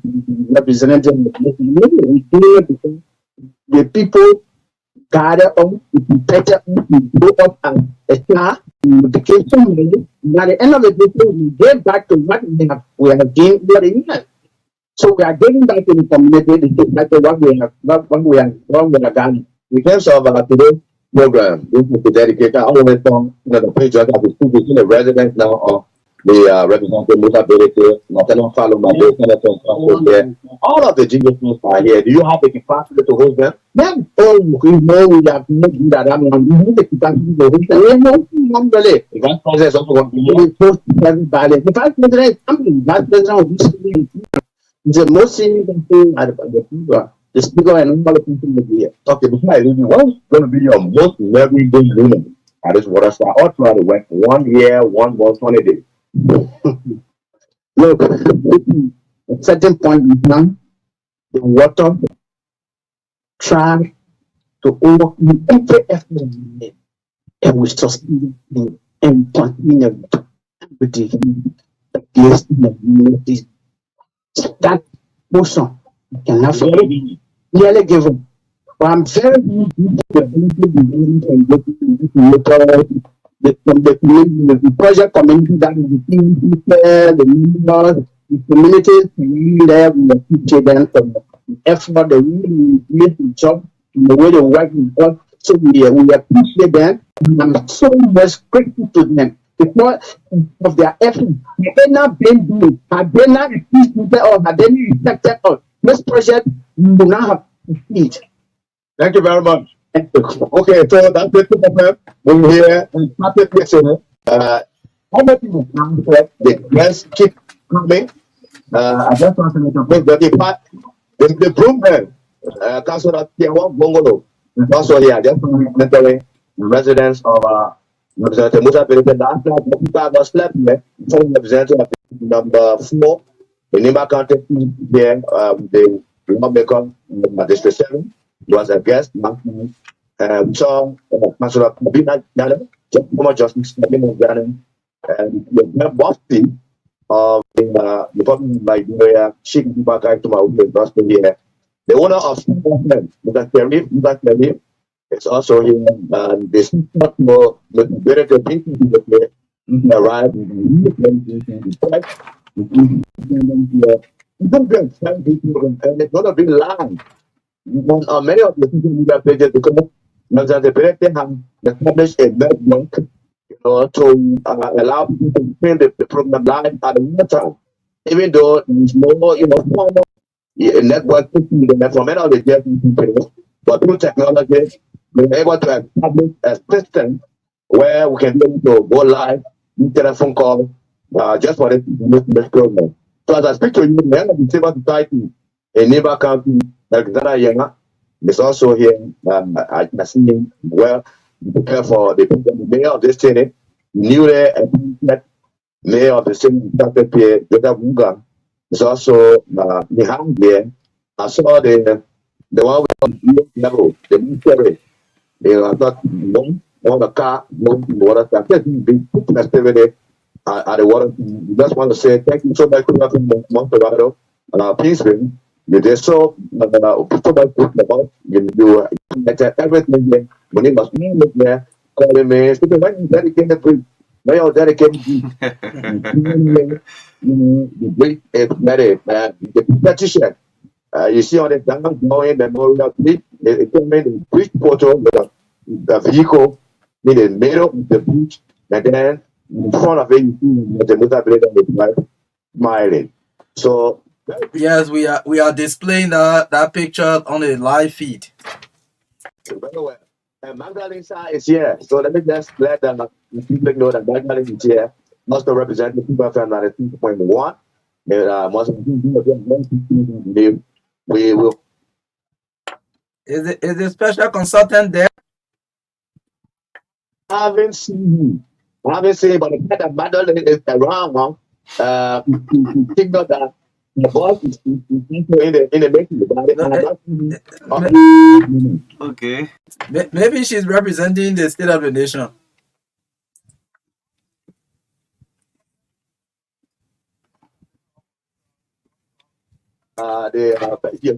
representing the place. We're doing it because the people gather up, we better up, we go up and start, we became so many. And at the end of the day, we get back to what we have gained over the years. So we are getting back to the community, back to what we have done. In terms of today's program, this is the dedicated all the way from the pages of the school between the residents now of the representative disability, Lieutenant Follow my day, Senator there. All of the GSPs are here. Do you have the capacity to host them? Yeah. Oh, we know we have not do that. We need the capacity to host them. We know normally. The vice president is also going to be here. We post everybody. The vice president is coming. Vice president will be the most senior thing at the people. The speaker and all the people will be here. Okay, before I leave you, what's going to be your most everyday unit at this water star? All throughout the West, 1 year, 1 month, 20 days. Look, at a certain point in time, the water try to overcome every effort we made, and we sustain it and continue with the place in the community. That portion cannot really given. But I'm very good the project community that is the people, the members, the communities there, we appreciate them for the effort, they really made the job, the way they work with us. So we appreciate them. And I'm so much grateful to them because of their effort. Had they not been doing, had they not appreciated us, had they not respected us, this project would not have succeeded. Thank you very much. Okay, so that's it. We're here and started listening. How many people the guests keep coming? I just want to make the improvement. Council of Tiawa Bongolo is also here. Just mentally residents of Representative Musa Philippe. After the people was slept with, from Representative number 4, in Nimba County, there, the lawmaker, District 7, was a guest. We saw Councilor Kabina Ghana, former Justice Kabina Ghana, and the boss team of the Republic of Liberia, Sheikh Mbaka Tuma, gospel here. The owner of Superman, Mr. Kerry, is also here, and this is not more very good people to arrive in the it's going to be long. Many of the people who are pages because the director have established a network, to allow people to fill the program live at the time. Even though there's more, formal network from many of the people, but through technology, we're able to establish a system where we can be able to go live, telephone call, just for this program. So as I speak to you, the member of the civil society in Nimba County, Alexander Yenga, is also here. I see him well prepare for the mayor of this city, newly appointed mayor of the city, Dr. Pierre Jota Bunga, is also behind there. I saw the one with level, the military. They are not known on the car, no water. There's big festivity at the water. We just want to say thank you so much for Monterado, Peaceville. You did so much about you everything there. When it was me there, calling me, when you dedicated to may all dedicated the great the petition. You see on the down going memorial beach, it came in the bridge photo with the vehicle in the middle of the beach, and then in front of it, you see the motor smiling. So yes, we are displaying that picture on the live feed. Magdalene is here, so let me just let the people know that Magdalene is here. also representing Super FM 92.1. We will. Is the special consultant there? I haven't seen but the fact that battle is around. Think that the boss is in the making. Okay. Maybe she's representing the state of the nation.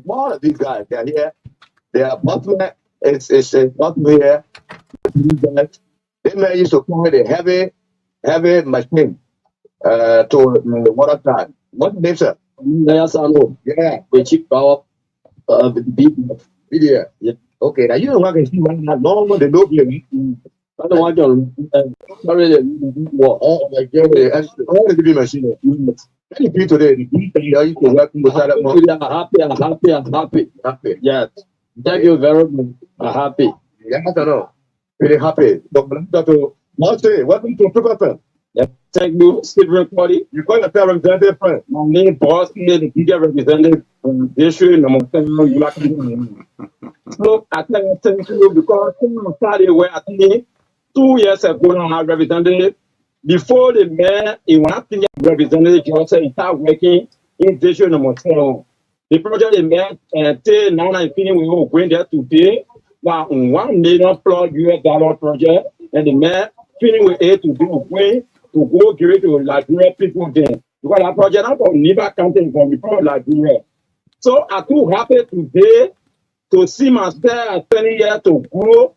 One of these guys, they're here. They are Butler. It's Butler here. They may used to call it a heavy machine to the water time. What's the name, sir? Yeah, the cheap power the video. Yeah. Okay, now you don't want to see one normal the look here. I don't want to sorry all my God, all the big machine. Many people today, the people are used to work inside I'm happy. Yes. Thank you very much. I'm happy. Yeah, I don't know. Really happy. Welcome to Super. Yeah, thank you, Stephen Cody. You call yourself representative friend. My name boss, the media representative from issue number 10. So I thank you because I started where I think 2 years ago now I represented before the mayor in one thing representative also start working in issue number 10. The project the mayor and now I'm feeling we will going there today. But $1 million plus US project and the mayor feeling we A to do way to go give it to Liberia people there. Because that project not from Niba County from the from Liberia. So I'm too happy today to see myself 20 years to grow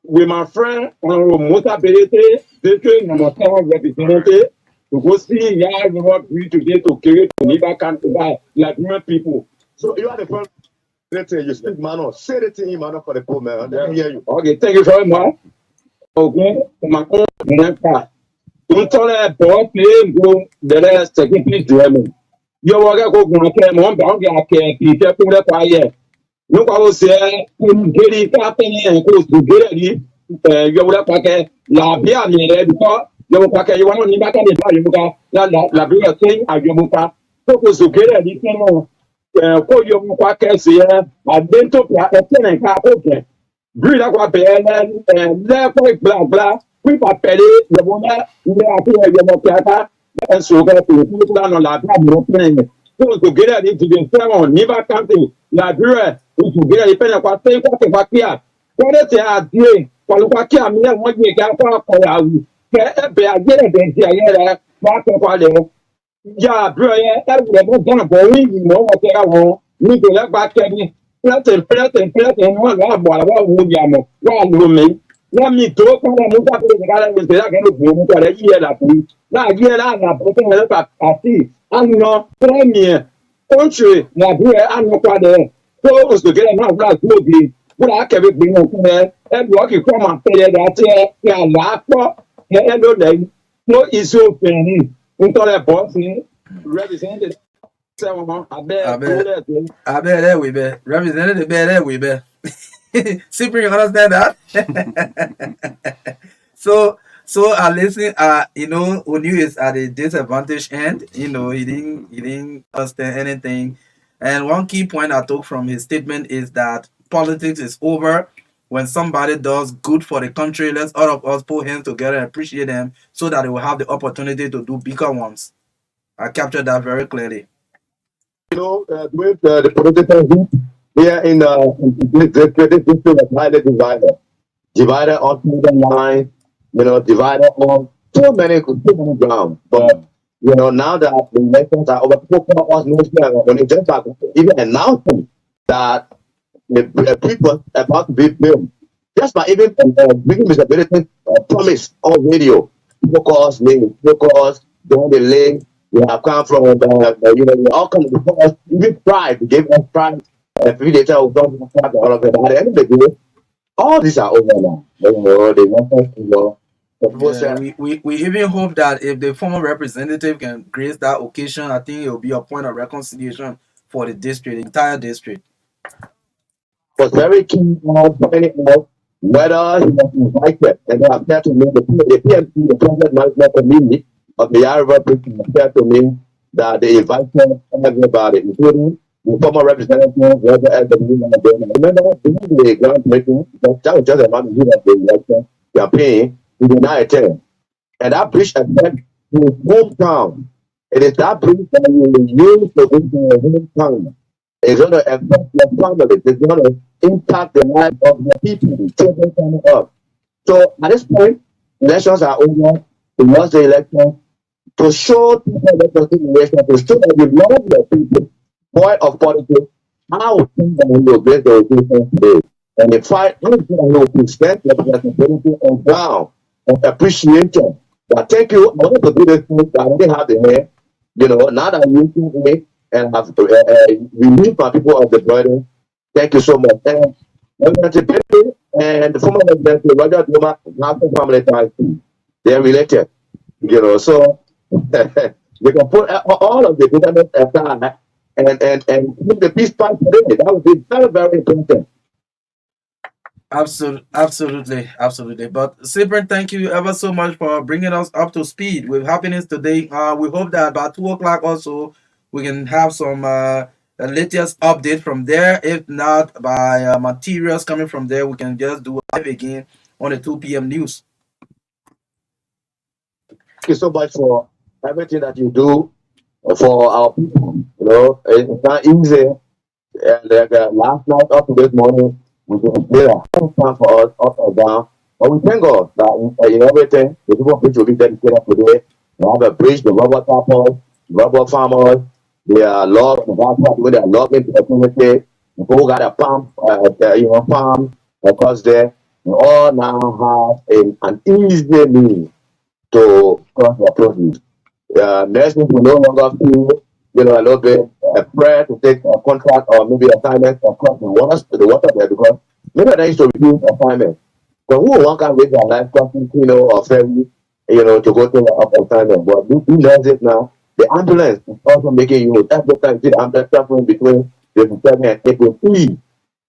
with my friend on Motability, district number 7 representative, to go see Yard River Bridge today to carry to Niba County by Liberian people. So you are the first. You speak Mano. Say the thing, Mano, for the poor man. Let me hear you. Okay, thank you very much. Okay, my own part. Don't tell a boy play go the rest second German. You want to go on one bound people that are here. Look, I was say, get it happening and go to get it. You will pack la beer because you will pack you want to need back in the la beer thing. I you will pack. Focus to get it. Ko yo mu kwa kesi ya adento pla etene ka oke breed akwa be le ko bla bla we pa pele le bona le ati yo mo piata en so ga to no la bla mo pene so to get it to the seven never counting la bureau to get it pele kwa te kwa kia ko de te adie kwa kia mi mo je ka kwa ko ya wu ke e be agere de ti ayere ba ko kwa le yeah, bro, yeah, that would have done a boy, you know what they are. We go back at me. Nothing, one would yamo. One woman. Let me talk on the move up with the guy with the room for a year that week. Now, I'm putting a look at see. I know, premier, country, now here, I'm not quite there. So was to get enough blood to be. But I can be there and walking from my pay that yeah, laugh for the day. No issue penny. Until boss represented I bet we be represented the bed we be. Simply understand that. So I listen you know Onu is at a disadvantage end, you know, he didn't understand anything. And one key point I took from his statement is that politics is over. When somebody does good for the country, let's all of us put hands together and appreciate them so that they will have the opportunity to do bigger ones. I captured that very clearly. You know, with the political group here in this district of highly divided on the line, you know, divided on too many grounds. But you know, now that the elections are over, people us when you just even announcing that the people about to be filmed, just by even bringing visibility promise on video, focus, don't delay. We have come from, you know, we all come because we pride, give us pride, and 3 days of all of them. At the end of the day, all these are over now. You know, they want us to know. Yeah, we even hope that if the former representative can grace that occasion, I think it will be a point of reconciliation for the district, the entire district. Was very keen on finding out whether he was invited and they have to make the PMC, the Project Management Committee, of the River Precinct said to me that they invited everybody, including the former representative, Roger L.W. Remember, during the ground meeting, that was just a month of the election campaign, he did not attend. And that bridge affects his hometown. It is that bridge that you will use to go to your hometown. It's going to affect your family. It's going to impact the life of the people, the children coming up. So at this point, elections are over. We lost the election. To show people the consideration, to show that you love your people, point of politics, how things that you will break the occasion today. And the fight, anything that you will present your responsibility on ground of appreciation. But thank you. I wanted to do this thing. I already have the hair. You know, now that I'm using it and have relieved my people of the burden. Thank you so much. And Representative Petty and the former Representative Roger Doma, National Family Ties, they're related. You know, so you can put all of the bitterness aside and keep the peace part today. That would be very, very important. Absolutely. But Cyprian, thank you ever so much for bringing us up to speed with happenings today. We hope that by 2 o'clock also we can have some latest update from there. If not, by materials coming from there, we can just do live again on the 2 p.m. news. Thank you so much for everything that you do for our people. You know, it's not easy. And last night up to this morning, we didn't play a hard time for us up and down. But we thank God that in everything, the people of which will be dedicated today. We have a bridge, the rubber tappers, rubber farmers, they are logged, they are logged into the community. The people got a pump, farm across there. We all now have an easy means to cross their produce. Nurses will no longer feel, a little bit afraid to take a contract or maybe assignment across the water there because maybe they used to refuse assignment. So who want to waste their life crossing, or ferry, to go to an assignment? But who knows it now? The ambulance is also making use. Every time you see the ambulance suffering between the 7 and 8 will see.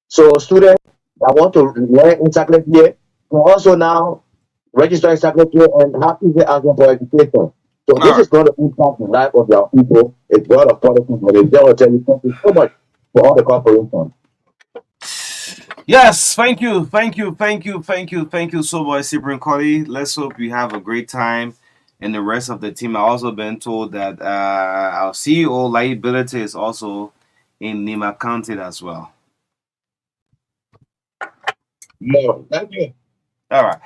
So students that want to learn in Sacred here can also now register in Sacred here and have easy access for education. So this is going to impact the life of your people. It's God of politics, but it's going to tell you thank you so much for all the corporations. Yes, thank you so much, Cyprian Cody. Let's hope you have a great time. And the rest of the team. I've also been told that our CEO liability is also in Nima County as well. No, thank you. All right.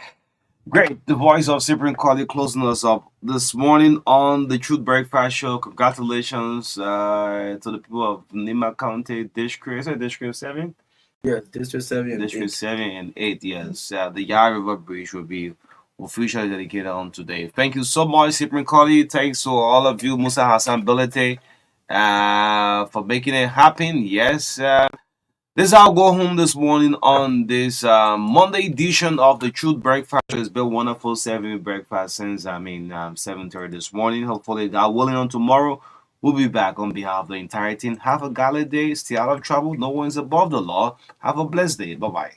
Great. The voice of Cyprian Cody closing us up this morning on the Truth Breakfast Show. Congratulations to the people of Nima County District. Is it District 7? Yeah, District 7 and District 8. 7 and 8, yes. The Yah River Bridge will be officially dedicated on today. Thank you so much, Cyprian Cody. Thanks to all of you, Musa Hassan Bilete, for making it happen. Yes. This is how I'll go home this morning on this Monday edition of the Truth Breakfast. It's been wonderful serving breakfast since 7:30 this morning. Hopefully, God willing, on tomorrow we'll be back on behalf of the entire team. Have a godly day. Stay out of trouble. No one's above the law. Have a blessed day. Bye bye.